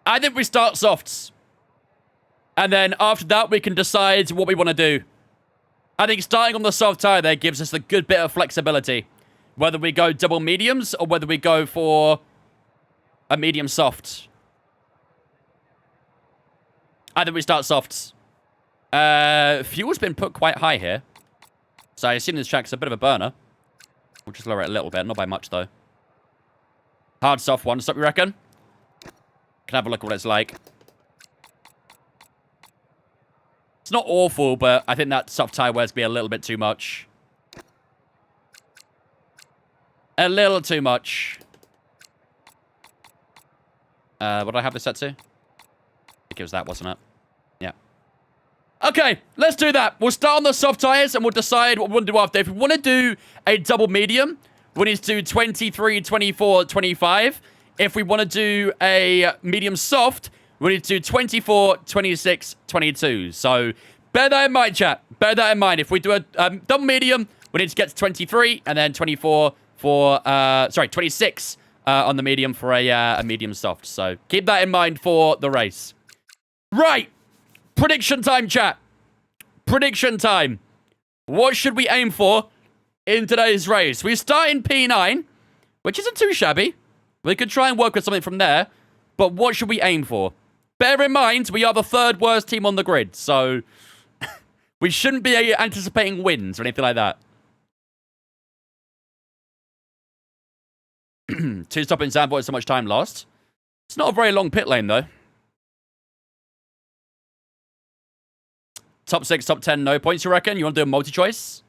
I think we start softs. And then after that, we can decide what we want to do. I think starting on the soft tire there gives us a good bit of flexibility. Whether we go double mediums or whether we go for a medium soft. I think we start softs. Fuel's been put quite high here. So I assume this track's a bit of a burner. We'll just lower it a little bit. Not by much, though. Hard soft one. Stop, you reckon? Can have a look at what it's like. It's not awful, but I think that soft tire wears me a little bit too much. A little too much. What did I have this set to? I think it was that, wasn't it? Yeah. Okay, let's do that. We'll start on the soft tires and we'll decide what we want to do after. If we want to do a double medium, we need to do 23, 24, 25. If we want to do a medium soft, we need to do 24, 26, 22. So bear that in mind, chat. Bear that in mind. If we do a double medium, we need to get to 23 and then 24 for, 26 on the medium for a medium soft. So keep that in mind for the race. Right. Prediction time, chat. Prediction time. What should we aim for in today's race? We start in P9, which isn't too shabby. We could try and work with something from there. But what should we aim for? Bear in mind, we are the third worst team on the grid. So we shouldn't be anticipating wins or anything like that. 2 stop in Zandvoort, so much time lost. It's not a very long pit lane, though. Top 6, top 10, no points, you reckon? You want to do a multi-choice?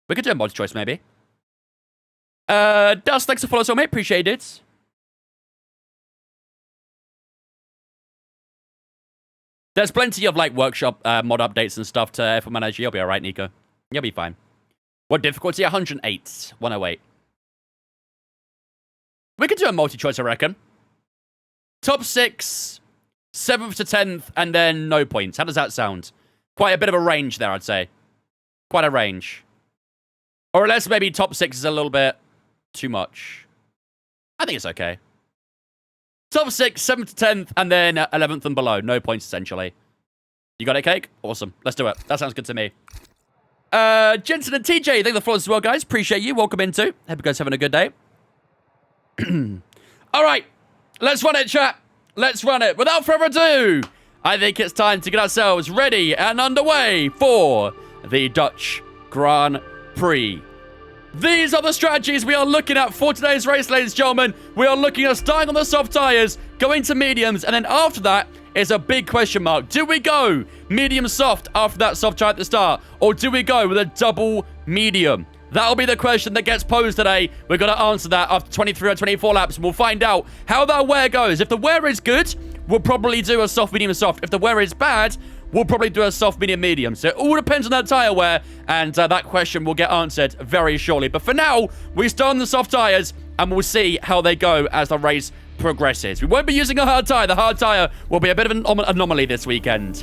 We could do a multi-choice, maybe. Dust, thanks for follow, so mate. Appreciate it. There's plenty of, like, workshop mod updates and stuff to F1 Manager. You'll be alright, Nico. You'll be fine. What difficulty? 108. 108. We could do a multi-choice, I reckon. Top 6, 7th to 10th, and then no points. How does that sound? Quite a bit of a range there, I'd say. Quite a range. Or unless maybe top 6 is a little bit too much. I think it's okay. Top 6, 7th to 10th, and then 11th and below. No points, essentially. You got it, Cake? Awesome. Let's do it. That sounds good to me. Jensen and TJ, thank you for the follows as well, guys. Appreciate you. Welcome in, too. Hope you guys are having a good day. All right. Let's run it, chat. Let's run it. Without further ado, I think it's time to get ourselves ready and underway for the Dutch Grand Prix. These are the strategies we are looking at for today's race, ladies and gentlemen. We are looking at starting on the soft tires, going to mediums, and then after that is a big question mark. Do we go medium soft after that soft tire at the start, or do we go with a double medium? That'll be the question that gets posed today. We've got to answer that after 23 or 24 laps, and we'll find out how that wear goes. If the wear is good, we'll probably do a soft, medium, soft. If the wear is bad, we'll probably do a soft, medium, medium. So it all depends on that tire wear, and that question will get answered very shortly. But for now, we start on the soft tires, and we'll see how they go as the race progresses. We won't be using a hard tire. The hard tire will be a bit of an anomaly this weekend.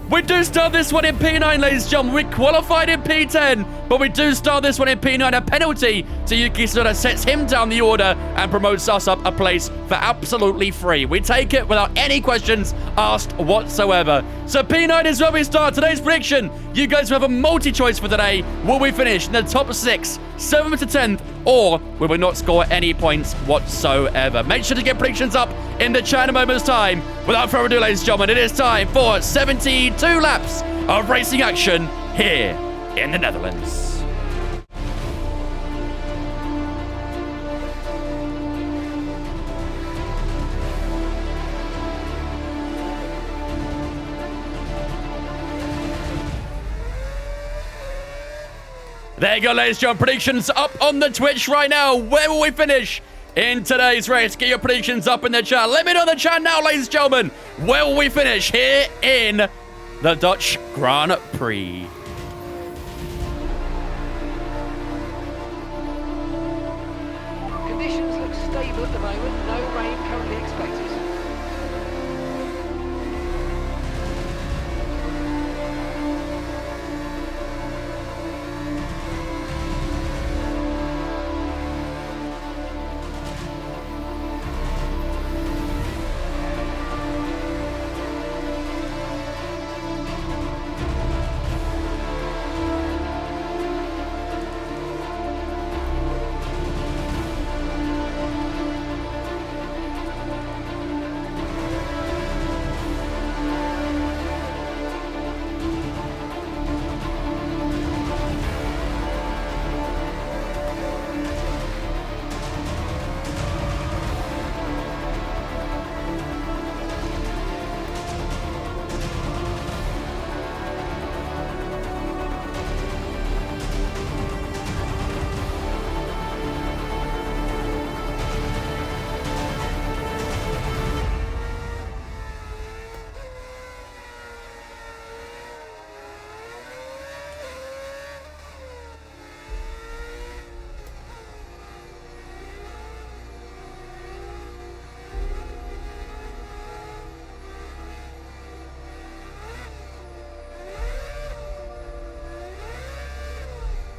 We do start this one in P9, ladies and gentlemen. We qualified in P10, but we do start this one in P9. A penalty to Yuki Tsunoda sets him down the order and promotes us up a place for absolutely free. We take it without any questions asked whatsoever. So P9 is where we start. Today's prediction, you guys have a multi-choice for today. Will we finish in the top 6, 7th to 10th, or will we not score any points whatsoever? Make sure to get predictions up in the chat in a moment's time. Without further ado, ladies and gentlemen, it is time for 72 laps of racing action here in the Netherlands. There you go, ladies and gentlemen. Predictions up on the Twitch right now. Where will we finish in today's race? Get your predictions up in the chat. Let me know in the chat now, ladies and gentlemen. Where will we finish here in the Dutch Grand Prix? stable at the moment, no rain currently expected.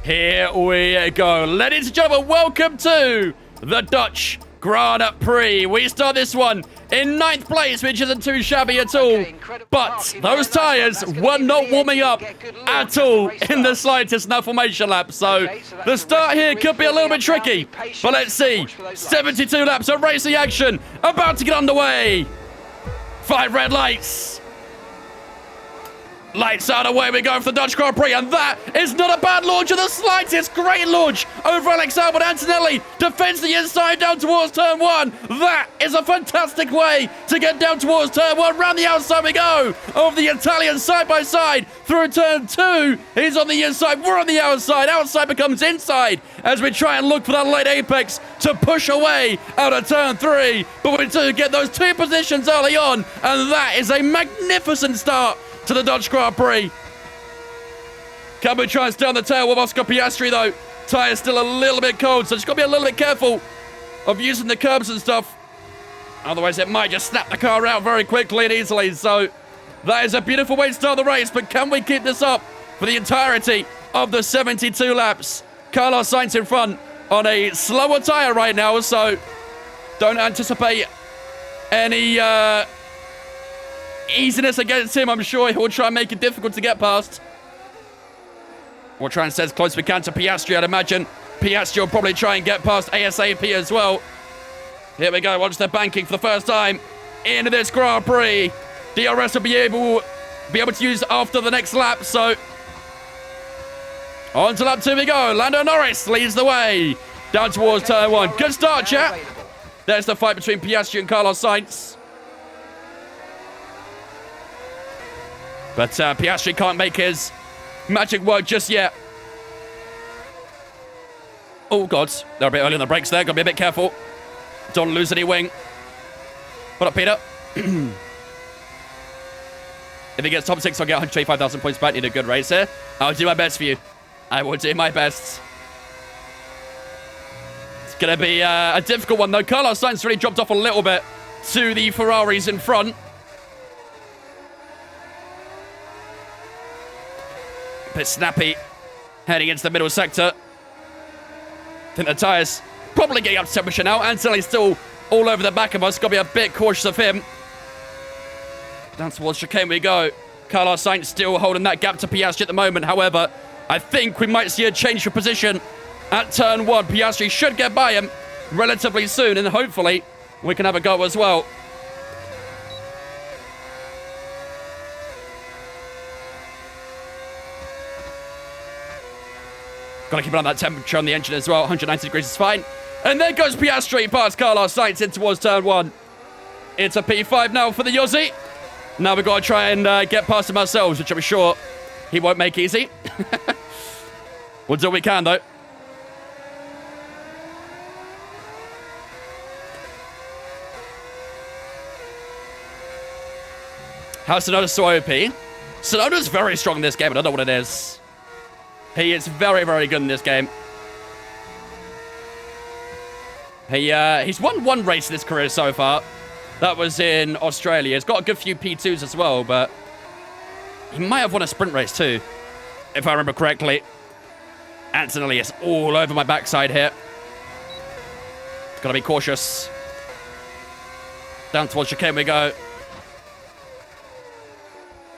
Here we go. Ladies and gentlemen, welcome to the Dutch Grand Prix. We start this one in 9th place, which isn't too shabby at all. But those tyres were not warming up at all in the slightest in that formation lap. So the start here could be a little bit tricky. But let's see. 72 laps of racing action about to get underway. 5 red lights. Lights out, away we go for the Dutch Grand Prix, and that is not a bad launch of the slightest. Great launch over Alex Albert. Antonelli defends the inside down towards turn 1. That is a fantastic way to get down towards turn 1. Round the outside we go of the Italian side by side through turn 2. He's on the inside, we're on the outside. Outside becomes inside as we try and look for that late apex to push away out of turn 3. But we do get those 2 positions early on, and that is a magnificent start to the Dutch Grand Prix. Can we try and stay on the tail with Oscar Piastri though? Tyre's still a little bit cold, so just got to be a little bit careful of using the curbs and stuff. Otherwise it might just snap the car out very quickly and easily. So that is a beautiful way to start the race, but can we keep this up for the entirety of the 72 laps? Carlos Sainz in front on a slower tyre right now, so don't anticipate any easiness against him. I'm sure he'll try and make it difficult to get past. We'll try and stay as close as we can to Piastri, I'd imagine. Piastri will probably try and get past ASAP as well. Here we go, once they're banking for the first time into this Grand Prix. DRS will be able to use after the next lap, so on to lap 2 we go. Lando Norris leads the way down towards turn 1. Good start, chat. There's the fight between Piastri and Carlos Sainz. But Piastri can't make his magic work just yet. Oh, God. They're a bit early on the brakes there. Got to be a bit careful. Don't lose any wing. What up, Peter? If he gets top 6, I'll get 125,000 points back. Need a good race here. I'll do my best for you. I will do my best. It's going to be a difficult one, though. Carlos Sainz really dropped off a little bit to the Ferraris in front. Bit snappy heading into the middle sector. I think the tyres probably getting up to temperature now. Antonelli's still all over the back of us. Got to be a bit cautious of him. Down towards chicane we go. Carlos Sainz still holding that gap to Piastri at the moment. However, I think we might see a change of position at turn 1. Piastri should get by him relatively soon, and hopefully we can have a go as well. Got to keep an eye on that temperature on the engine as well. 190 degrees is fine. And there goes Piastri past Carlos Sainz in towards turn 1. It's a P5 now for the Yossi. Now we've got to try and get past him ourselves, which I'm sure he won't make easy. We'll do what we can, though. How's Tsunoda so OP? Tsunoda's very strong in this game. I don't know what it is. He is very, very good in this game. He's won one race in his career so far. That was in Australia. He's got a good few P2s as well, but he might have won a sprint race too, if I remember correctly. Antonelli is all over my backside here. Gotta be cautious. Down towards chicane we go.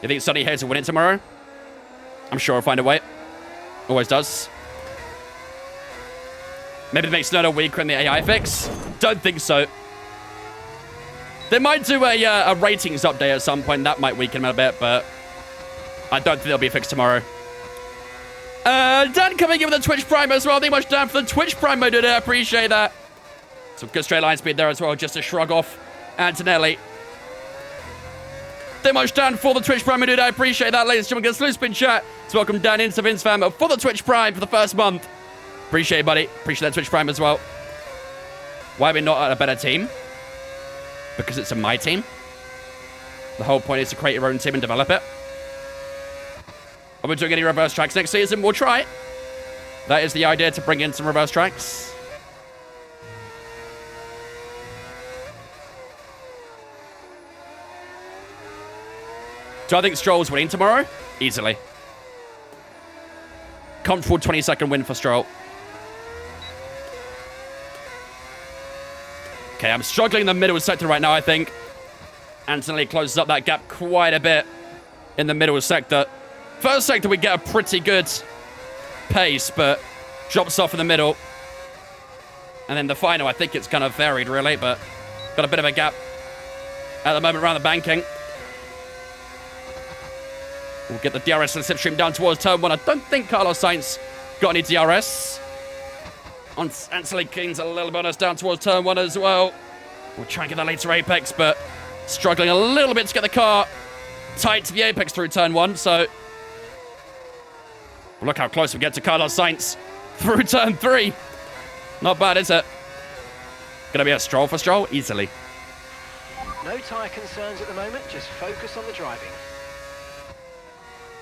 You think Sonny Hayes will win it tomorrow? I'm sure he'll find a way. Always does. Maybe it makes Nono weaker in the AI fix? Don't think so. They might do a ratings update at some point. That might weaken him a bit, but I don't think there'll be a fix tomorrow. Dan coming in with a Twitch Prime as well. Thank you much, Dan, for the Twitch Prime, my dude. I appreciate that. Some good straight line speed there as well, just to shrug off Antonelli. Thank you much, Dan, for the Twitch Prime, my dude. I appreciate that, ladies and gentlemen. Get a spin chat. So welcome Dan into Vince Fam for the Twitch Prime for the first month. Appreciate it, buddy. Appreciate that Twitch Prime as well. Why are we not at a better team? Because it's my team. The whole point is to create your own team and develop it. Are we doing any reverse tracks next season? We'll try. That is the idea, to bring in some reverse tracks. Do I think Stroll's winning tomorrow? Easily. Comfortable 20-second win for Stroll. Okay, I'm struggling in the middle sector right now, I think. Antonelli closes up that gap quite a bit in the middle sector. First sector, we get a pretty good pace, but drops off in the middle. And then the final, I think it's kind of varied, really, but got a bit of a gap at the moment around the banking. We'll get the DRS and slipstream down towards turn 1. I don't think Carlos Sainz got any DRS. Anthony King's a little bonus down towards turn 1 as well. We'll try and get that later apex, but struggling a little bit to get the car tight to the apex through turn 1, so look how close we get to Carlos Sainz through turn 3. Not bad, is it? Gonna be a Stroll for Stroll? Easily. No tyre concerns at the moment, just focus on the driving.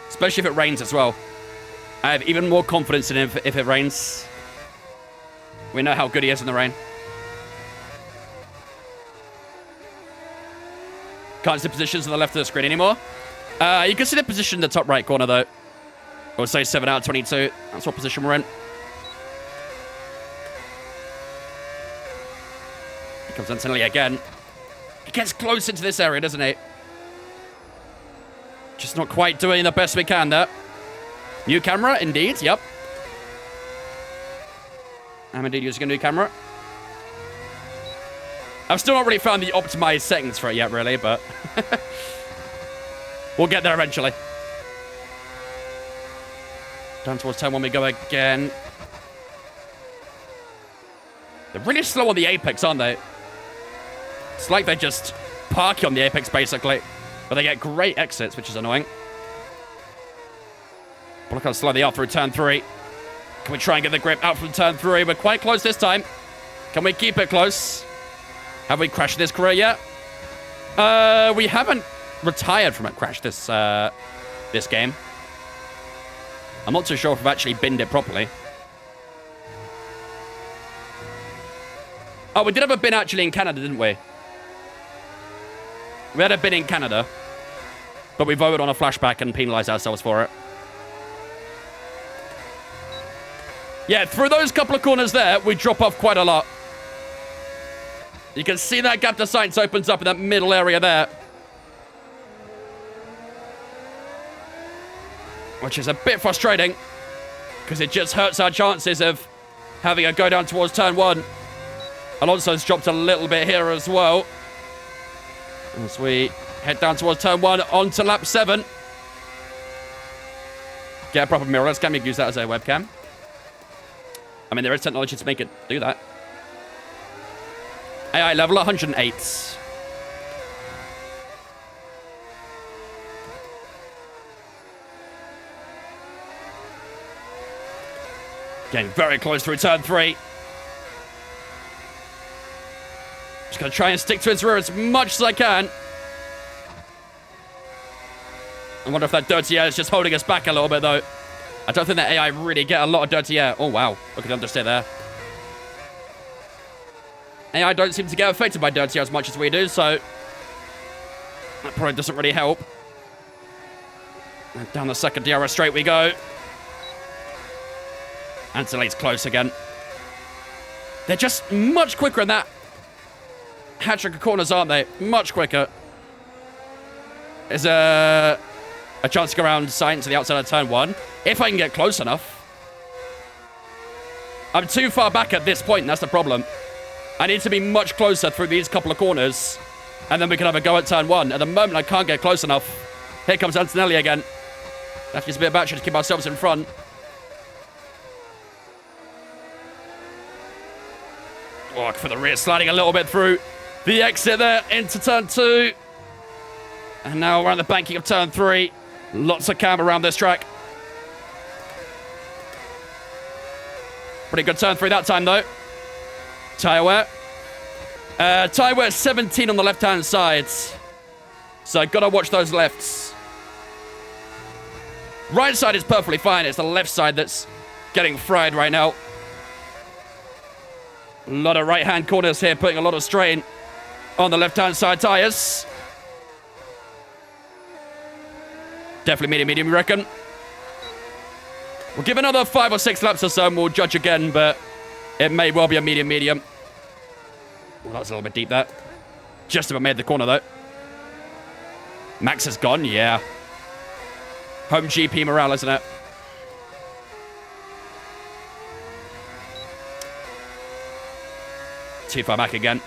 Especially if it rains as well. I have even more confidence in him if it rains. We know how good he is in the rain. Can't see positions on the left of the screen anymore. You can see the position in the top right corner, though. I would say 7 out of 22. That's what position we're in. Here comes Antonelli again. He gets close into this area, doesn't he? Just not quite doing the best we can there. New camera, indeed. Yep. I'm indeed using a new camera. I've still not really found the optimized settings for it yet, really, but we'll get there eventually. Down towards turn 1 we go again. They're really slow on the apex, aren't they? It's like they just park you on the apex, basically. But they get great exits, which is annoying. But look how slow they are through turn 3. Can we try and get the grip out from turn 3? We're quite close this time. Can we keep it close? Have we crashed this career yet? We haven't retired from a crash this game. I'm not too sure if we've actually binned it properly. Oh, we did have a bin actually in Canada, didn't we? We had a bin in Canada, but we voted on a flashback and penalized ourselves for it. Yeah, through those couple of corners there, we drop off quite a lot. You can see that gap to Sainz opens up in that middle area there. Which is a bit frustrating, because it just hurts our chances of having a go down towards turn 1. Alonso's dropped a little bit here as well. As we head down towards turn 1 onto lap 7. Get a proper mirrorless. Can we use that as a webcam? I mean, there is technology to make it do that. AI level 108. Getting very close through turn 3. Just going to try and stick to his rear as much as I can. I wonder if that dirty air is just holding us back a little bit, though. I don't think that AI really get a lot of dirty air. Oh, wow. Look at the understeer there. AI don't seem to get affected by dirty as much as we do, so that probably doesn't really help. And down the second DRS straight we go. Anthony's close again. They're just much quicker in that hat-trick of corners, aren't they? Much quicker. There's a chance to go around sight to the outside of turn 1. If I can get close enough. I'm too far back at this point, and that's the problem. I need to be much closer through these couple of corners, and then we can have a go at turn 1. At the moment, I can't get close enough. Here comes Antonelli again. Have to use a bit of battery to keep ourselves in front. Oh, for the rear, sliding a little bit through the exit there into turn 2. And now around the banking of turn 3. Lots of cam around this track. Pretty good turn 3 that time, though. Tyre wear. Tyre wear 17 on the left-hand side. So gotta watch those lefts. Right side is perfectly fine. It's the left side that's getting fried right now. A lot of right-hand corners here, putting a lot of strain on the left-hand side tyres. Definitely medium, you reckon? We'll give another 5 or 6 laps or so and we'll judge again, but it may well be a medium. Well, that was a little bit deep there. Just about made the corner, though. Max is gone, yeah. Home GP morale, isn't it? Too far back again.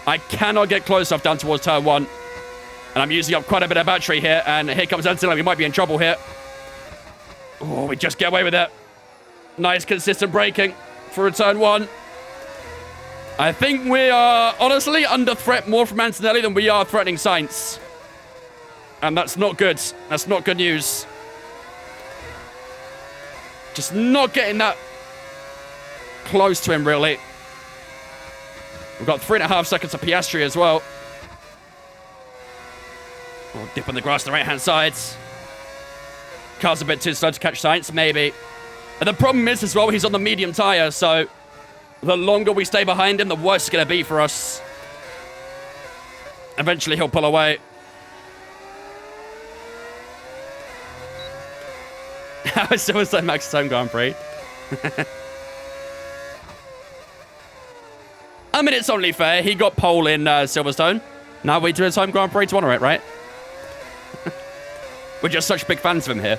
I cannot get close enough down towards turn 1. And I'm using up quite a bit of battery here. And here comes Antonelli. We might be in trouble here. Oh, we just get away with it. Nice, consistent braking for turn 1. I think we are, honestly, under threat more from Antonelli than we are threatening Sainz. And that's not good. That's not good news. Just not getting that close to him, really. We've got 3.5 seconds of Piastri as well. Oh, dip on the grass on the right-hand side. Car's a bit too slow to catch Sainz, maybe. And the problem is, as well, he's on the medium tyre, so the longer we stay behind him, the worse it's going to be for us. Eventually, he'll pull away. How is Silverstone Max's home Grand Prix? I mean, it's only fair. He got pole in Silverstone. Now we do his home Grand Prix to honour it, right? We're just such big fans of him here.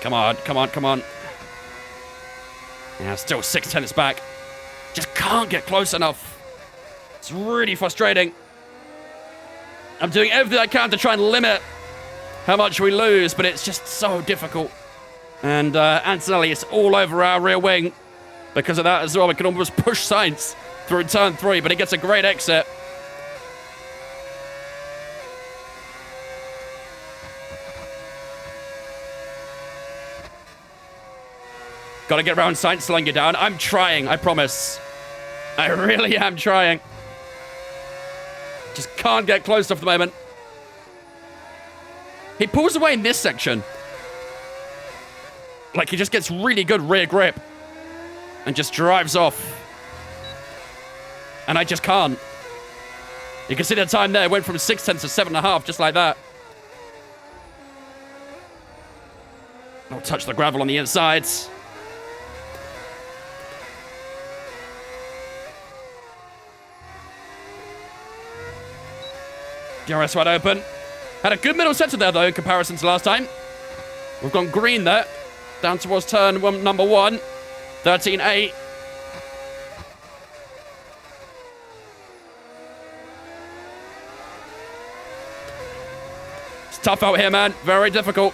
Come on, come on, come on. Yeah, still 6 tenths back. Just can't get close enough. It's really frustrating. I'm doing everything I can to try and limit how much we lose, but it's just so difficult. And Antonelli is all over our rear wing. Because of that as well, we can almost push Sainz through turn 3, but he gets a great exit. Gotta get around Sainz, slowing you down. I'm trying, I promise. I really am trying. Just can't get close enough at the moment. He pulls away in this section. Like, he just gets really good rear grip. And just drives off. And I just can't. You can see the time there. It went from 6 tenths to 7.5, just like that. I'll touch the gravel on the inside. DRS wide open. Had a good middle sector there, though, in comparison to last time. We've gone green there. Down towards turn number 1. 13.8. It's tough out here, man. Very difficult.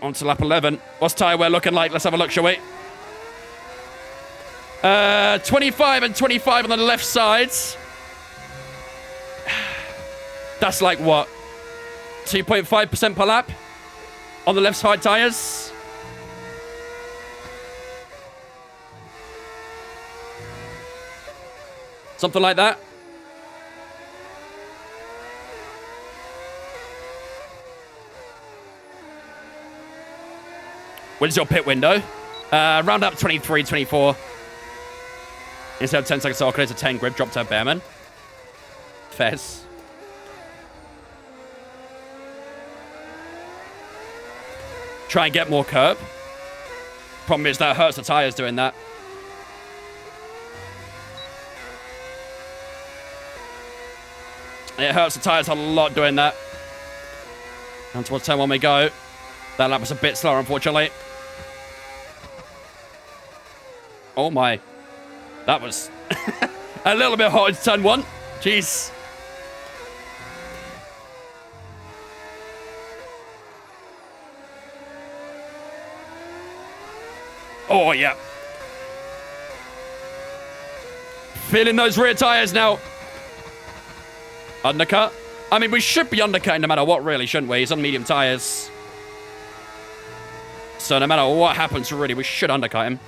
On to lap 11. What's tyre wear looking like? Let's have a look, shall we? 25 and 25 on the left sides. That's like what? 2.5% per lap on the left side tyres. Something like that. When's your pit window? Round up 23, 24. Instead of 10 seconds to it's a 10 grip, drop to Bearman. Fez. Try and get more curb. Problem is that hurts the tires doing that. It hurts the tires a lot doing that. And towards turn 1 we go. That lap was a bit slower, unfortunately. Oh my. That was a little bit hot in turn 1. Jeez. Oh, yeah. Feeling those rear tires now. Undercut. I mean, we should be undercutting no matter what, really, shouldn't we? He's on medium tires. So no matter what happens, really, we should undercut him.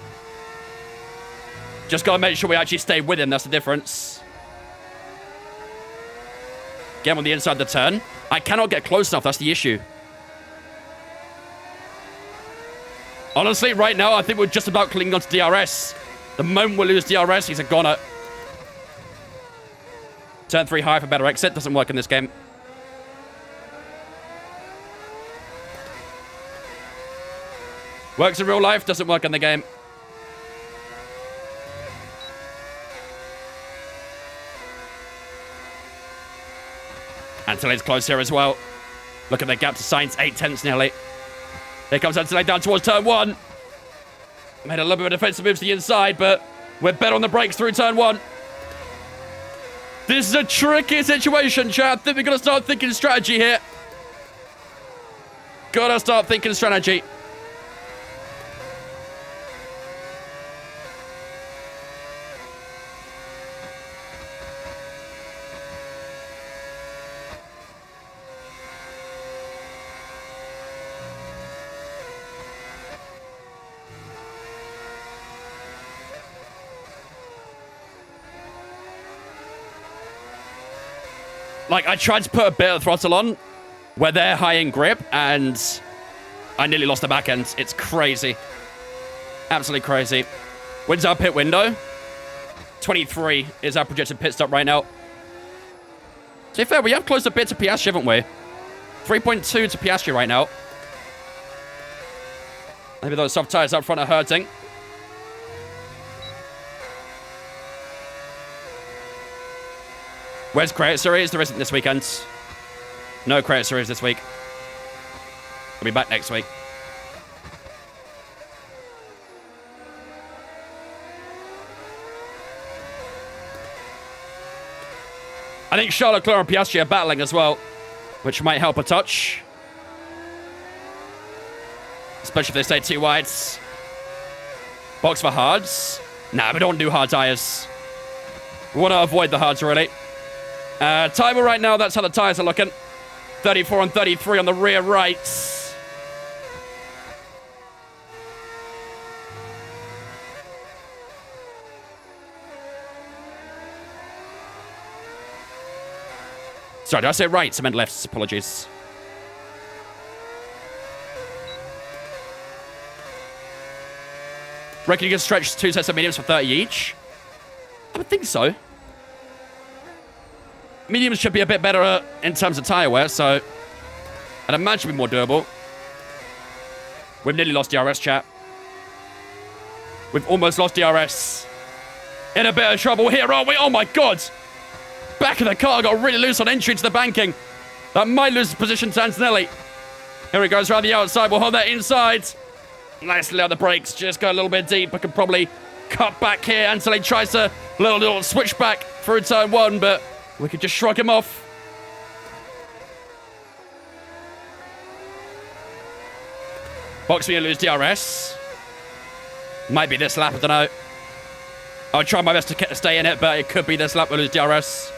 Just got to make sure we actually stay with him. That's the difference. Get him on the inside of the turn. I cannot get close enough. That's the issue. Honestly, right now, I think we're just about clinging onto DRS. The moment we lose DRS, he's a goner. Turn 3 high for better exit. Doesn't work in this game. Works in real life, doesn't work in the game. Antone's close here as well. Look at the gap to Sainz, 8/10 nearly. Here comes Antone down towards turn 1. Made a little bit of defensive moves to the inside, but we're better on the brakes through turn 1. This is a tricky situation, chat. I think we've got to start thinking strategy here. Gotta start thinking strategy. Like, I tried to put a bit of throttle on where they're high in grip, and I nearly lost the back end. It's crazy. Absolutely crazy. When's our pit window? 23 is our projected pit stop right now. To be fair, we have closed a bit to Piastri, haven't we? 3.2 to Piastri right now. Maybe those soft tires up front are hurting. Where's Credit Series? There isn't this weekend. No Credit Series this week. We'll be back next week. I think Charles Leclerc and Piastri are battling as well, which might help a touch. Especially if they stay too wide. Box for hards. Nah, we don't do hard tires. We want to avoid the hards, really. Timer right now, that's how the tires are looking. 34 and 33 on the rear rights. Sorry, did I say rights? I meant lefts. Apologies. Reckon you can stretch 2 sets of mediums for 30 each? I would think so. Mediums should be a bit better in terms of tyre wear, so I'd imagine it'd be more durable. We've nearly lost DRS, chat. We've almost lost DRS. In a bit of trouble here, aren't we? Oh my god! Back of the car got really loose on entry to the banking. That might lose position to Antonelli. Here he goes around the outside. We'll hold that inside. Nicely out the brakes. Just go a little bit deep. I can probably cut back here. Antonelli tries to little switch back through turn 1, but we could just shrug him off. Box me to lose DRS. Might be this lap, I don't know. I'll try my best to stay in it, but it could be this lap we'll lose DRS.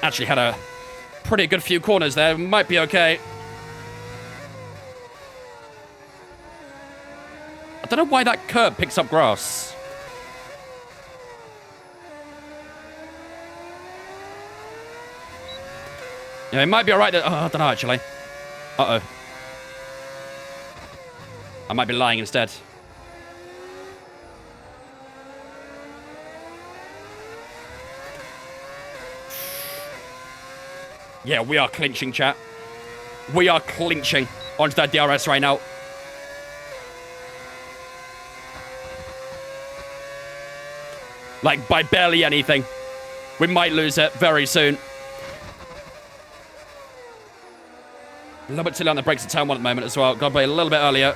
Actually had a pretty good few corners there. Might be okay. I don't know why that curb picks up grass. Yeah, it might be alright. Oh, I don't know, actually. Uh-oh. I might be lying instead. Yeah, we are clinching, chat. We are clinching onto that DRS right now. Like, by barely anything. We might lose it very soon. A little bit too late on the brakes at turn 1 at the moment as well. Gotta be a little bit earlier.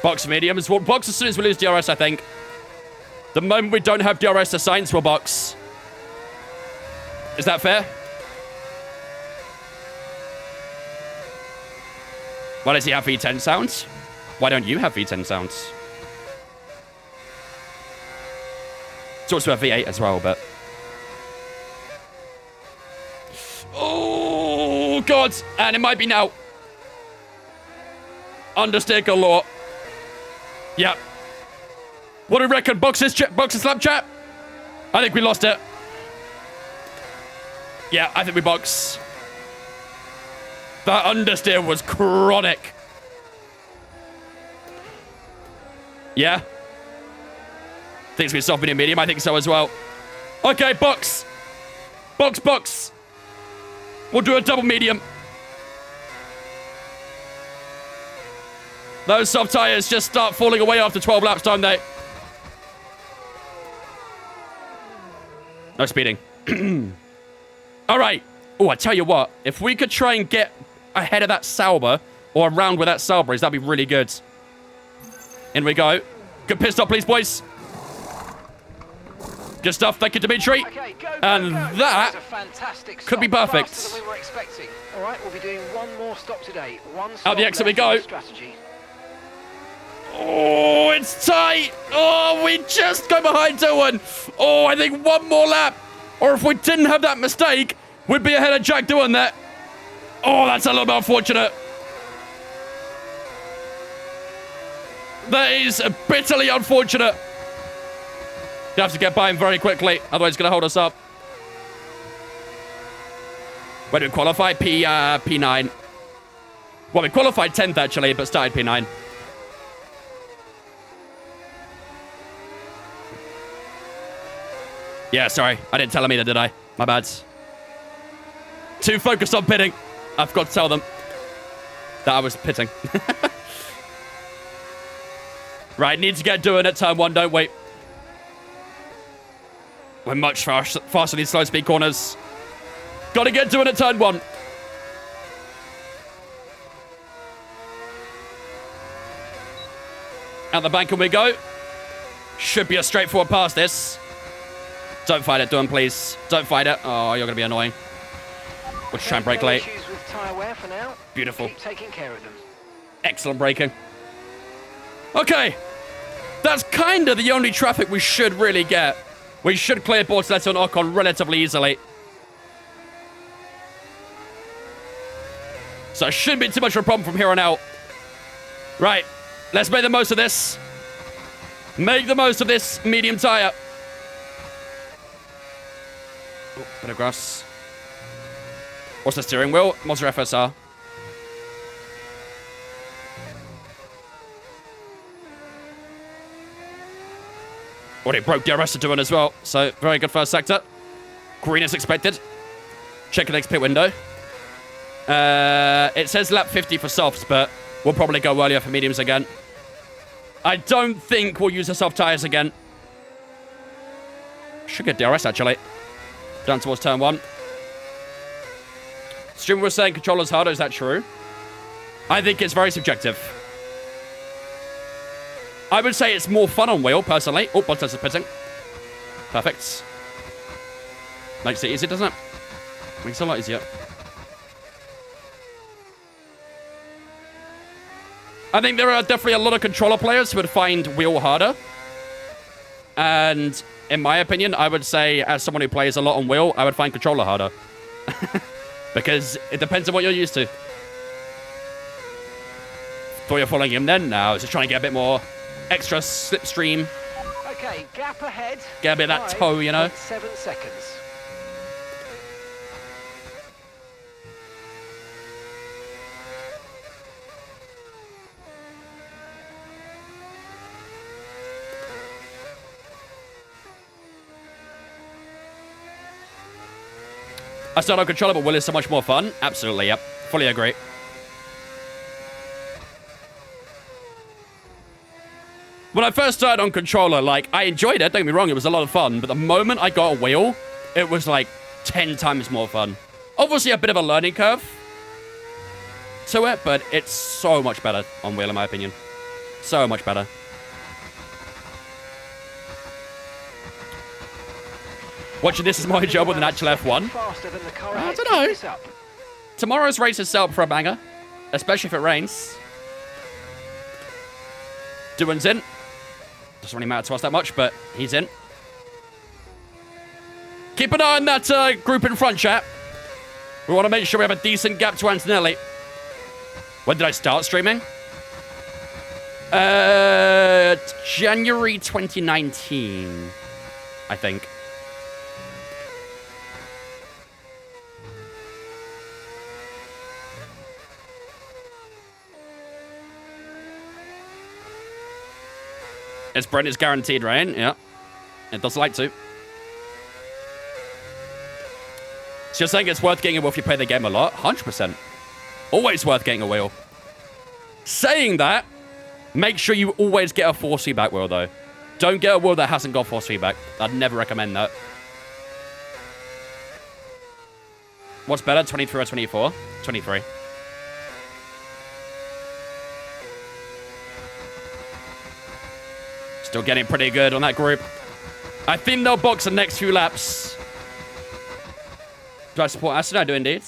Box mediums. We'll box as soon as we lose DRS, I think. The moment we don't have DRS assigned, we'll box. Is that fair? Why does he have V10 sounds? Why don't you have V10 sounds? It's also a V8 as well, but... Oh, God. And it might be now. Understeer galore. Yep. What do you reckon? Boxes slap chat? I think we lost it. Yeah, I think we box. That understeer was chronic. Yeah. Thinks we soft medium medium. I think so as well. Okay, box. Box, box. We'll do a double medium. Those soft tires just start falling away after 12 laps, don't they? No speeding. All right. Oh, I tell you what. If we could try and get ahead of that Sauber or around where that Sauber is, that'd be really good. In we go. Get pissed off, please, boys. Good stuff. Thank you, Dimitri. Okay, go, and go. that was a fantastic stop, could be perfect. faster than we were expecting. All right, we'll be doing one more stop today. One stop Out the exit we left go. in the strategy. Oh, it's tight. Oh, we just go behind Dylan. Oh, I think one more lap. Or if we didn't have that mistake, we'd be ahead of Jack doing that. Oh, that's a little bit unfortunate. That is bitterly unfortunate. You have to get by him very quickly, otherwise he's going to hold us up. Where did we qualify? P9. Well, we qualified 10th, actually, but started P9. Yeah, sorry. I didn't tell him either, did I? My bad. Too focused on pitting. I forgot to tell them that I was pitting. Right, need to get doing at turn 1, don't we? We're much faster than slow speed corners. Got to get doing at turn 1. Out the bank and we go. Should be a straightforward pass this. Don't fight it, Dylan, please. Don't fight it. Oh, you're going to be annoying. We'll try and brake late. Issues with tyre wear for now. Beautiful. Keep taking care of them. Excellent braking. Okay. That's kind of the only traffic we should really get. We should clear Bortoleto and Ocon relatively easily. So it shouldn't be too much of a problem from here on out. Right. Let's make the most of this. Make the most of this medium tyre. Oh, bit of grass. What's the steering wheel? Monster FSR. Oh, it broke DRS to do it as well. So, very good first sector. Green as expected. Check the next pit window. It says lap 50 for softs, but we'll probably go earlier for mediums again. I don't think we'll use the soft tyres again. Should get DRS, actually. Down towards turn 1. Streamer was saying controller's harder. Is that true? I think it's very subjective. I would say it's more fun on wheel, personally. Oh, Bottas is pitting. Perfect. Makes it easier, doesn't it? Makes it a lot easier. I think there are definitely a lot of controller players who would find wheel harder. And in my opinion, I would say, as someone who plays a lot on wheel, I would find controller harder. Because it depends on what you're used to. Thought you're following him then? No, just trying to get a bit more extra slipstream. Okay, gap ahead. Get a bit of that toe, you know? 7 seconds. I start on controller, but Will is so much more fun. Absolutely, yep. Fully agree. When I first started on controller, like, I enjoyed it, don't get me wrong, it was a lot of fun, but the moment I got a wheel, it was like 10 times more fun. Obviously a bit of a learning curve to it, but it's so much better on wheel in my opinion. So much better. Watching this is my job with an actual F1. I don't know. Tomorrow's race is set up for a banger, especially if it rains. Duan's in. Doesn't really matter to us that much, but he's in. Keep an eye on that group in front, chat. We want to make sure we have a decent gap to Antonelli. When did I start streaming? January 2019, I think. It's Brent is guaranteed rain, yeah. It does like to. So you're saying it's worth getting a wheel if you play the game a lot? 100%. Always worth getting a wheel. Saying that, make sure you always get a force feedback wheel, though. Don't get a wheel that hasn't got force feedback. I'd never recommend that. What's better, 23 or 24? 23. Still getting pretty good on that group. I think they'll box the next few laps. Do I support Aston? I do indeed.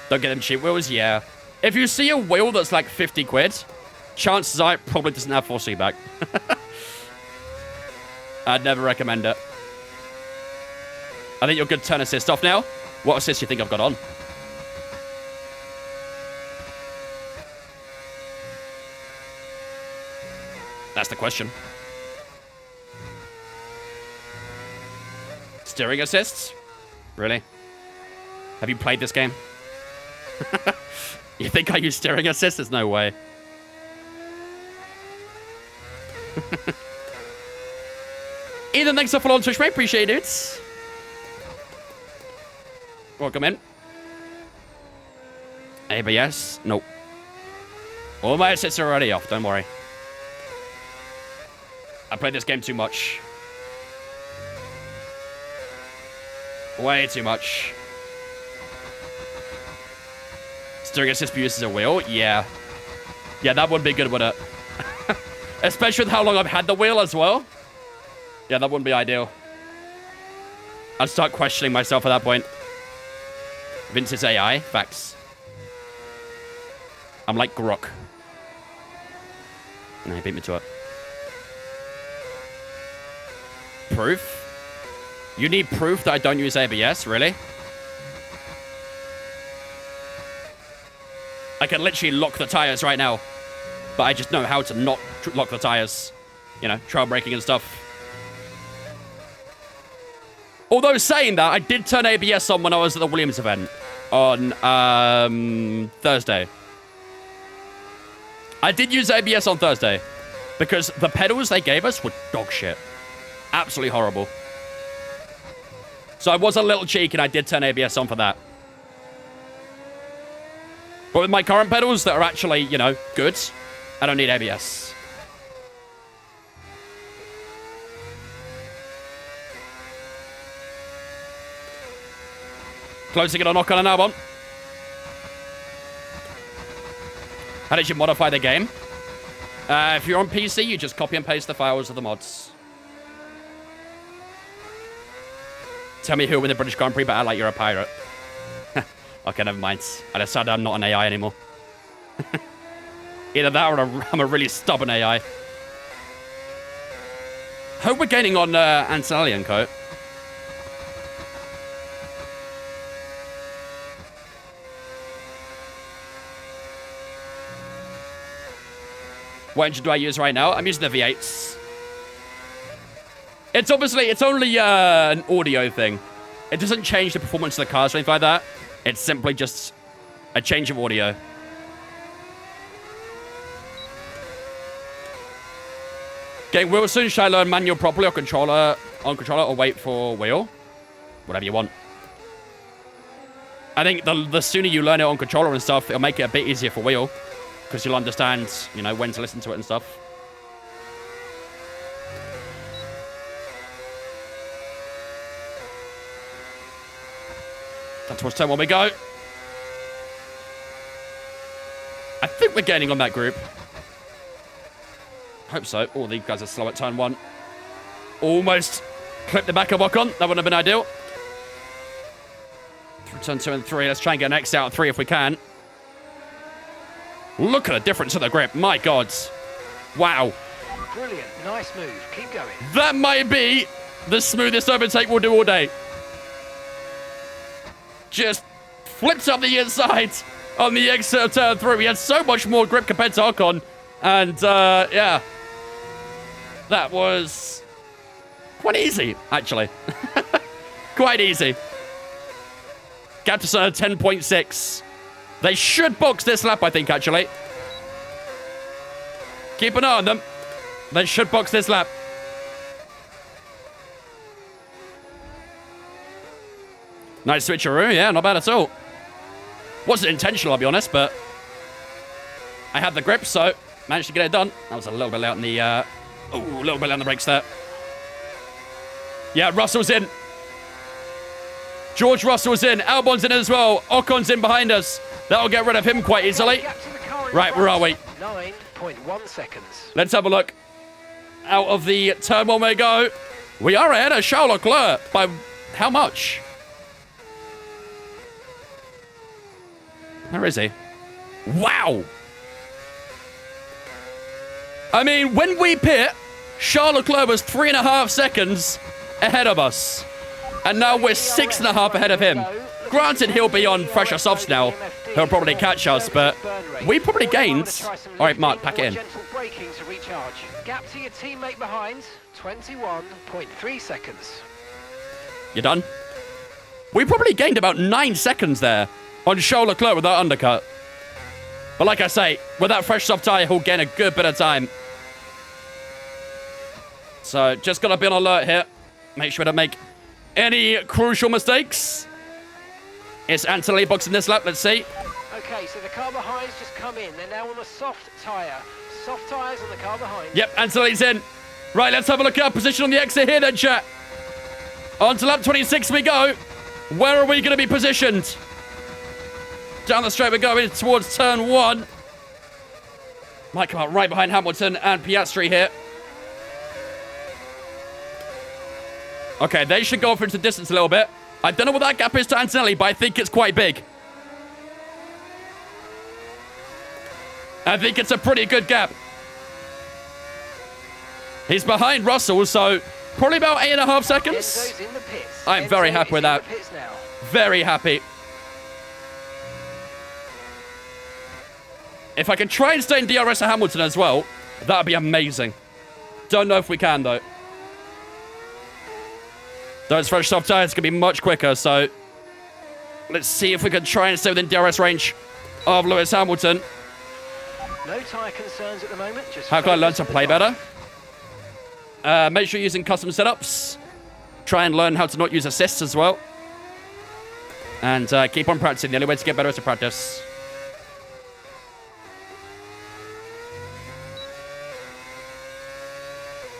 Don't get them cheap wheels? Yeah. If you see a wheel that's like 50 quid, chances are it probably doesn't have force feedback. I'd never recommend it. I think you're good turn assist off now. What assist do you think I've got on? That's the question. Steering assists? Really? Have you played this game? You think I use steering assists? There's no way. Ethan, thanks for following Twitch, mate. Appreciate it. Welcome in. ABS? Nope. All my assists are already off, don't worry. I played this game too much. Way too much. Steering assist uses a wheel? Yeah. Yeah, that would be good, wouldn't it? Especially with how long I've had the wheel as well. Yeah, that wouldn't be ideal. I'd start questioning myself at that point. Vince's AI? Facts. I'm like Grok. No, he beat me to it. Proof? You need proof that I don't use ABS? Really? I can literally lock the tires right now. But I just know how to not lock the tires. You know, trail braking and stuff. Although saying that, I did turn ABS on when I was at the Williams event. On Thursday. I did use ABS on Thursday. Because the pedals they gave us were dog shit. Absolutely horrible. So I was a little cheeky and I did turn ABS on for that. But with my current pedals that are actually, you know, good, I don't need ABS. Closing it on Ocon and Albon. How did you modify the game? If you're on PC, you just copy and paste the files of the mods. Tell me who win the British Grand Prix, but I like you're a pirate. Okay, never mind. I decided I'm not an AI anymore. Either that or I'm a really stubborn AI. Hope we're gaining on Antonelli and Co. What engine do I use right now? I'm using the V8s. It's only an audio thing. It doesn't change the performance of the cars or anything like that. It's simply just a change of audio. Getting wheel soon. Should I learn manual properly or controller or wait for wheel? Whatever you want. I think the sooner you learn it on controller and stuff, it'll make it a bit easier for wheel. Because you'll understand, you know, when to listen to it and stuff. That's towards turn 1 we go. I think we're gaining on that group. Hope so. Oh, these guys are slow at turn 1. Almost clipped the back of Ocon. That wouldn't have been ideal. Through turn 2 and 3. Let's try and get an X out of 3 if we can. Look at the difference of the grip. My God. Wow. Brilliant. Nice move. Keep going. That might be the smoothest overtake we'll do all day. Just flips up the inside on the exit of turn 3. We had so much more grip compared to Ocon. And, yeah. That was quite easy, actually. Quite easy. Gap to 10.6. They should box this lap, I think, actually. Keep an eye on them. They should box this lap. Nice switcheroo, yeah, not bad at all. Wasn't intentional, I'll be honest, but I had the grip, so managed to get it done. That was a little bit out in the, a little bit out on the brakes there. Yeah, Russell's in. George Russell's in. Albon's in as well. Ocon's in behind us. That'll get rid of him quite easily. Right, where are we? 9.1 seconds. Let's have a look. Out of the turn 1 we go. We are ahead of Charles Leclerc by how much? Where is he? Wow. I mean, when we pit, Charles Leclerc was 3.5 seconds ahead of us. And now we're 6.5 ahead of him. Granted, he'll be on fresher softs now. He'll probably catch us, but we probably gained. All right, Mark, pack it in. Gap to your teammate behind, 21.3 seconds. You done? We probably gained about 9 seconds there on Charles Leclerc with that undercut. But like I say, with that fresh soft tyre, he'll gain a good bit of time. So just got to be on alert here. Make sure to make any crucial mistakes. It's Anthony boxing this lap. Let's see. Okay, so the car behind's just come in. They're now on a soft tyre. Soft tyres on the car behind. Yep, Anthony's in. Right, let's have a look at our position on the exit here then, chat. On to lap 26 we go. Where are we going to be positioned? Down the straight we're going towards turn 1. Might come out right behind Hamilton and Piastri here. Okay, they should go off into distance a little bit. I don't know what that gap is to Antonelli, but I think it's quite big. I think it's a pretty good gap. He's behind Russell, so probably about 8.5 seconds. I'm very happy with that. Very happy. If I can try and stay in DRS of Hamilton as well, that would be amazing. Don't know if we can, though. Those fresh soft tires can be much quicker, so let's see if we can try and stay within DRS range of Lewis Hamilton. No tyre concerns at the moment. Just how can I learn to play better? Make sure you're using custom setups. Try and learn how to not use assists as well. And keep on practicing. The only way to get better is to practice.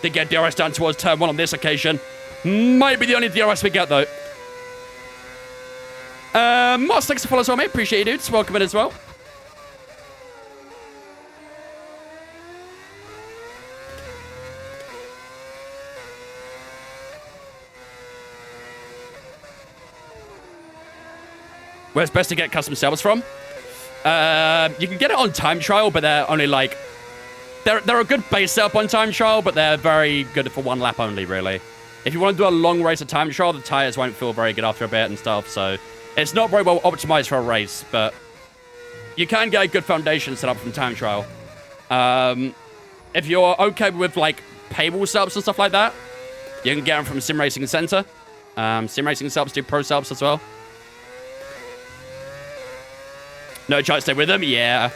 Did get DRS down towards turn 1 on this occasion. Might be the only DRS we get, though. Moss, thanks for following as well, mate. Appreciate you, dudes. Welcome in as well. Where's best to get custom servers from? You can get it on time trial, but they're only like... They're a good base setup on time trial, but they're very good for 1 lap only, really. If you want to do a long race of time trial, the tires won't feel very good after a bit and stuff, so it's not very well optimized for a race, but you can get a good foundation set up from time trial. If you're okay with, like, paywall setups and stuff like that, you can get them from Sim Racing Center. Sim Racing setups do pro setups as well. No chance to stay with them? Yeah.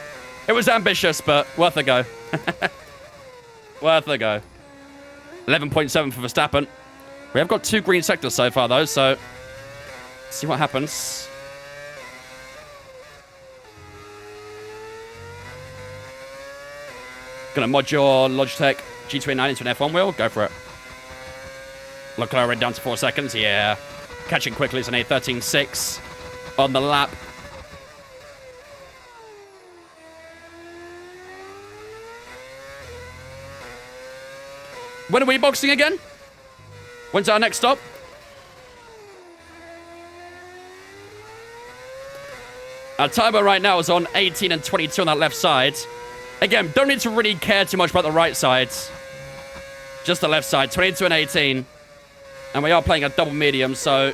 It was ambitious, but worth a go. Worth a go. 11.7 for Verstappen. We have got 2 green sectors so far, though, so see what happens. Gonna mod your Logitech G29 into an F1 wheel. Go for it. Leclerc red down to 4 seconds. Yeah. Catching quickly. It's an 8:13.6 on the lap. When are we boxing again? When's our next stop? Our timer right now is on 18 and 22 on that left side. Again, don't need to really care too much about the right side. Just the left side, 22 and 18. And we are playing a double medium, so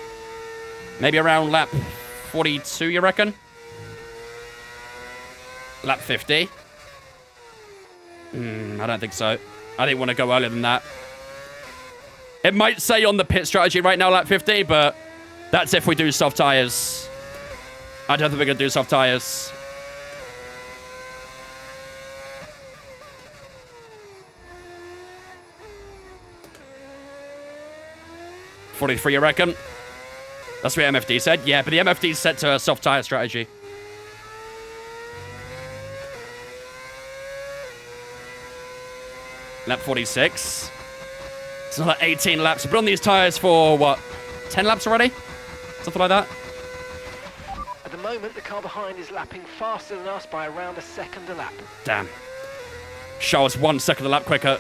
maybe around lap 42, you reckon? Lap 50? I don't think so. I didn't want to go earlier than that. It might say on the pit strategy right now, lap 50, but that's if we do soft tires. I don't think we're going to do soft tires. $43, you reckon? That's what MFD said. Yeah, but the MFD's set to a soft tire strategy. Lap 46. It's another 18 laps. We've been on these tires for, what, 10 laps already? Something like that? At the moment, the car behind is lapping faster than us by around a second a lap. Damn. Show us 1 second a lap quicker.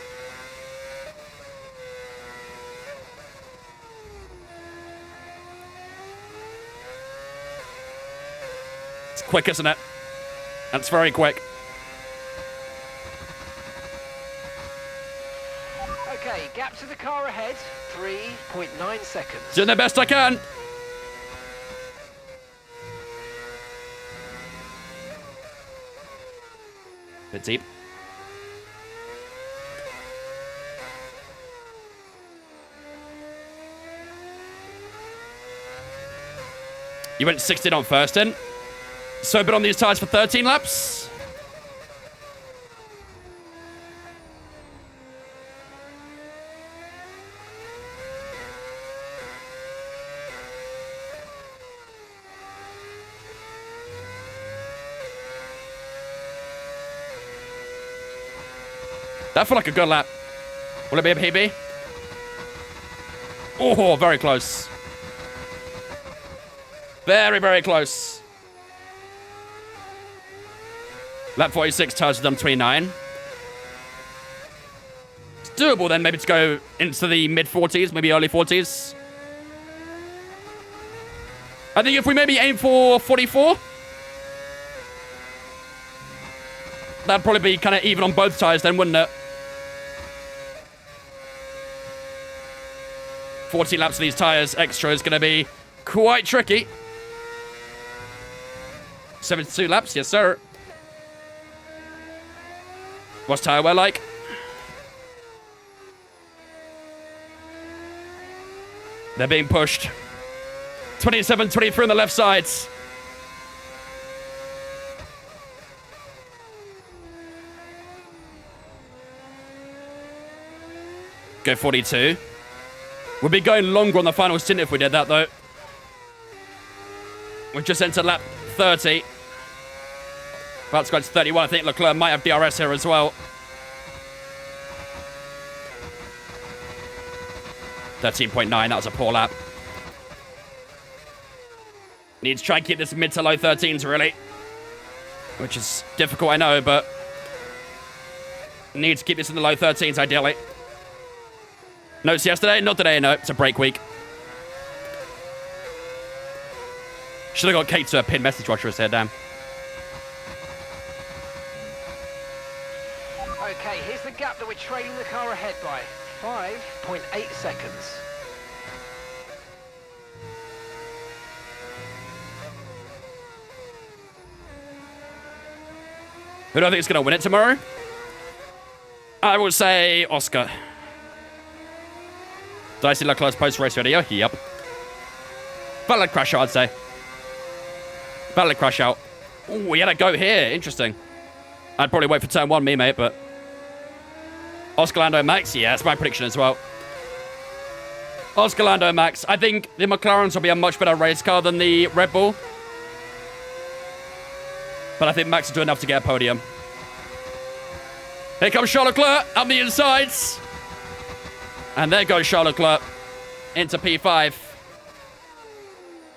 It's quick, isn't it? That's very quick. Okay, gap to the car ahead, 3.9 seconds. Doing the best I can. Bit deep. You went 16 on first in. So been on these tires for 13 laps. That felt like a good lap. Will it be a PB? Oh, very close. Very, very close. Lap 46, tires are done 29. It's doable then, maybe to go into the mid-40s, maybe early 40s. I think if we maybe aim for 44, that'd probably be kind of even on both tires then, wouldn't it? 40 laps of these tires extra is going to be quite tricky. 72 laps, yes sir. What's tire wear like? They're being pushed. 27, 23 on the left sides. Go 42. We'll be going longer on the final stint if we did that, though. We've just entered lap 30. About to go to 31. I think Leclerc might have DRS here as well. 13.9. That was a poor lap. Need to try and keep this mid to low 13s, really. Which is difficult, I know, but need to keep this in the low 13s, ideally. Notes yesterday? Not today, no. It's a break week. Should have got Kate to a pin message watcher here, damn. Okay, here's the gap that we're trailing the car ahead by. 5.8 seconds. Who do I think is going to win it tomorrow? I will say Oscar. Did I see Leclerc's post-race video? Yep. Valid crash out, I'd say. Valid crash out. Ooh, we had a go here. Interesting. I'd probably wait for turn 1, me, mate, but... Oscar Lando Max? Yeah, that's my prediction as well. Oscar Lando Max. I think the McLarens will be a much better race car than the Red Bull. But I think Max will do enough to get a podium. Here comes Charles Leclerc up the insides. And there goes Charles Leclerc into P5.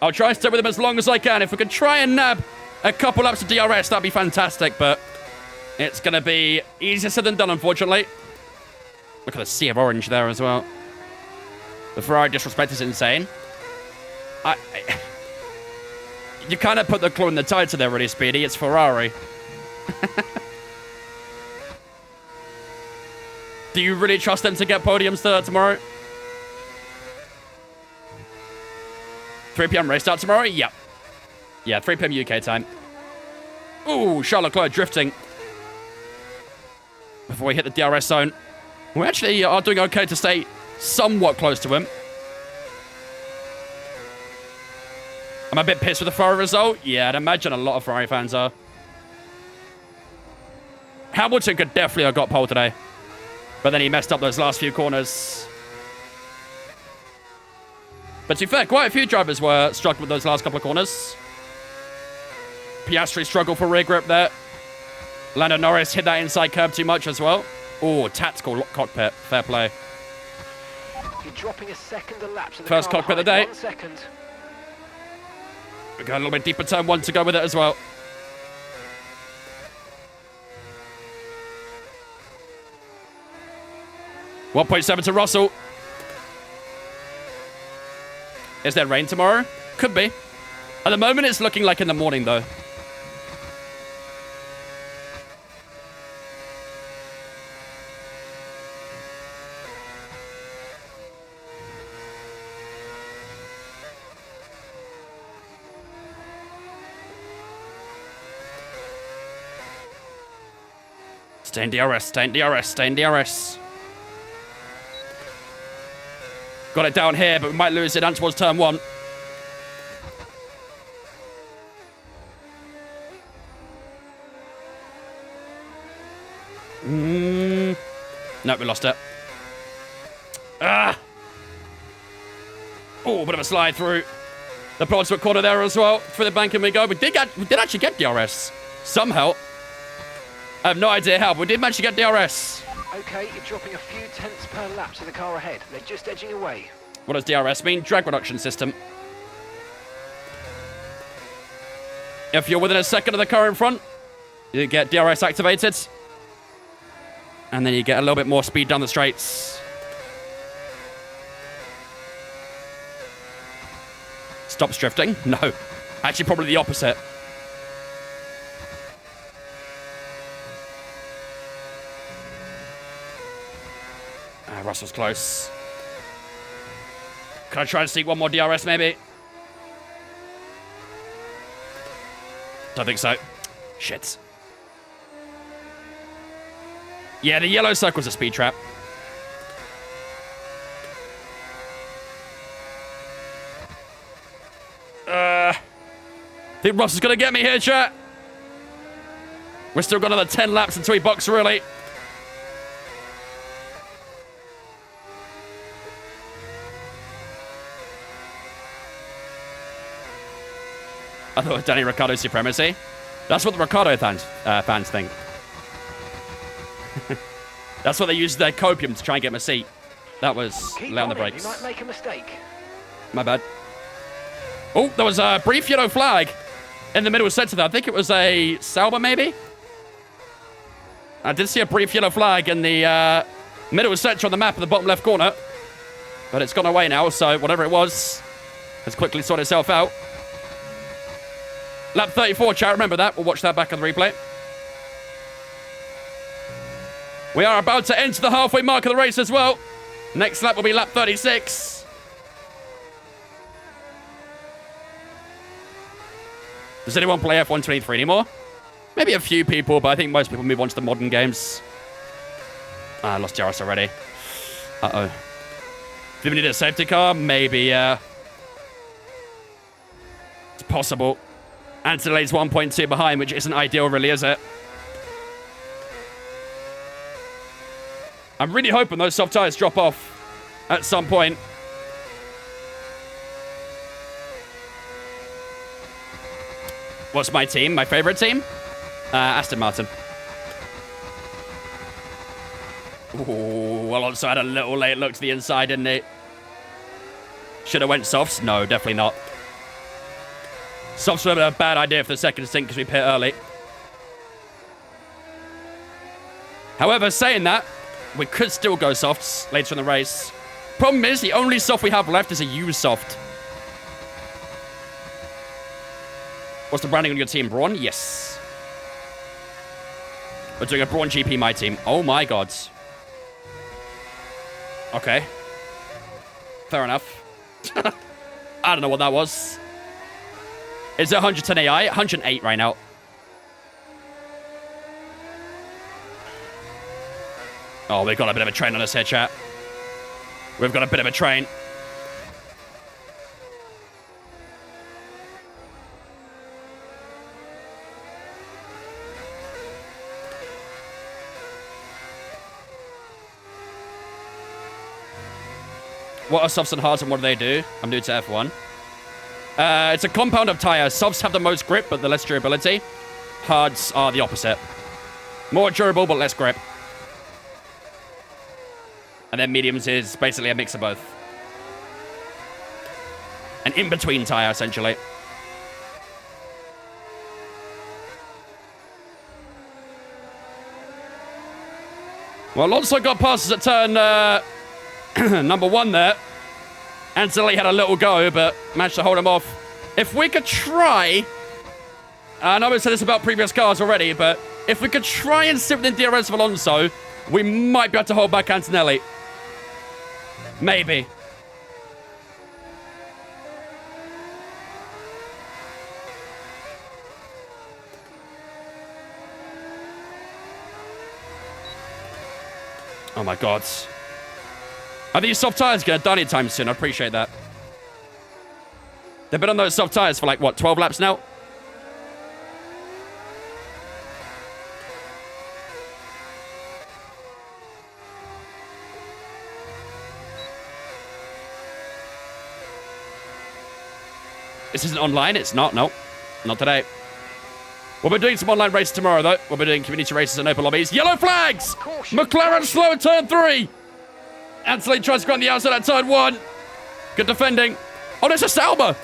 I'll try and stay with him as long as I can. If we could try and nab a couple laps of DRS, that'd be fantastic. But it's going to be easier said than done, unfortunately. Look at the sea of orange there as well. The Ferrari disrespect is insane. You kind of put the claw in the title there, really, Speedy. It's Ferrari. Do you really trust them to get podiums tomorrow? 3 p.m. race start tomorrow? Yep. Yeah, 3 p.m. UK time. Ooh, Charles Leclerc drifting. Before we hit the DRS zone. We actually are doing okay to stay somewhat close to him. I'm a bit pissed with the Ferrari result. Yeah, I'd imagine a lot of Ferrari fans are. Hamilton could definitely have got pole today. But then he messed up those last few corners. But to be fair, quite a few drivers were struggling with those last couple of corners. Piastri struggled for rear grip there. Lando Norris hit that inside curb too much as well. Oh, tactical cockpit. Fair play. You're dropping a second a lap to the First car cockpit of the behind. day. 1 second. We got a little bit deeper turn 1 to go with it as well. .7 to Russell. Is there rain tomorrow? Could be. At the moment, it's looking like in the morning, though. Stay in DRS, stay in DRS, stay in DRS. Got it down here, but we might lose it down towards turn 1. No, we lost it. Ah! Oh, a bit of a slide through the penultimate corner there as well. Through the bank and we go. We did actually get DRS. Somehow. I have no idea how, but we did manage to get DRS. Okay, you're dropping a few tenths per lap to the car ahead. They're just edging away. What does DRS mean? Drag reduction system. If you're within a second of the car in front, you get DRS activated. And then you get a little bit more speed down the straights. Stops drifting? No. Actually, probably the opposite. Russell's close. Can I try to sneak one more DRS, maybe? Don't think so. Shit. Yeah, the yellow circle's a speed trap. I think Ross is going to get me here, chat. We're still got another 10 laps until he bucks, really. I thought it was Danny Ricciardo's supremacy. That's what the Ricciardo fans think. That's what they use their copium to try and get him a seat. That was Keep lay on the it. brakes. You might make a mistake. My bad. Oh, there was a brief yellow flag in the middle sector there. I think it was a Sauber, maybe? I did see a brief yellow flag in the middle sector on the map in the bottom left corner. But it's gone away now, so whatever it was has quickly sorted itself out. Lap 34, chat. Remember that. We'll watch that back on the replay. We are about to enter the halfway mark of the race as well. Next lap will be lap 36. Does anyone play F123 anymore? Maybe a few people, but I think most people move on to the modern games. I lost DRS already. Uh-oh. Do we need a safety car? Maybe, yeah. It's possible. Anthony's 1.2 behind, which isn't ideal, really, is it? I'm really hoping those soft tires drop off at some point. What's my team? My favorite team? Aston Martin. Ooh, Alonso had a little late look to the inside, didn't he? Should have went softs? No, definitely not. Softs would have been a bad idea for the second stint because we pit early. However, saying that, we could still go softs later in the race. Problem is, the only soft we have left is a used soft. What's the branding on your team? Brawn? Yes. We're doing a Brawn GP, my team. Oh my god. Okay. Fair enough. I don't know what that was. Is it 110 AI? 108 right now. Oh, we've got a bit of a train on us here, chat. We've got a bit of a train. What are softs and hards and what do they do? I'm new to F1. It's a compound of tires. Softs have the most grip, but the less durability. Hards are the opposite. More durable, but less grip. And then mediums is basically a mix of both. An in-between tire, essentially. Well, Alonso got past us at turn number 1 there. Antonelli had a little go, but managed to hold him off. If we could try... I know we said this about previous cars already, but if we could try and sit within DRS of Alonso, we might be able to hold back Antonelli. Maybe. Oh my god. Are these soft tires going to die anytime soon? I appreciate that. They've been on those soft tires for like, what, 12 laps now? This isn't online? It's not. Nope. Not today. We'll be doing some online races tomorrow, though. We'll be doing community races and open lobbies. Yellow flags! McLaren slow at turn 3. Anthony tries to go on the outside at turn 1. Good defending. Oh, there's a Sauber.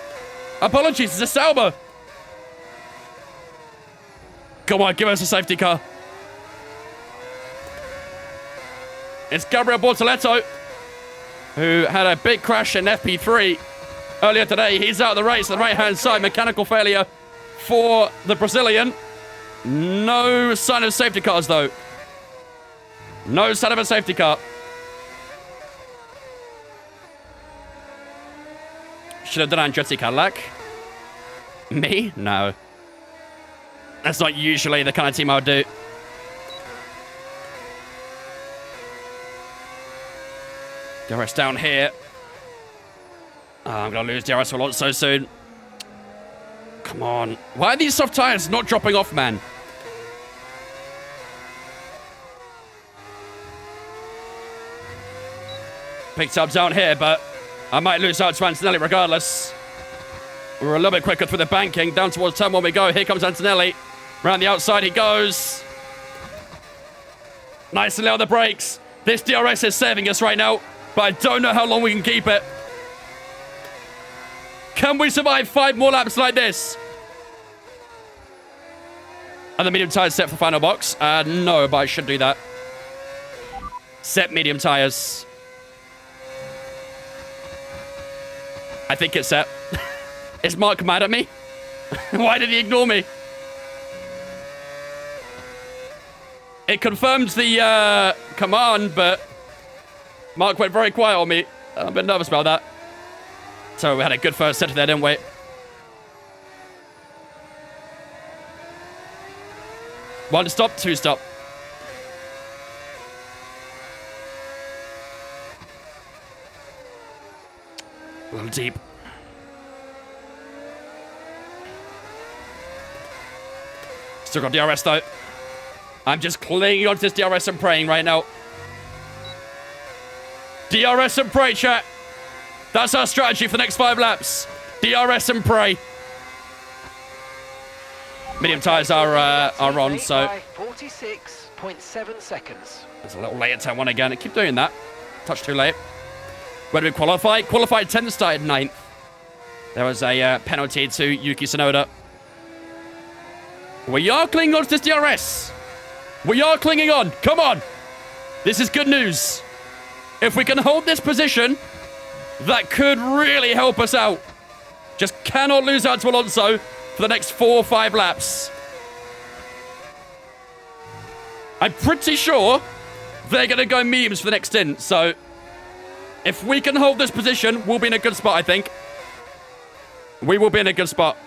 Apologies, it's a Sauber. Come on, give us a safety car. It's Gabriel Bortoletto, who had a big crash in FP3 earlier today. He's out of the race on the right-hand side. Mechanical failure for the Brazilian. No sign of safety cars, though. No sign of a safety car. Should have done Andretti Cadillac. Me? No. That's not usually the kind of team I would do. DRS down here. Oh, I'm going to lose DRS a lot so soon. Come on. Why are these soft tires not dropping off, man? Picked up down here, but I might lose out to Antonelli regardless. We're a little bit quicker through the banking. Down towards turn 1 we go. Here comes Antonelli. Around the outside he goes. Nicely on the brakes. This DRS is saving us right now, but I don't know how long we can keep it. Can we survive 5 more laps like this? Are the medium tires set for the final box? No, but I should do that. Set medium tires. I think it's set. Is Mark mad at me? Why did he ignore me? It confirmed the command, but Mark went very quiet on me. I'm a bit nervous about that. So we had a good first set there, didn't we? One stop, 2 stop. A little deep. Still got DRS though. I'm just clinging onto this DRS and praying right now. DRS and pray, chat. That's our strategy for the next 5 laps. DRS and pray. Medium tyres are on, so... 46.7 seconds. There's a little late at turn 1 again. I keep doing that. Touch too late. Where did we qualify? Qualified 10th, started 9th. There was a penalty to Yuki Tsunoda. We are clinging on to this DRS. We are clinging on. Come on. This is good news. If we can hold this position, that could really help us out. Just cannot lose out to Alonso for the next 4 or 5 laps. I'm pretty sure they're going to go mediums for the next stint. So if we can hold this position, we'll be in a good spot, I think. We will be in a good spot.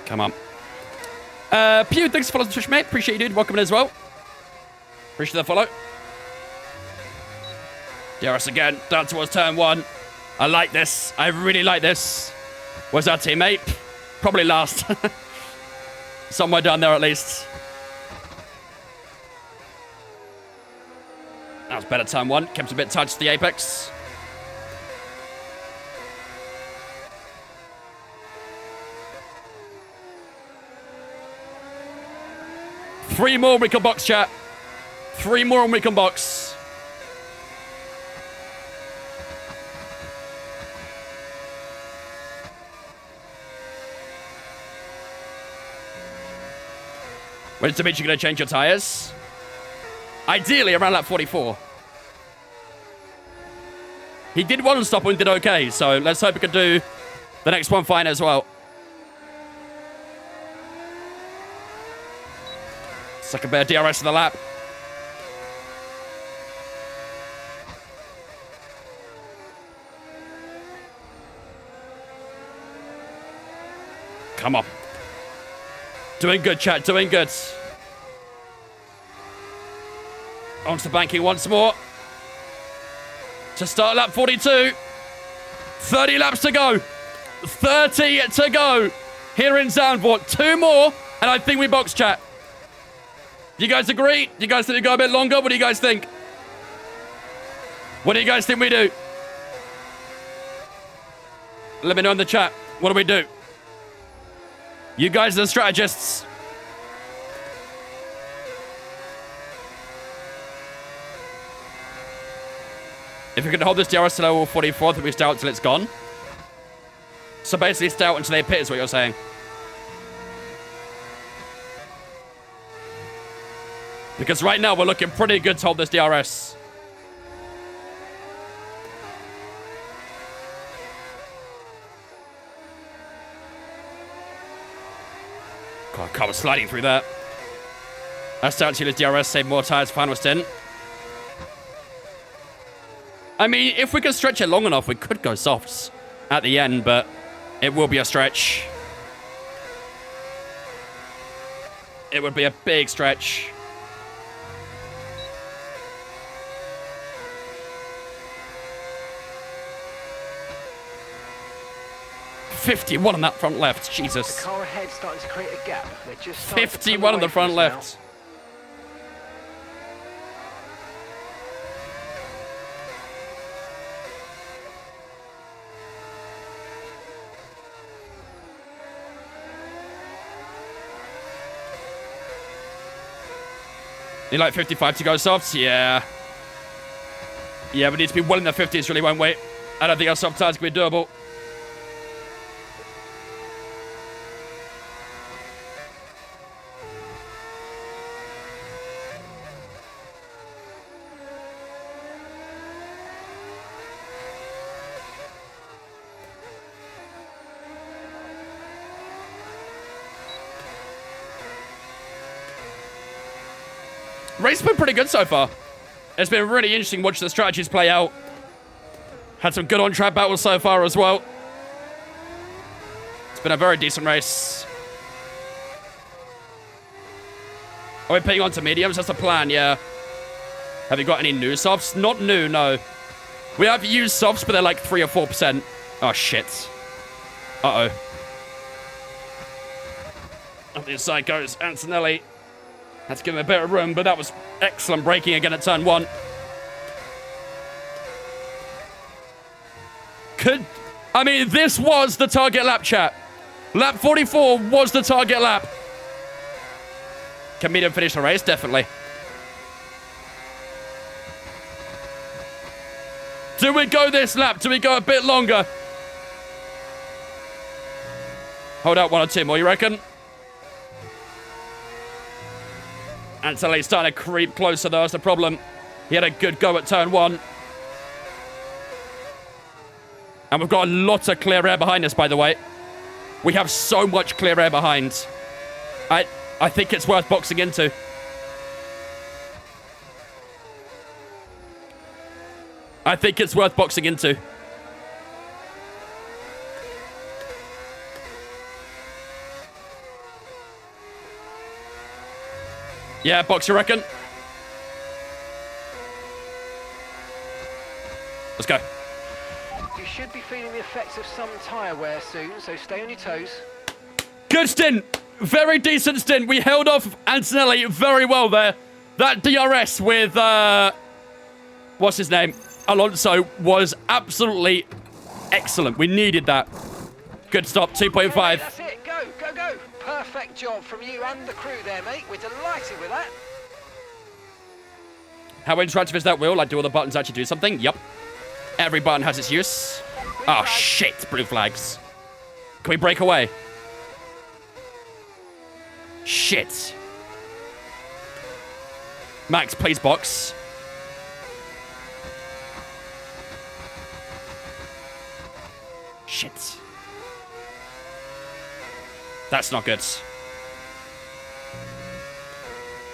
Come on. Pew, thanks for following the Twitch, mate. Appreciate you, dude. Welcome in as well. Appreciate the follow. DRS again, down towards turn 1. I like this. I really like this. Where's our teammate? Probably last. Somewhere down there at least. That was better turn 1. Kept a bit tight to the apex. Three more we can box, chat. 3 more and we can box. When's Dimitri going to change your tyres? Ideally, around lap 44. He did one stop and did okay, so let's hope he can do the next one fine as well. Second bit of DRS in the lap. Come on. Doing good, chat. Doing good. Onto the banking once more. To start lap 42. 30 laps to go. 30 to go. Here in Zandvoort. 2 more, and I think we box, chat. Do you guys agree? Do you guys think we go a bit longer? What do you guys think? What do you guys think we do? Let me know in the chat. What do we do? You guys are the strategists. If we can hold this DRS to level 44, then we stay out until it's gone. So basically stay out until they pit is what you're saying. Because right now we're looking pretty good to hold this DRS. God, car was sliding through that. Let's start to use DRS, save more tires, final stint. I mean, if we can stretch it long enough, we could go softs at the end, but it will be a stretch. It would be a big stretch. $51 on that front left, Jesus. The car ahead starting to create a gap. 51 on the front left. You like 55 to go softs? Yeah. Yeah, we need to be well in the 50s, really, won't we? I don't think our soft tires can be doable. Race has been pretty good so far. It's been really interesting watching the strategies play out. Had some good on-track battles so far as well. It's been a very decent race. Are we putting on to mediums? That's the plan, yeah. Have you got any new softs? Not new, no. We have used softs, but they're like 3 or 4%. Oh, shit. Uh-oh. Up the inside goes Antonelli. Had to give him a bit of room, but that was excellent braking again at turn 1. I mean, this was the target lap, chat. Lap 44 was the target lap. Can Medium finish the race? Definitely. Do we go this lap? Do we go a bit longer? Hold out 1 or 2 more, you reckon? Antonelli's starting to creep closer, though. That's the problem. He had a good go at turn 1. And we've got a lot of clear air behind us, by the way. We have so much clear air behind. I think it's worth boxing into. I think it's worth boxing into. Yeah, box, you reckon? Let's go. You should be feeling the effects of some tyre wear soon, so stay on your toes. Good stint. Very decent stint. We held off Antonelli very well there. That DRS with, what's his name? Alonso was absolutely excellent. We needed that. Good stop, 2.5. Yeah, that's it. Go, go, go. Perfect job from you and the crew there, mate. We're delighted with that. How interactive is that wheel? Like, do all the buttons actually do something? Yup. Every button has its use. Oh, shit. Blue flags. Can we break away? Shit. Max, please box. Shit. That's not good.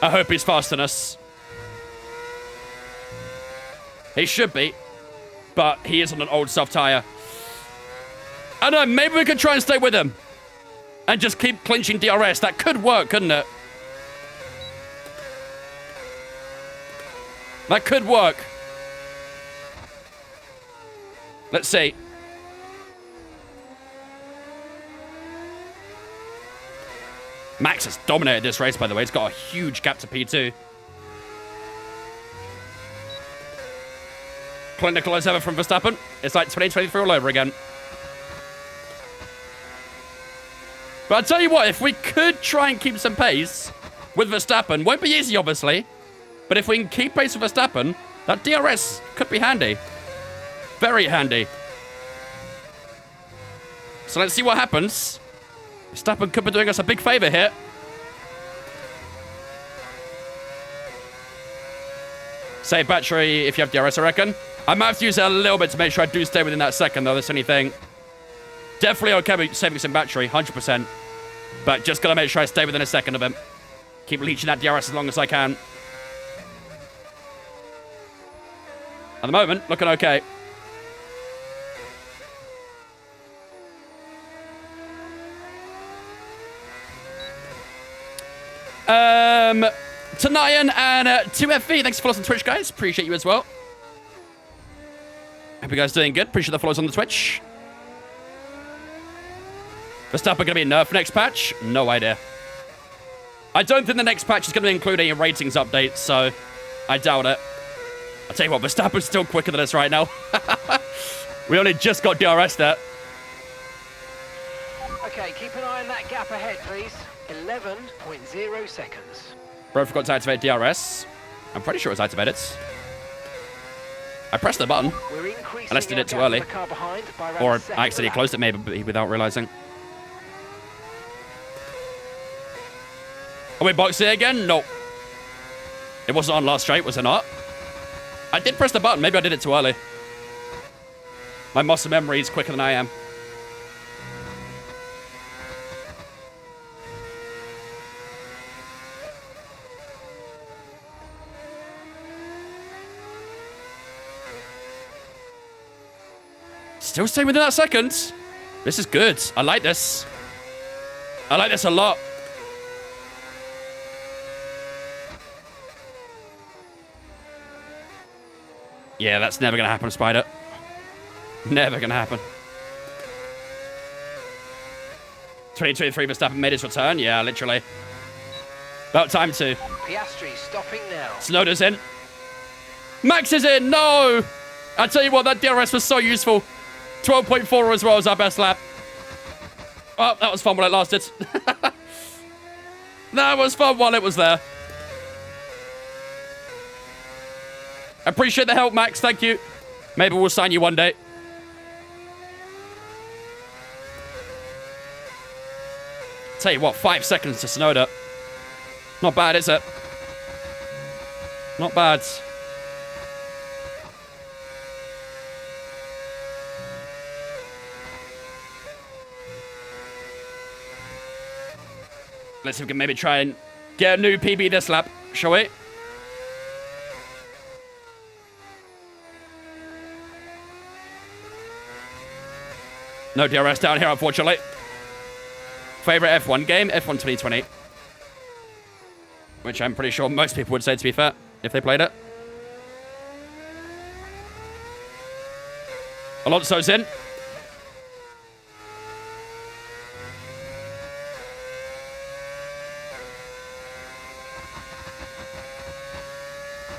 I hope he's faster than us. He should be. But he is on an old soft tyre. I don't know, maybe we could try and stay with him. And just keep clinching DRS. That could work, couldn't it? That could work. Let's see. Max has dominated this race, by the way. It's got a huge gap to P2. Clinical as ever from Verstappen. It's like 2023 all over again. But I'll tell you what, if we could try and keep some pace with Verstappen, won't be easy, obviously, but if we can keep pace with Verstappen, that DRS could be handy. Very handy. So let's see what happens. Verstappen could be doing us a big favor here. Save battery if you have DRS, I reckon. I might have to use it a little bit to make sure I do stay within that second, though. That's the only thing. Definitely okay with saving some battery, 100%. But just gotta make sure I stay within a second of him. Keep leeching that DRS as long as I can. At the moment, looking okay. Tanayan and 2FV, thanks for following on Twitch, guys. Appreciate you as well. Hope you guys are doing good. Appreciate the follows on the Twitch. Verstappen going to be nerfed next patch? No idea. I don't think the next patch is going to include any ratings updates, so I doubt it. I'll tell you what, Verstappen's still quicker than us right now. We only just got DRS there. Okay, keep an eye on that gap ahead, please. 11.0 seconds. Bro forgot to activate DRS. I'm pretty sure it was activated. I pressed the button. Unless I did it too early. Or I accidentally closed it maybe without realizing. Are we boxing again? No. It wasn't on last straight, was it not? I did press the button. Maybe I did it too early. My muscle memory is quicker than I am. Still staying within that second. This is good. I like this. I like this a lot. Yeah, that's never going to happen, Spider. Never going to happen. 2023 Verstappen made his return. Yeah, literally. About time to. Piastri stopping now. Tsunoda's in. Max is in. No. I tell you what, that DRS was so useful. 12.4 as well as our best lap. Oh, that was fun while it lasted. That was fun while it was there. Appreciate the help, Max. Thank you. Maybe we'll sign you one day. Tell you what, 5 seconds to Tsunoda. Not bad, is it? Not bad. Let's see if we can maybe try and get a new PB this lap, shall we? No DRS down here, unfortunately. Favorite F1 game? F1 2020. Which I'm pretty sure most people would say, to be fair, if they played it. Alonso's in.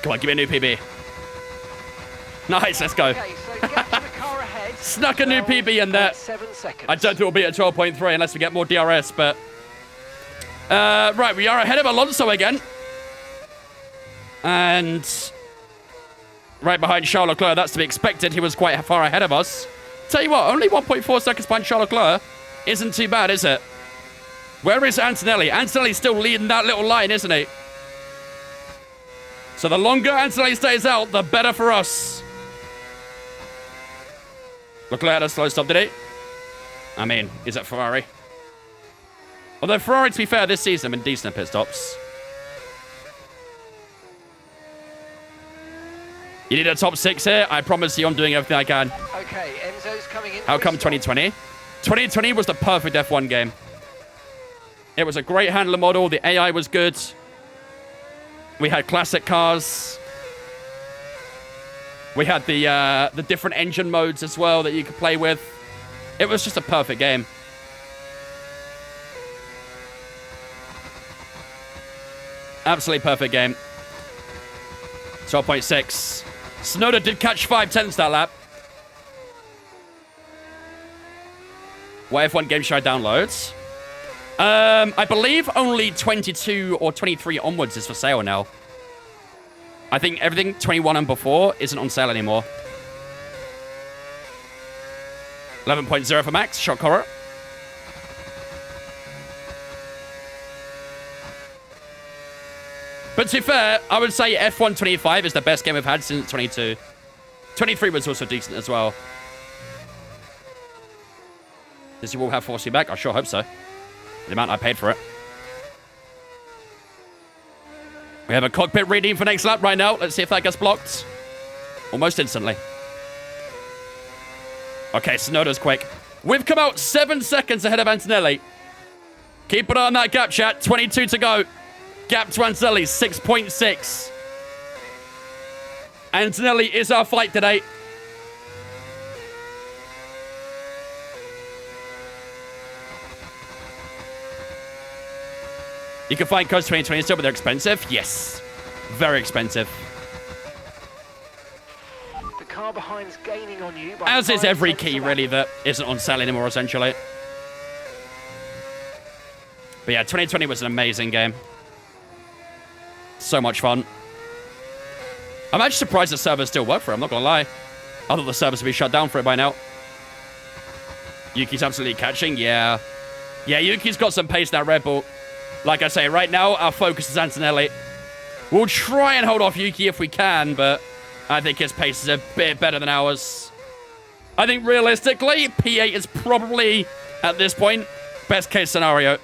Come on, give me a new PB. Nice, let's go. Okay, so get to the car ahead. Snuck a new PB in there. 7 seconds. I don't think we'll be at 12.3 unless we get more DRS, but... right, we are ahead of Alonso again. And... right behind Charles Leclerc, that's to be expected. He was quite far ahead of us. Tell you what, only 1.4 seconds behind Charles Leclerc isn't too bad, is it? Where is Antonelli? Antonelli's still leading that little line, isn't he? So the longer Antonelli stays out, the better for us. Leclerc had a slow stop, did he? I mean, is that Ferrari? Although Ferrari, to be fair, this season have been decent at pit stops. You need a top 6 here? I promise you I'm doing everything I can. Okay, Enzo's coming in. How come 2020? 2020 was the perfect F1 game. It was a great handler model. The AI was good. We had classic cars. We had the different engine modes as well that you could play with. It was just a perfect game. Absolutely perfect game. 12.6. Tsunoda did catch 5/10 that lap. What F1 game should I download? I believe only 22 or 23 onwards is for sale now. I think everything 21 and before isn't on sale anymore. 11.0 for Max, shock horror. But to be fair, I would say F1 25 is the best game we've had since 22. 23 was also decent as well. Does he will have force feedback? I sure hope so. The amount I paid for it. We have a cockpit reading for next lap right now. Let's see if that gets blocked. Almost instantly. Okay, Tsunoda's quick. We've come out 7 seconds ahead of Antonelli. Keep an eye on that gap, chat. 22 to go. Gap to Antonelli, 6.6. Antonelli is our fight today. You can find codes 2020 still, but they're expensive. Yes. Very expensive. The car behind's gaining on you. As is every key, really, that isn't on sale anymore, essentially. But yeah, 2020 was an amazing game. So much fun. I'm actually surprised the servers still work for it, I'm not going to lie. I thought the servers would be shut down for it by now. Yuki's absolutely catching, yeah. Yeah, Yuki's got some pace now, Red Bull. Like I say, right now, our focus is Antonelli. We'll try and hold off Yuki if we can, but I think his pace is a bit better than ours. I think realistically, P8 is probably, at this point, best case scenario.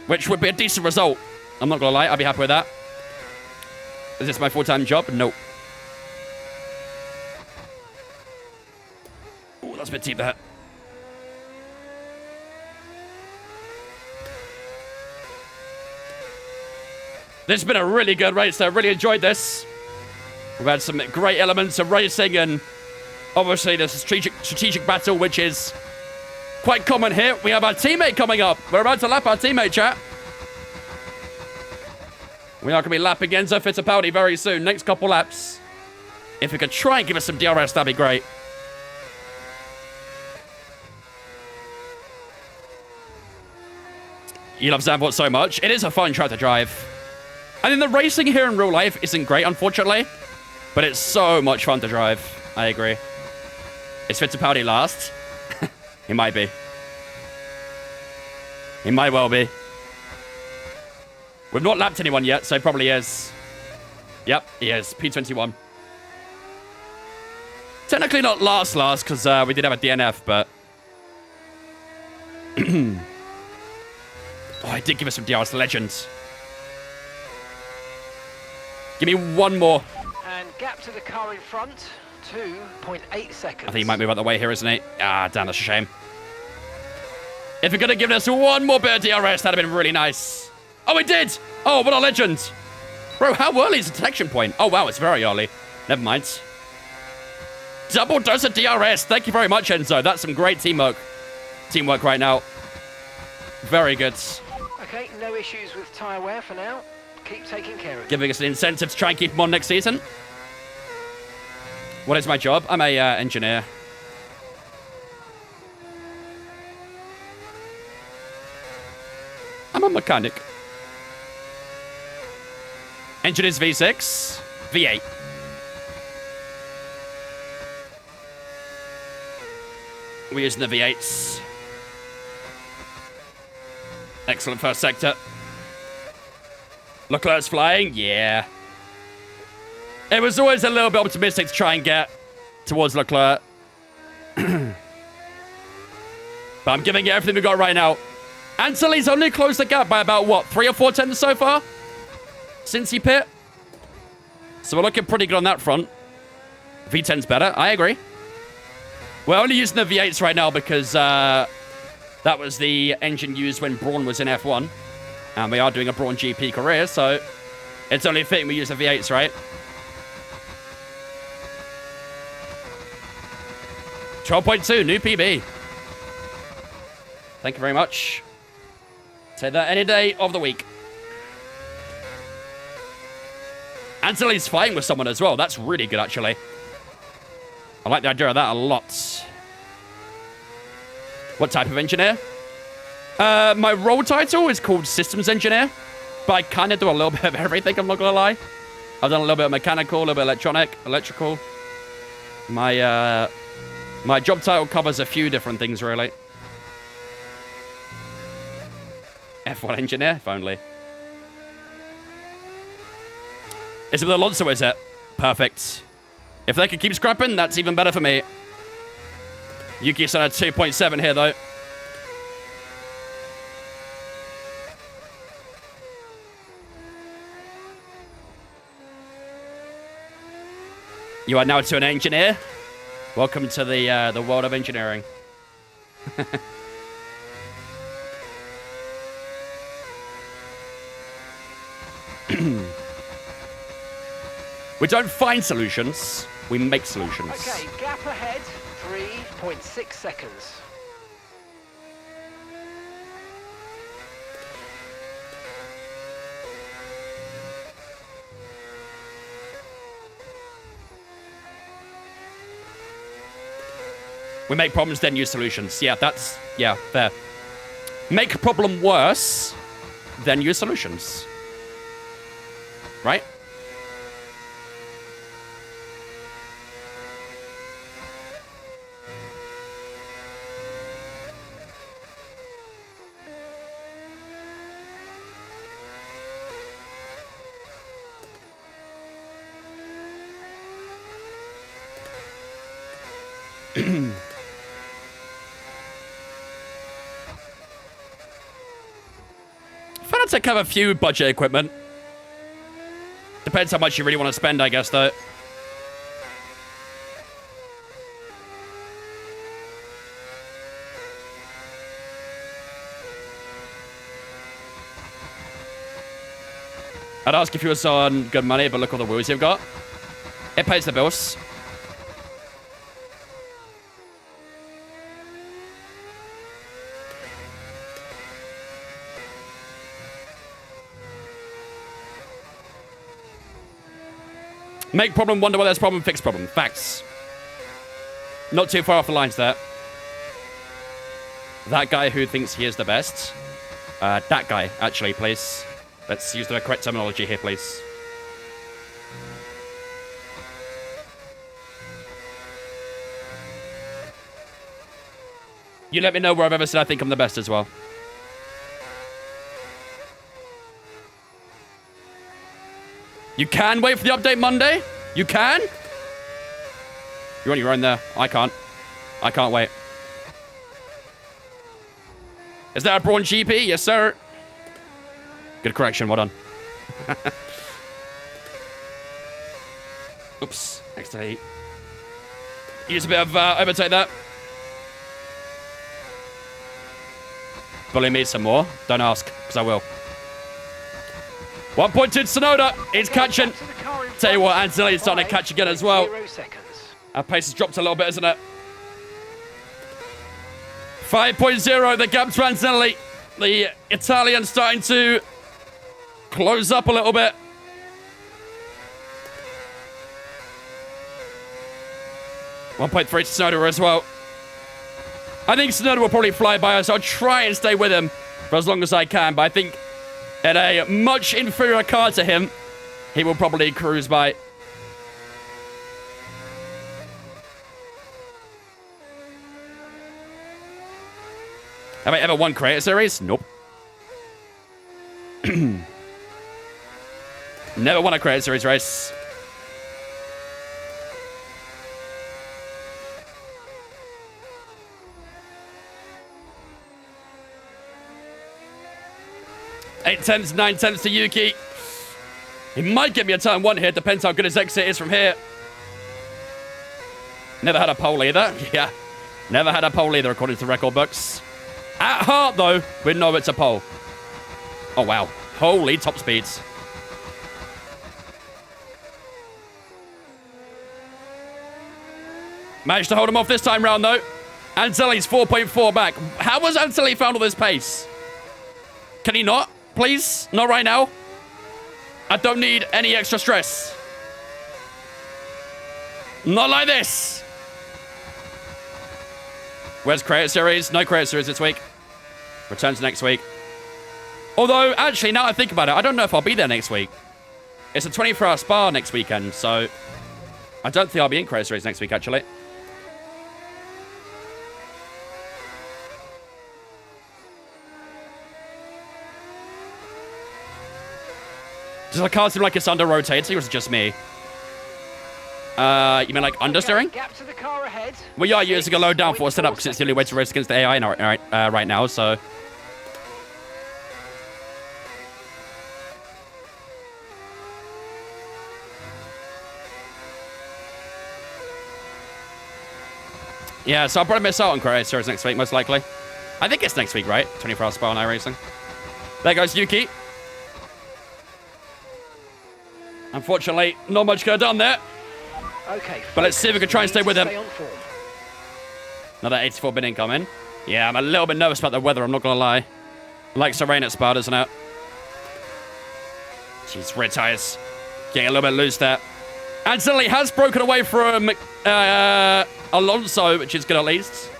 Which would be a decent result. I'm not going to lie, I'd be happy with that. Is this my full-time job? Nope. Oh, that's a bit deep there. This has been a really good race. I really enjoyed this. We've had some great elements of racing and obviously the strategic battle, which is quite common here. We have our teammate coming up. We're about to lap our teammate, chat. We are going to be lapping Enzo Fittipaldi very soon. Next couple laps. If we could try and give us some DRS, that'd be great. You love Zandvoort so much. It is a fun track to drive. I mean, the racing here in real life isn't great, unfortunately. But it's so much fun to drive. I agree. Is Fittipaldi last? He might be. He might well be. We've not lapped anyone yet, so he probably is. Yep, he is. P21. Technically not last, because we did have a DNF, but... Oh, he did give us some DRS legends. Give me one more. And gap to the car in front, 2.8 seconds. I think he might move out the way here, isn't he? Ah, damn, that's a shame. If you're going to give us one more bit of DRS, that'd have been really nice. Oh, he did! Oh, what a legend! Bro, how early is the detection point? Oh, wow, it's very early. Never mind. Double dose of DRS. Thank you very much, Enzo. That's some great teamwork right now. Very good. Okay, no issues with tyre wear for now. Keep taking care of it. Giving us an incentive to try and keep him on next season. What is my job? I'm a engineer. I'm a mechanic. Engine is V6. V8. We're using the V8s. Excellent first sector. Leclerc's flying? Yeah. It was always a little bit optimistic to try and get towards Leclerc. But I'm giving it everything we've got right now. Anthony's only closed the gap by about, what, 3 or 4 tenths so far? Since he pit. So we're looking pretty good on that front. V10's better. I agree. We're only using the V8s right now because that was the engine used when Brawn was in F1. And we are doing a Brawn GP career, so it's only fitting we use the V8s, right? 12.2, new PB. Thank you very much. Say that any day of the week. Anthony's flying with someone as well. That's really good, actually. I like the idea of that a lot. What type of engineer? My role title is called Systems Engineer, but I kind of do a little bit of everything, I'm not going to lie. I've done a little bit of mechanical, a little bit of electrical. My job title covers a few different things, really. F1 engineer, if only. Is it with Alonso, is it? Perfect. If they could keep scrapping, that's even better for me. Yuki's on a 2.7 here, though. You are now to an engineer. Welcome to the world of engineering. We don't find solutions, we make solutions. Okay, gap ahead, 3.6 seconds. We make problems, then use solutions. Yeah, that's, yeah, fair. Make a problem worse, then use solutions. Right? Fanatec have a few budget equipment. Depends how much you really want to spend, I guess, though. I'd ask if you were on good money, but look all the wheels you've got. It pays the bills. Make problem, wonder why there's problem, fix problem. Facts. Not too far off the lines there. That guy who thinks he is the best. That guy, actually, please. Let's use the correct terminology here, please. You let me know where I've ever said I think I'm the best as well. You can wait for the update Monday? You can? You're on your own there. I can't. I can't wait. Is that a Brawn GP? Yes, sir. Good correction. Well done. Oops. Actually, use a bit of overtake that. Bully me some more. Don't ask, because I will. 1 point to Tsunoda. He's catching. Tell you what, Antonelli's starting to catch again as well. 0 seconds. Our pace has dropped a little bit, isn't it? 5.0, the gap to Antonelli. The Italian starting to close up a little bit. .3 to Tsunoda as well. I think Tsunoda will probably fly by us. I'll try and stay with him for as long as I can, but I think in a much inferior car to him, he will probably cruise by. Have I ever won Creator Series? Nope. Never won a Creator Series race. Eight tenths, 9 tenths to Yuki. He might get me a turn one here. Depends how good his exit is from here. Never had a pole either. Yeah. Never had a pole either, according to the record books. At heart, though, we know it's a pole. Oh, wow. Holy top speeds. Managed to hold him off this time round, though. Anselli's 4.4 back. How has Anselli found all this pace? Can he not? Please? Not right now. I don't need any extra stress. Not like this. Where's Creator Series? No Creator Series this week. Returns next week. Although, actually, now I think about it, I don't know if I'll be there next week. It's a 24-hour spa next weekend, so I don't think I'll be in Creator Series next week, actually. Does the car seem like it's under-rotating, or is it just me? You mean like understeering? Gap to the car ahead. We are using a low downforce setup because it's the only way to race against the AI right now, so... Yeah, so I'll probably miss out on Creator Series next week, most likely. I think it's next week, right? 24-hour spa on iRacing. There goes Yuki. Unfortunately, not much could have done there. Okay, but let's see if we can try and stay with him. Stay on form. Another 84 bit incoming. Yeah, I'm a little bit nervous about the weather, I'm not going to lie. Likes to rain at Spa, doesn't it? Jeez, red tires. Getting a little bit loose there. Anselli has broken away from Alonso, which is good at least.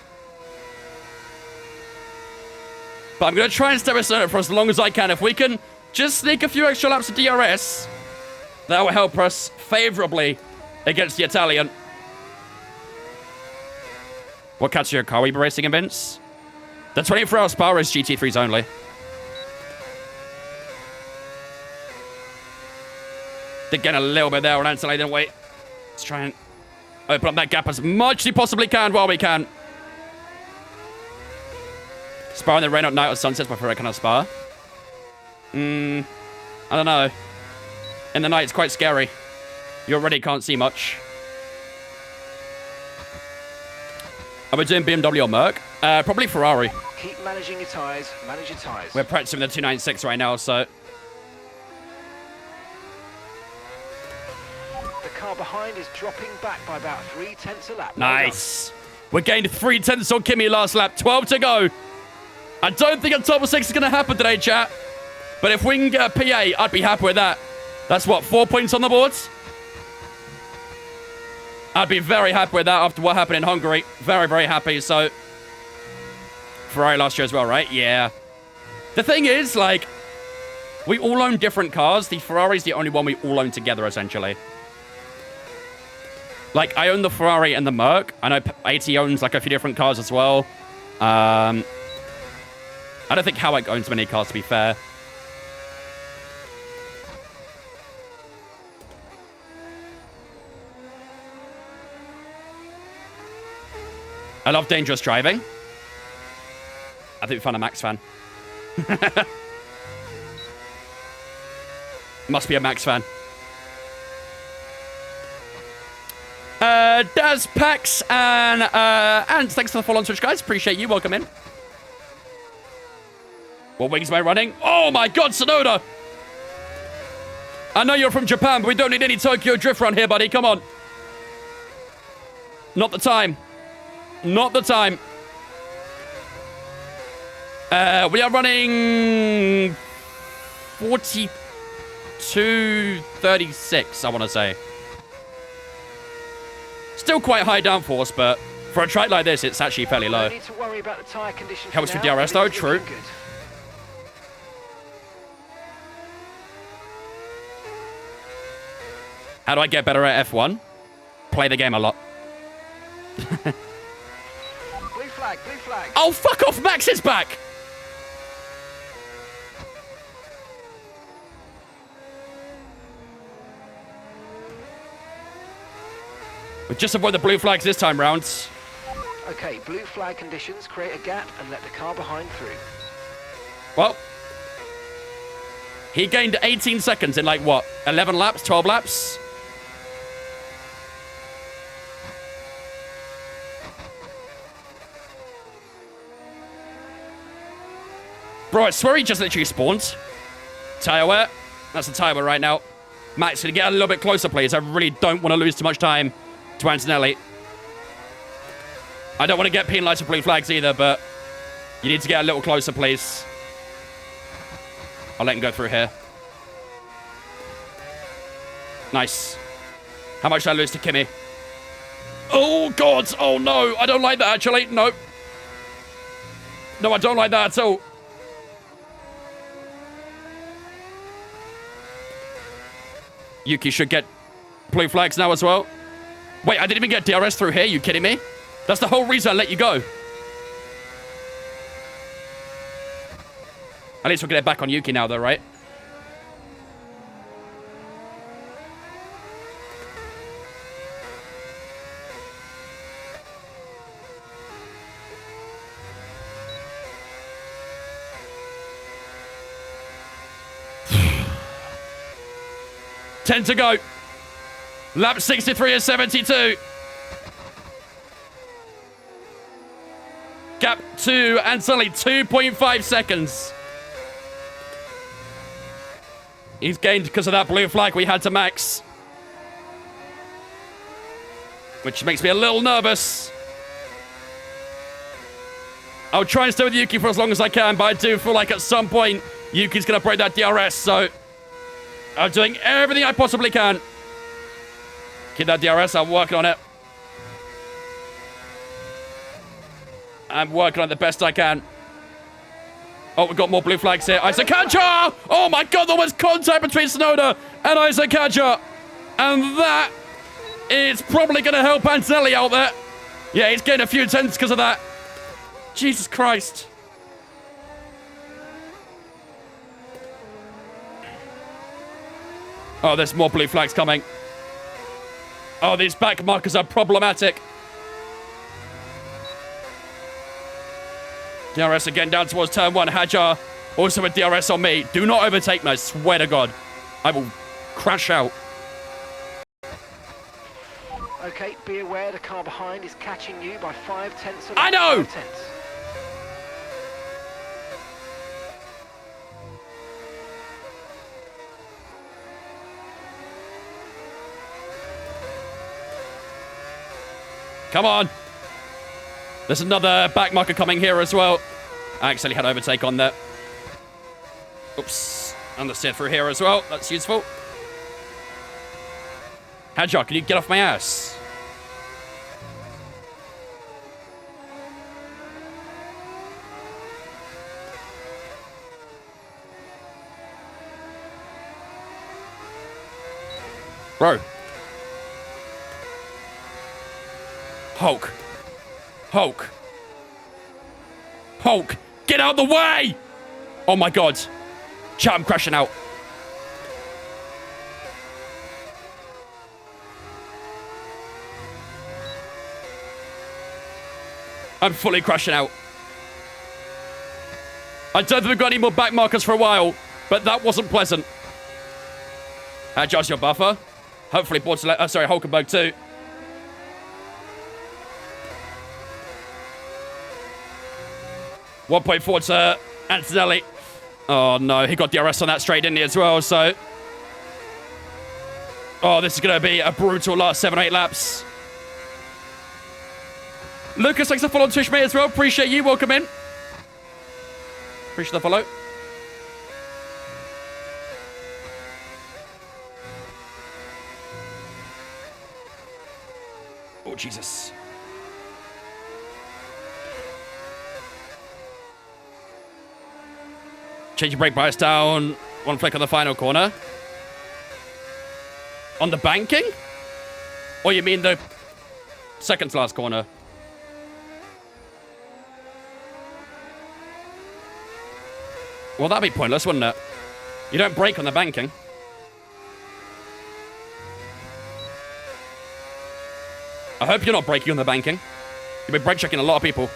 But I'm going to try and stay with Tsunoda for as long as I can. If we can just sneak a few extra laps of DRS, that will help us favorably against the Italian. What category car are we racing in, Vince? The 24-hour Spa is GT3s only. Did get a little bit there on Anselli, didn't we? Let's try and open up that gap as much as we possibly can while we can. Spa in the rain at night or sunset's my favorite kind of Spa. I don't know. In the night, it's quite scary. You already can't see much. Are we doing BMW or Merc? Probably Ferrari. Keep managing your tyres. Manage your tyres. We're practicing the 296 right now, so... The car behind is dropping back by about 3/10 a lap. Nice. We gained 3/10 on Kimi last lap. 12 to go. I don't think a top 6 is going to happen today, chat. But if we can get a P8, I'd be happy with that. That's what, 4 points on the boards? I'd be very happy with that after what happened in Hungary. Very, very happy. So, Ferrari last year as well, right? Yeah. The thing is, like, we all own different cars. The Ferrari's the only one we all own together, essentially. Like, I own the Ferrari and the Merc. I know AT owns, like, a few different cars as well. I don't think Howick owns many cars, to be fair. I love dangerous driving. I think we found a Max fan. Must be a Max fan. Daz, Pax, and thanks for the follow on Twitch, guys. Appreciate you. Welcome in. What wings am I running? Oh my god, Sonoda! I know you're from Japan, but we don't need any Tokyo Drift run here, buddy. Come on. Not the time. Not the time. We are running 42.36, I want to say. Still quite high downforce, but for a track like this, it's actually fairly low. No need to worry about the tyre conditions. Helps with DRS though, true. Good. How do I get better at F1? Play the game a lot. Blue flag, blue flag. Oh, fuck off! Max is back! We just avoid the blue flags this time round. Okay, blue flag conditions. Create a gap and let the car behind through. Well, he gained 18 seconds in like, what, 11 laps, 12 laps? Bro, I swear he just literally spawned. Tyre wear. That's the tyre wear right now. Max, can you get a little bit closer, please? I really don't want to lose too much time to Antonelli. I don't want to get penalised for blue flags either, but you need to get a little closer, please. I'll let him go through here. Nice. How much did I lose to Kimi? Oh, God. Oh, no. I don't like that, actually. No. No, I don't like that at all. Yuki should get blue flags now as well. Wait, I didn't even get DRS through here. You kidding me? That's the whole reason I let you go. At least we'll get it back on Yuki now, though, right? Ten to go. Lap 63 and 72. Gap 2 and suddenly 2.5 seconds. He's gained because of that blue flag we had to Max. Which makes me a little nervous. I'll try and stay with Yuki for as long as I can, but I do feel like at some point Yuki's going to break that DRS, so I'm doing everything I possibly can. Keep that DRS, I'm working on it. I'm working on it the best I can. Oh, we've got more blue flags here. Isaac Kadja! Oh my god, there was contact between Sonoda and Isaac Kadja. And that is probably going to help Antonelli out there. Yeah, he's gained a few tenths because of that. Jesus Christ. Oh, there's more blue flags coming. Oh, these back markers are problematic. DRS again down towards turn 1. Hajar also with DRS on me. Do not overtake me, I swear to God. I will crash out. Okay, be aware the car behind is catching you by 0.5. I know! 0.5. Come on. There's another back marker coming here as well. I actually had overtake on that. Oops. Understeer through here as well. That's useful. Hadjar, can you get off my ass? Bro. Hulk. Hulk. Hulk. Get out of the way! Oh my god. Chat, I'm crashing out. I'm fully crashing out. I don't think we've got any more back markers for a while, but that wasn't pleasant. Adjust your buffer. Hopefully, Hulkenberg too. One point forward to Antonelli. Oh no, he got DRS on that straight, didn't he, as well, so... Oh, this is going to be a brutal last 7 or 8 laps. Lucas, thanks for the follow on Twitch, mate, as well. Appreciate you. Welcome in. Appreciate the follow. Oh, Jesus. Change your brake bias down. One flick on the final corner. On the banking? Or you mean the second to last corner? Well, that'd be pointless, wouldn't it? You don't brake on the banking. I hope you're not braking on the banking. You've been brake checking a lot of people.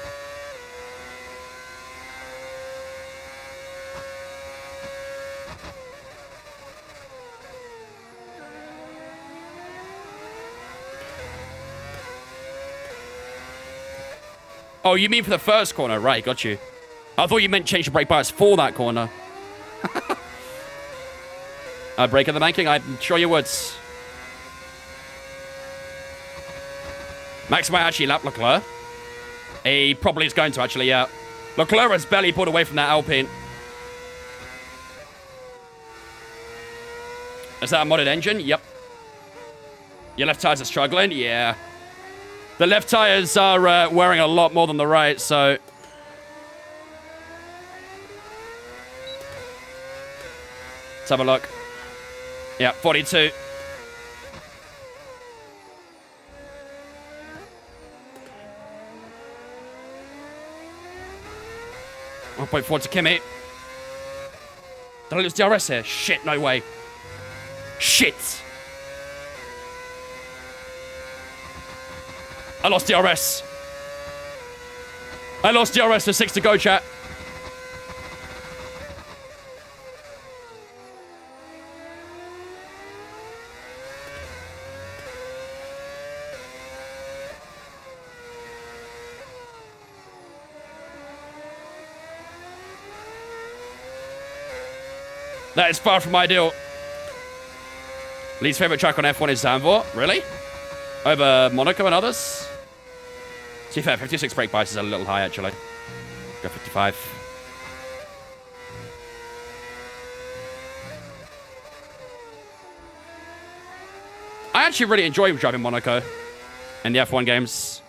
Oh, you mean for the first corner? Right, got you. I thought you meant change the brake bias for that corner. I'd brake on the banking? I'm sure you would. Max might actually lap Leclerc. He probably is going to, actually, yeah. Leclerc has barely pulled away from that Alpine. Is that a modded engine? Yep. Your left tires are struggling? Yeah. The left tires are wearing a lot more than the right, so... Let's have a look. Yeah, 42. I'll point forward to Kimi. Did I lose DRS here? Shit, no way. Shit. I lost DRS. I lost DRS with 6 to go, chat. That is far from ideal. Least favorite track on F1 is Zandvoort. Really? Over Monaco and others? To be fair, 56 brake bias is a little high, actually. Go 55. I actually really enjoy driving Monaco in the F1 games.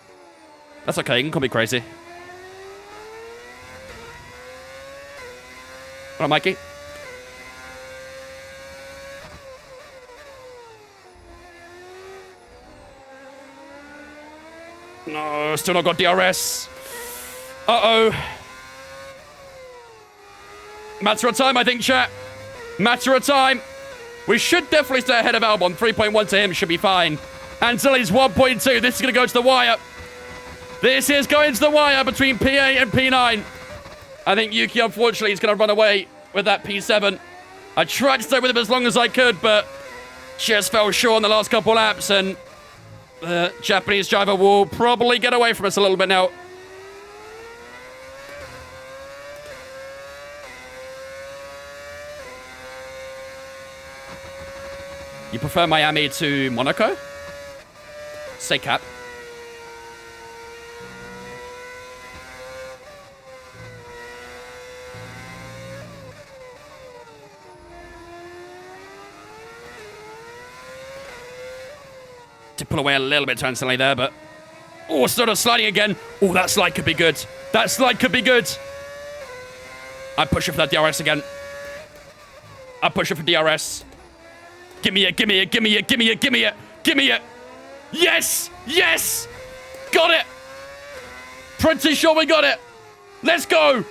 That's okay, you can call me crazy. What up, Mikey? No, still not got DRS. Uh-oh. Matter of time, I think, chat. Matter of time. We should definitely stay ahead of Albon. 3.1 to him should be fine. Antilles 1.2. This is going to go to the wire. This is going to the wire between P8 and P9. I think Yuki, unfortunately, is going to run away with that P7. I tried to stay with him as long as I could, but just fell short in the last couple laps, and the Japanese driver will probably get away from us a little bit now. You prefer Miami to Monaco? Say cap. Did pull away a little bit instantly there, but... Oh, sort of sliding again. Oh, that slide could be good. That slide could be good. I'm pushing for that DRS again. I'm pushing for DRS. Give me it, give me it, give me it, give me it, give me it, give me it. Yes! Yes! Got it! Pretty sure we got it. Let's go!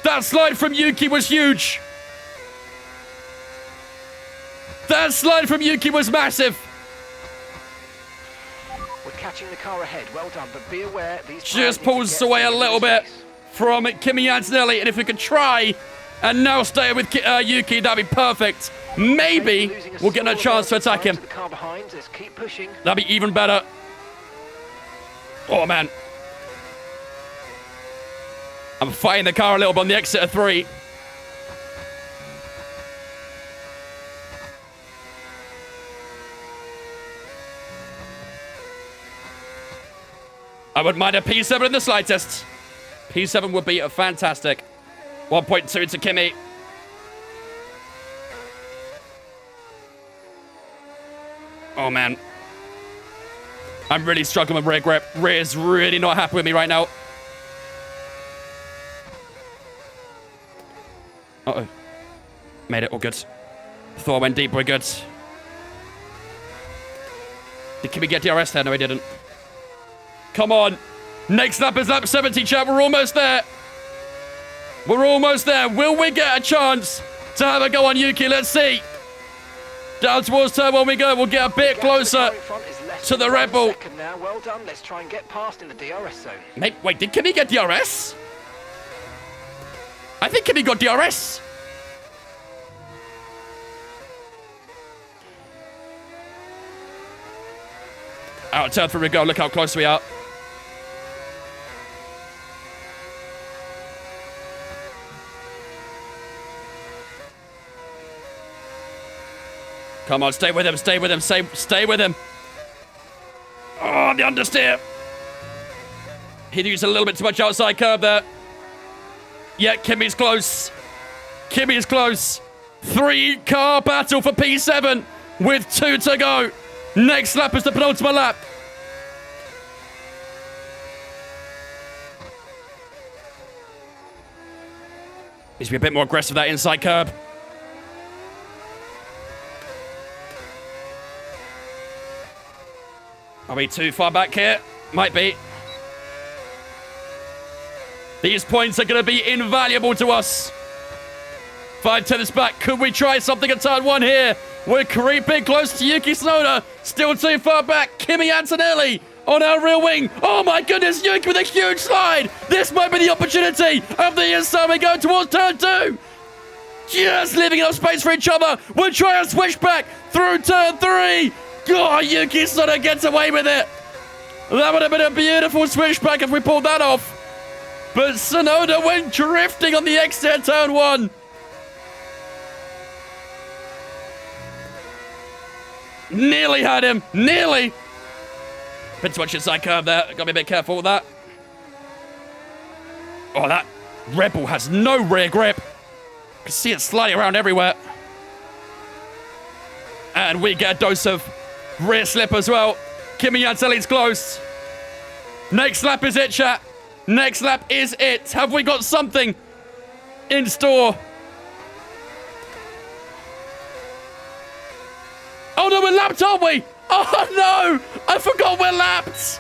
That slide from Yuki was huge. That slide from Yuki was massive. We're catching the car ahead. Well done, but be aware these Just pulls away a little bit from Kimi Antonelli, and if we could try and now stay with Yuki, that'd be perfect. Maybe we'll get a chance to attack him. The car behind. Let's keep pushing. That'd be even better. Oh, man. I'm fighting the car a little bit on the exit of 3. I wouldn't mind a P7 in the slightest. P7 would be fantastic. 1.2 to Kimi. Oh, man. I'm really struggling with rear grip. Rear is really not happy with me right now. Uh-oh. Made it all good. Thought I went deep. We're good. Did Kimi get DRS there? No, he didn't. Come on. Next lap is lap 70, chat. We're almost there. We're almost there. Will we get a chance to have a go on Yuki? Let's see. Down towards turn 1 we go. We'll get a bit closer to the Red Bull. Now. Well done. Let's try and get past in the DRS zone. Wait, did Kimi get DRS? I think Kimi got DRS. Out of turn 3 we go. Look how close we are. Come on, stay with him, stay with him, stay with him. Oh, the understeer. He used a little bit too much outside curb there. Yeah, Kimi's close. Kimi's close. 3-car battle for P7 with 2 to go. Next lap is the penultimate lap. Needs to be a bit more aggressive, that inside curb. Are we too far back here? Might be. These points are going to be invaluable to us. 5 tenths back. Could we try something at turn 1 here? We're creeping close to Yuki Tsunoda. Still too far back. Kimi Antonelli on our rear wing. Oh my goodness, Yuki with a huge slide. This might be the opportunity of the inside. We go towards turn 2. Just leaving enough space for each other. We'll try and switch back through turn 3. Oh, Yuki Tsunoda gets away with it. That would have been a beautiful switchback if we pulled that off. But Tsunoda went drifting on the exit turn 1. Nearly had him. Nearly. Bit too much inside curve there. Got to be a bit careful with that. Oh, that Red Bull has no rear grip. You can see it sliding around everywhere. And we get a dose of rear slip as well. Kimi Antonelli's close. Next lap is it, chat. Next lap is it. Have we got something in store? Oh no, we're lapped, aren't we? Oh no! I forgot we're lapped!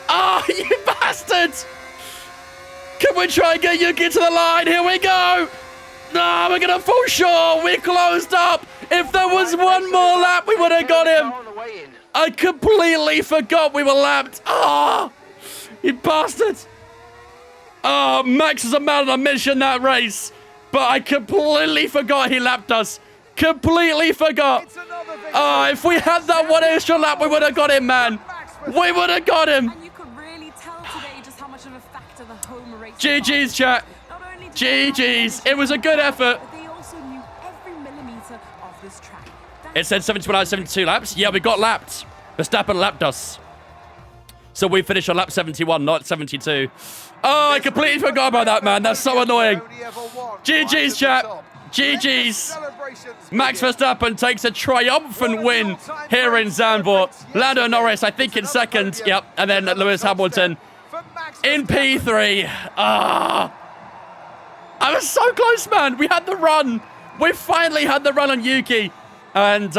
Oh, you bastard! Can we try and get Yuki to the line? Here we go! No, we're gonna fall short. We're closed up. If there was one more lap, we would have got him. I completely forgot we were lapped. Oh, you bastard. Oh, Max is a man on a mission that race. But I completely forgot he lapped us. Completely forgot. Oh, if we had that one extra lap, we would have got him, man. We would have got him. And you could really tell today just how much of a factor the home race GG's, chat. GG's. It was a good effort. But they also knew every millimeter of this track. It said 71 out of 72 laps. Yeah, we got lapped. Verstappen lapped us. So we finished on lap 71, not 72. Oh, I completely forgot about that, man. That's so annoying. GG's, chat. GG's. Celebrations Max begin. Verstappen takes a triumphant win here in Zandvoort. Lando Norris, I think, in second. Yep. And then Lewis Hamilton For Max in Verstappen. P3. Ah. I was so close, man. We had the run. We finally had the run on Yuki. And,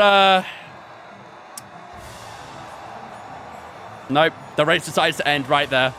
nope. The race decides to end right there.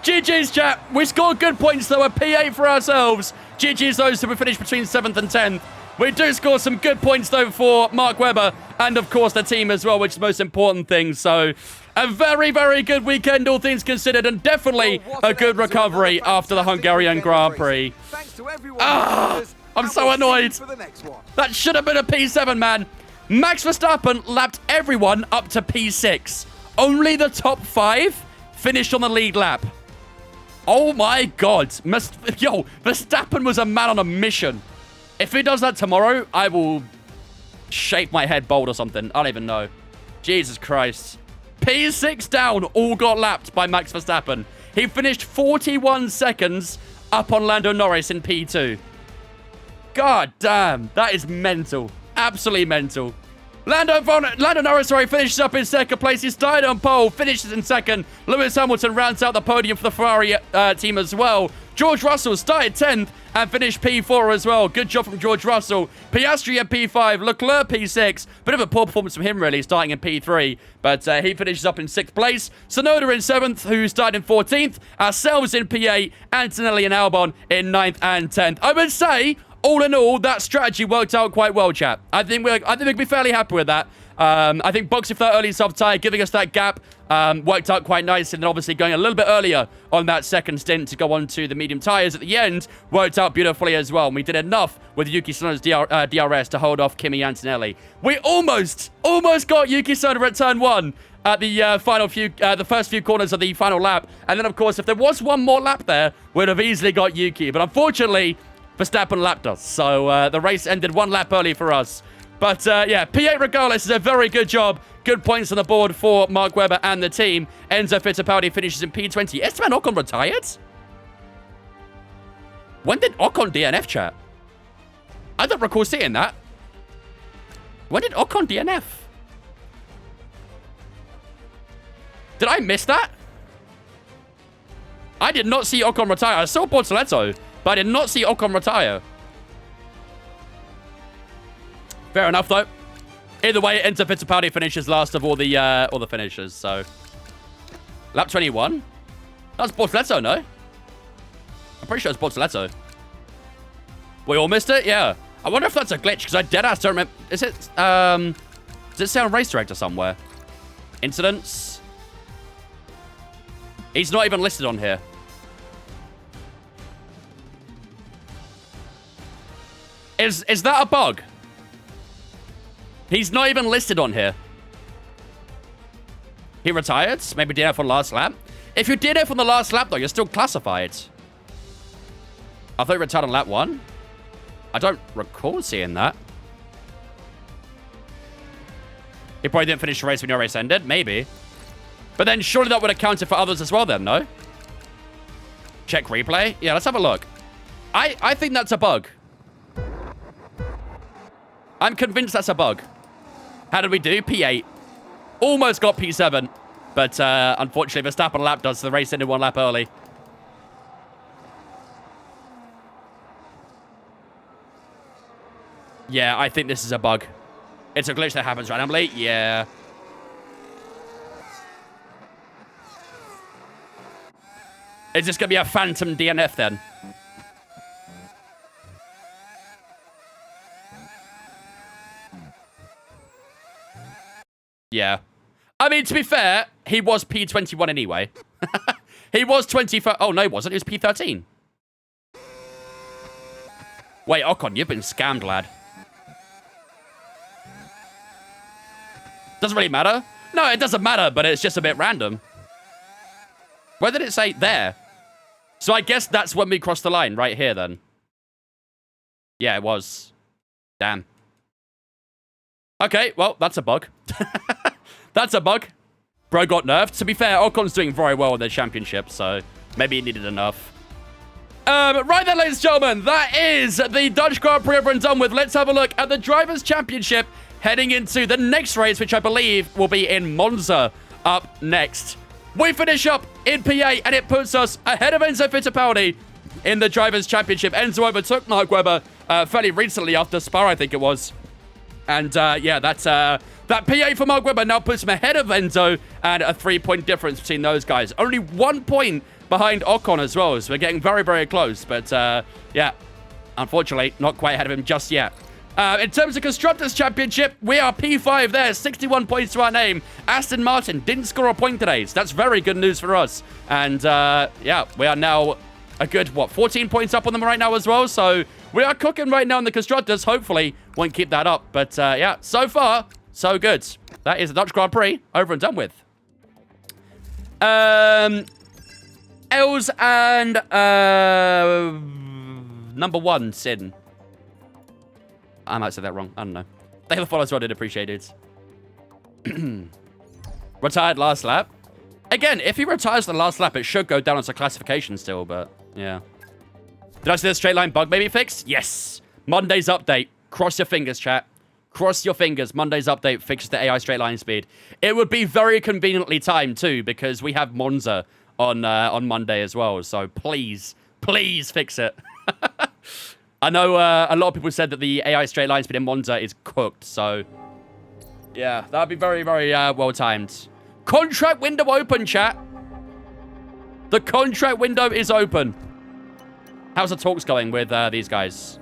GG's, chat. We scored good points, though. A P8 for ourselves. GG's those who we finished between 7th and 10th. We do score some good points, though, for Mark Webber and, of course, the team as well, which is the most important thing. So, a very, very good weekend, all things considered, and definitely a good recovery after the Hungarian Grand Prix. Thanks to everyone. I'm so annoyed. For the next one. That should have been a P7, man. Max Verstappen lapped everyone up to P6. Only the top 5 finished on the lead lap. Oh my God. Yo, Verstappen was a man on a mission. If he does that tomorrow, I will shake my head bald or something. I don't even know. Jesus Christ. P6 down, all got lapped by Max Verstappen. He finished 41 seconds up on Lando Norris in P2. God damn, that is mental. Absolutely mental. Lando Norris, finishes up in second place. He started on pole, finishes in second. Lewis Hamilton rounds out the podium for the Ferrari team as well. George Russell started 10th and finished P4 as well. Good job from George Russell. Piastri at P5, Leclerc P6. Bit of a poor performance from him, really, starting in P3. But he finishes up in 6th place. Sonoda in 7th, who started in 14th. Ourselves in P8. Antonelli and Albon in 9th and 10th. I would say, all in all, that strategy worked out quite well, chat. I think we can be fairly happy with that. I think boxing for that early soft tire, giving us that gap, worked out quite nice. And then obviously going a little bit earlier on that second stint to go on to the medium tires at the end worked out beautifully as well. And we did enough with Yuki Tsunoda's DRS to hold off Kimi Antonelli. We almost got Yuki Tsunoda at turn 1 at the the first few corners of the final lap. And then, of course, if there was one more lap there, we'd have easily got Yuki. But unfortunately, Verstappen lapped us. So the race ended 1 lap early for us. But yeah, P8 regardless is a very good job. Good points on the board for Mark Webber and the team. Enzo Fittipaldi finishes in P20. Esteban Ocon retired? When did Ocon DNF, chat? I don't recall seeing that. When did Ocon DNF? Did I miss that? I did not see Ocon retire. I saw Bortoletto, but I did not see Ocon retire. Fair enough, though. Either way, Enzo Fittipaldi finishes last of all the finishers, so... Lap 21? That was Bortoletto, no? I'm pretty sure it's Bortoletto. We all missed it? Yeah. I wonder if that's a glitch, because I deadass don't remember... Is it, does it say on Race Director somewhere? Incidents? He's not even listed on here. Is that a bug? He's not even listed on here. He retired? Maybe DNF on last lap? If you DNF on the last lap, though, you're still classified. I thought he retired on lap 1. I don't recall seeing that. He probably didn't finish the race when your race ended. Maybe. But then surely that would have counted for others as well then, no? Check replay? Yeah, let's have a look. I think that's a bug. I'm convinced that's a bug. How did we do? P8. Almost got P7. But unfortunately, Verstappen lapped us, so the race ended 1 lap early. Yeah, I think this is a bug. It's a glitch that happens randomly. Yeah. Is this going to be a phantom DNF then? Yeah. I mean, to be fair, he was P21 anyway. He was 25. Oh, no, he wasn't. He was P13. Wait, Ocon, you've been scammed, lad. Doesn't really matter. No, it doesn't matter, but it's just a bit random. Where did it say? There. So I guess that's when we crossed the line, right here, then. Yeah, it was. Damn. Okay, well, that's a bug. That's a bug. Bro got nerfed. To be fair, Ocon's doing very well in the championship, so maybe he needed enough. Right then, ladies and gentlemen, that is the Dutch Grand Prix over and done with. Let's have a look at the Drivers' Championship heading into the next race, which I believe will be in Monza up next. We finish up in PA, and it puts us ahead of Enzo Fittipaldi in the Drivers' Championship. Enzo overtook Mark Webber fairly recently after Spa, I think it was. And, yeah, that's... that PA for Mark Webber now puts him ahead of Enzo, and a 3-point difference between those guys. Only 1 point behind Ocon as well, so we're getting very, very close. But, yeah, unfortunately, not quite ahead of him just yet. In terms of Constructors' Championship, we are P5 there, 61 points to our name. Aston Martin didn't score a point today, so that's very good news for us. And, yeah, we are now a good, 14 points up on them right now as well. So we are cooking right now in the Constructors. Hopefully, won't keep that up. But, yeah, so far, so good. That is the Dutch Grand Prix over and done with. Els and, number 1, Sin. I might say that wrong. I don't know. Thank you for the follows, I did appreciate it. Retired last lap. Again, if he retires the last lap, it should go down as a classification still, but yeah. Did I see the straight line bug maybe fixed? Yes. Monday's update. Cross your fingers, chat. Cross your fingers. Monday's update fixes the AI straight line speed. It would be very conveniently timed too, because we have Monza on Monday as well. So please, please fix it. I know a lot of people said that the AI straight line speed in Monza is cooked, so yeah, that'd be very, very well timed. Contract window open, chat. The contract window is open. How's the talks going with these guys?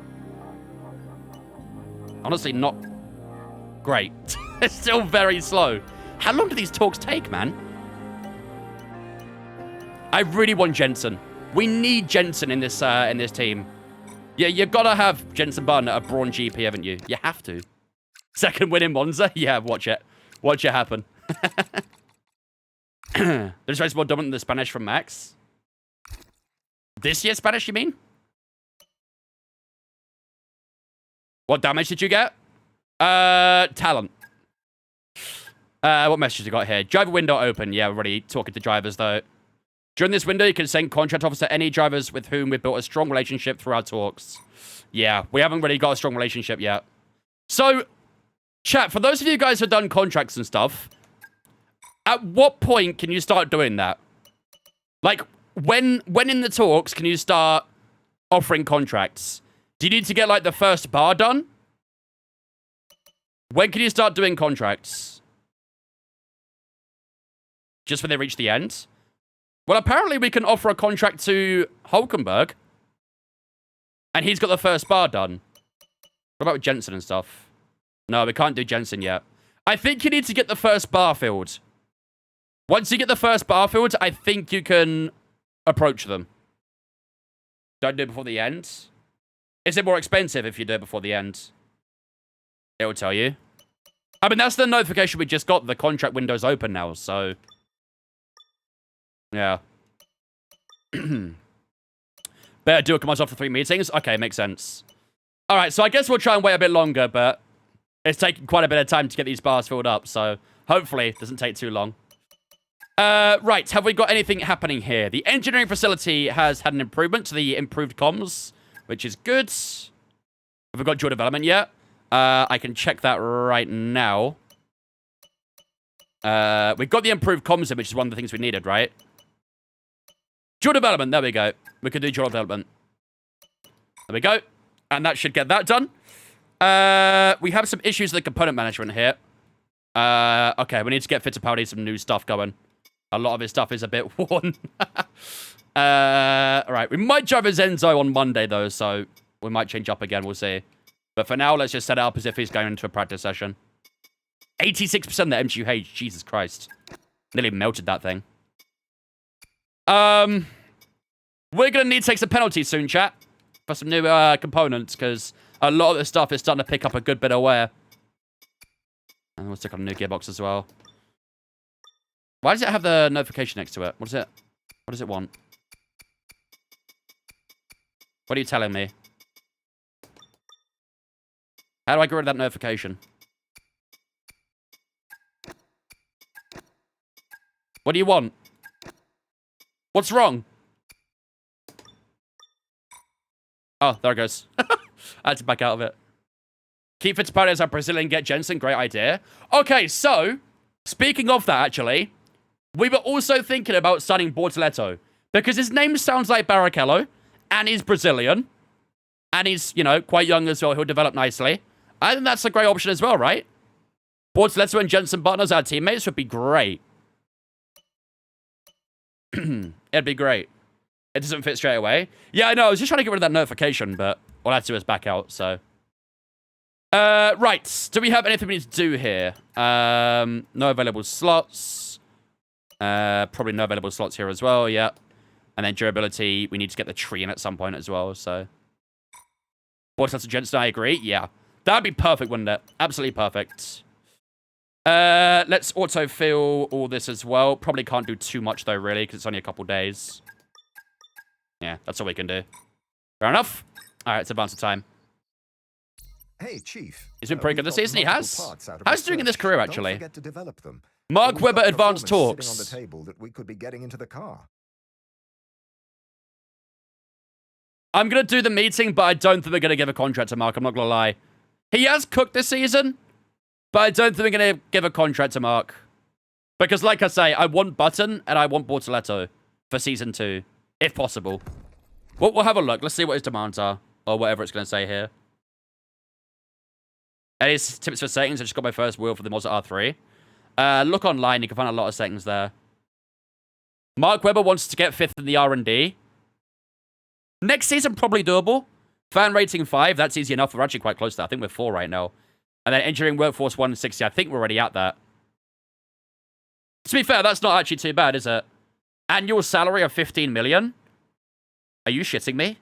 Honestly, not great. It's still very slow. How long do these talks take, man? I really want Jensen. We need Jensen in this team. Yeah, you've got to have Jensen Button at a Brawn GP, haven't you? You have to. Second win in Monza? Yeah, watch it. Watch it happen. This race more dominant than the Spanish from Max. This year's Spanish, you mean? What damage did you get? Talent. What message you got here? Driver window open. Yeah, we're already talking to drivers, though. During this window, you can send contract offers to any drivers with whom we've built a strong relationship through our talks. Yeah, we haven't really got a strong relationship yet. So, chat, for those of you guys who have done contracts and stuff, at what point can you start doing that? Like, when in the talks can you start offering contracts? Do you need to get, like, the first bar done? When can you start doing contracts? Just when they reach the end? Well, apparently we can offer a contract to Hulkenberg. And he's got the first bar done. What about with Jensen and stuff? No, we can't do Jensen yet. I think you need to get the first bar filled. Once you get the first bar filled, I think you can approach them. Don't do it before the end. Is it more expensive if you do it before the end? It will tell you. I mean, that's the notification we just got. The contract window's open now, so... Yeah. Better do it come off for 3 meetings? Okay, makes sense. Alright, so I guess we'll try and wait a bit longer, but it's taking quite a bit of time to get these bars filled up, so hopefully it doesn't take too long. Right, have we got anything happening here? The engineering facility has had an improvement to the improved comms, which is good. Have we got dual development yet? I can check that right now. We've got the improved comms in, which is one of the things we needed, right? Dual development, there we go. We can do dual development. There we go. And that should get that done. We have some issues with the component management here. Okay, we need to get Fittipaldi some new stuff going. A lot of his stuff is a bit worn. Alright, we might drive a Zenzo on Monday, though, so we might change up again, we'll see. But for now, let's just set it up as if he's going into a practice session. 86% the MGUH, Jesus Christ. Nearly melted that thing. We're going to need to take some penalties soon, chat. For some new components, because a lot of this stuff is starting to pick up a good bit of wear. And we'll stick on a new gearbox as well. Why does it have the notification next to it? What does it want? What are you telling me? How do I get rid of that notification? What do you want? What's wrong? Oh, there it goes. I had to back out of it. Keep Fittipaldi as our Brazilian, get Jensen. Great idea. Okay, so, speaking of that, actually, we were also thinking about signing Bortoleto. Because his name sounds like Barrichello, and he's Brazilian. And he's, you know, quite young as well. He'll develop nicely. I think that's a great option as well, right? Bortoleto and Jensen Button as our teammates would be great. It'd be great. It doesn't fit straight away. Yeah, I know. I was just trying to get rid of that notification, but all I had to do was back out, so... right. Do we have anything we need to do here? No available slots. Probably no available slots here as well, yeah. And then durability, we need to get the tree in at some point as well, so... Bortoleto Jensen, I agree, yeah. That'd be perfect, wouldn't it? Absolutely perfect. Let's autofill all this as well. Probably can't do too much, though, really, because it's only a couple days. Yeah, that's all we can do. Fair enough. All right, let's advance the time. Hey, Chief. He's been pretty good this season. He has. How's he doing in this career, actually? Don't forget to develop them. Mark We've Webber got advanced performance talks. sitting on the table that we could be getting into the car. I'm going to do the meeting, but I don't think we're going to give a contract to Mark. I'm not going to lie. He has cooked this season, but I don't think we're going to give a contract to Mark. Because, like I say, I want Button and I want Bortoleto for Season 2, if possible. We'll have a look. Let's see what his demands are, or whatever it's going to say here. Any tips for settings? I just got my first wheel for the Mazda R3. Look online. You can find a lot of settings there. Mark Webber wants to get 5th in the R&D. Next season, probably doable. Fan rating 5. That's easy enough. We're actually quite close to that. I think we're 4 right now. And then engineering workforce 160. I think we're already at that. To be fair, that's not actually too bad, is it? Annual salary of 15 million? Are you shitting me?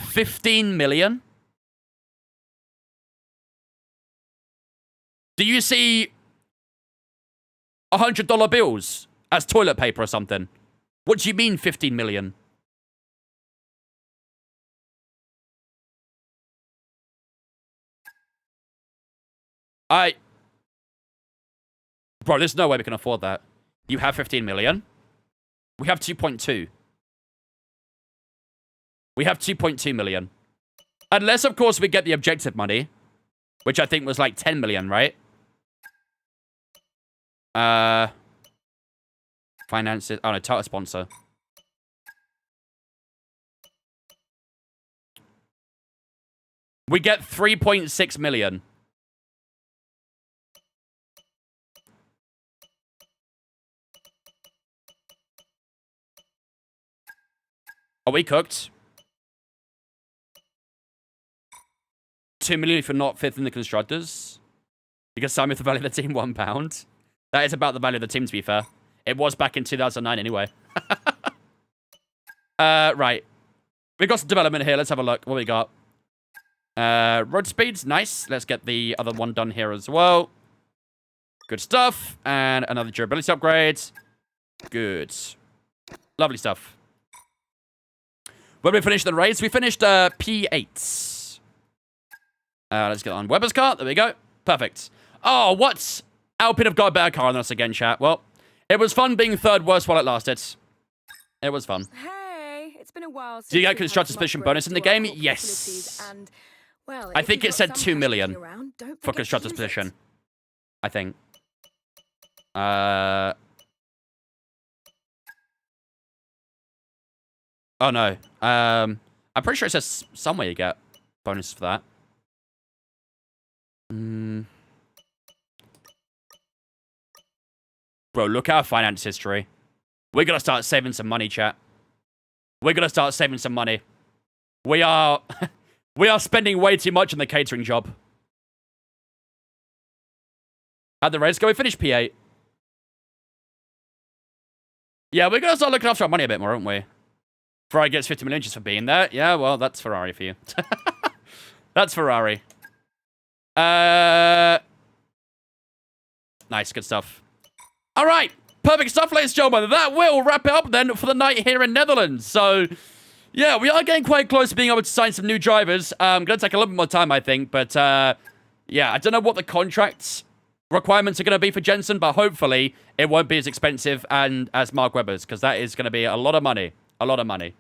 $15 million? Do you see $100 bills as toilet paper or something? What do you mean 15 million? Bro, there's no way we can afford that. You have 15 million? We have 2.2. We have 2.2 million. Unless, of course, we get the objective money. Which I think was like 10 million, right? Finances. Oh, no, title sponsor. We get 3.6 million. Are we cooked? 2 million if you're not 5th in the constructors. Because some of the value of the team £1. That is about the value of the team, to be fair. It was back in 2009 anyway. Right. We've got some development here. Let's have a look. What we got? Road speeds. Nice. Let's get the other one done here as well. Good stuff. And another durability upgrade. Good. Lovely stuff. When we finished the race, we finished P8. Let's get on Webber's car. There we go. Perfect. Oh, what? Alpine have got a better car than us again, chat. Well, it was fun being 3rd worst while it lasted. It was fun. Hey, it's been a while since Do you get constructor's position bonus in the game? Yes. And, well, I think it said 2 million for constructor's position. I think. Oh, no. I'm pretty sure it says somewhere you get bonuses for that. Bro, look at our finance history. We're going to start saving some money, chat. We're going to start saving some money. We are... we are spending way too much on the catering job. How'd the race go? We finished P8. Yeah, we're going to start looking after our money a bit more, aren't we? Ferrari gets 50 million just for being there. Yeah, well, that's Ferrari for you. That's Ferrari. Nice, good stuff. All right, perfect stuff, ladies and gentlemen. That will wrap it up then for the night here in Netherlands. So, yeah, we are getting quite close to being able to sign some new drivers. Going to take a little bit more time, I think. But, yeah, I don't know what the contracts requirements are going to be for Jensen, but hopefully it won't be as expensive and as Mark Webber's, because that is going to be a lot of money. A lot of money.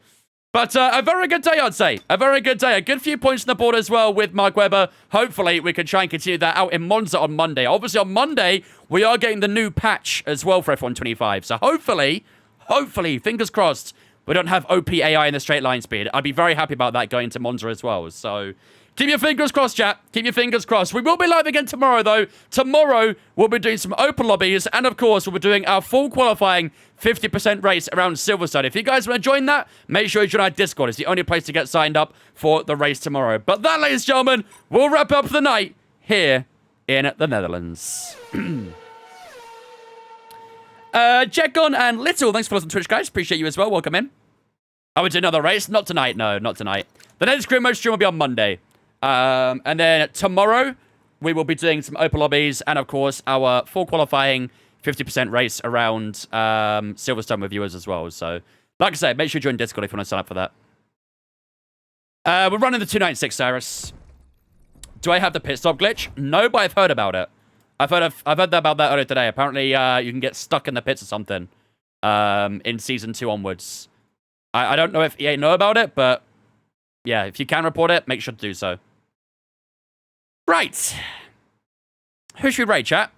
But a very good day, I'd say. A very good day. A good few points on the board as well with Mark Webber. Hopefully, we can try and continue that out in Monza on Monday. Obviously, on Monday, we are getting the new patch as well for F125. So hopefully, fingers crossed, we don't have OP AI in the straight line speed. I'd be very happy about that going into Monza as well. So keep your fingers crossed, chat. Keep your fingers crossed. We will be live again tomorrow, though. Tomorrow, we'll be doing some open lobbies. And, of course, we'll be doing our full qualifying 50% race around Silverstone. If you guys want to join that, make sure you join our Discord. It's the only place to get signed up for the race tomorrow. But that, ladies and gentlemen, will wrap up the night here in the Netherlands. Jetgon and Little, thanks for listening to Twitch, guys. Appreciate you as well. Welcome in. I would do another race. Not tonight. No, not tonight. The next Grim Mode stream will be on Monday. And then tomorrow, we will be doing some open lobbies and, of course, our full qualifying 50% race around Silverstone with viewers as well. So, like I said, make sure you join Discord if you want to sign up for that. We're running the 296, Cyrus. Do I have the pit stop glitch? No, but I've heard about it. I've heard about that earlier today. Apparently, you can get stuck in the pits or something in Season 2 onwards. I don't know if EA know about it, but yeah, if you can report it, make sure to do so. Right. Who should we rate, chat?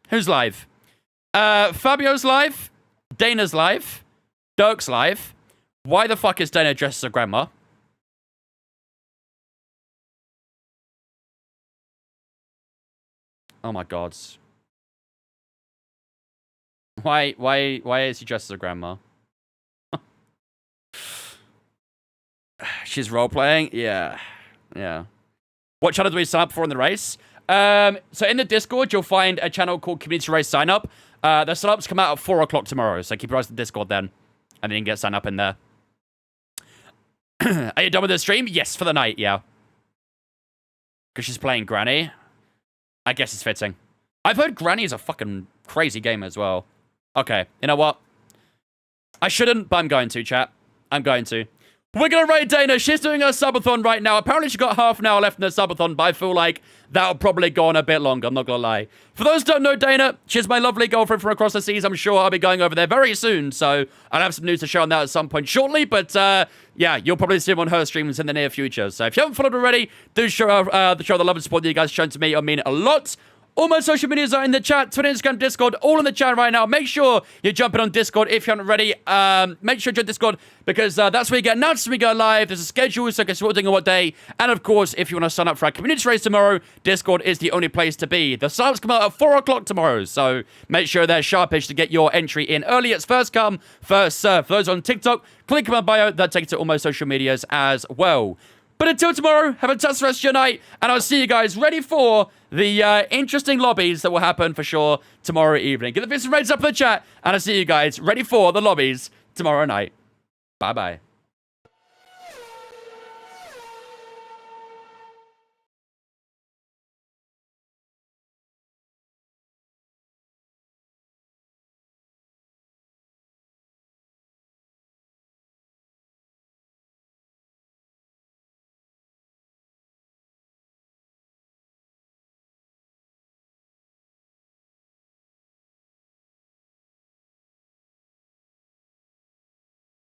Who's live? Fabio's live. Dana's live. Dirk's live. Why the fuck is Dana dressed as a grandma? Oh my god. Why is he dressed as a grandma? She's role-playing? Yeah. What channel do we sign up for in the race? So in the Discord, you'll find a channel called Community Race Sign Up. The sign-ups come out at 4 o'clock tomorrow, so keep your eyes on the Discord then. And then you can get signed up in there. Are you done with the stream? Yes, for the night, yeah. Because she's playing Granny. I guess it's fitting. I've heard Granny is a fucking crazy game as well. Okay, you know what? I shouldn't, but I'm going to, chat. I'm going to. We're going to rate Dana. She's doing her subathon right now. Apparently, she's got half an hour left in her subathon, but I feel like that'll probably go on a bit longer. I'm not going to lie. For those who don't know Dana, she's my lovely girlfriend from across the seas. I'm sure I'll be going over there very soon, so I'll have some news to share on that at some point shortly, but yeah, you'll probably see him on her streams in the near future. So if you haven't followed already, do show the love and support that you guys have shown to me. I mean a lot. All my social medias are in the chat, Twitter, Instagram, Discord, all in the chat right now. Make sure you're jumping on Discord if you haven't already. Make sure you join Discord because that's where you get announced when we go live. There's a schedule, so guess what we're doing on what day. And of course, if you want to sign up for our community race tomorrow, Discord is the only place to be. The sign-ups come out at 4 o'clock tomorrow, so make sure they're sharpish to get your entry in early. It's first come, first serve. For those on TikTok, click my bio. That takes you to all my social medias as well. But until tomorrow, have a fantastic rest of your night, and I'll see you guys ready for the interesting lobbies that will happen for sure tomorrow evening. Get the views and ratings up in the chat, and I'll see you guys ready for the lobbies tomorrow night. Bye-bye.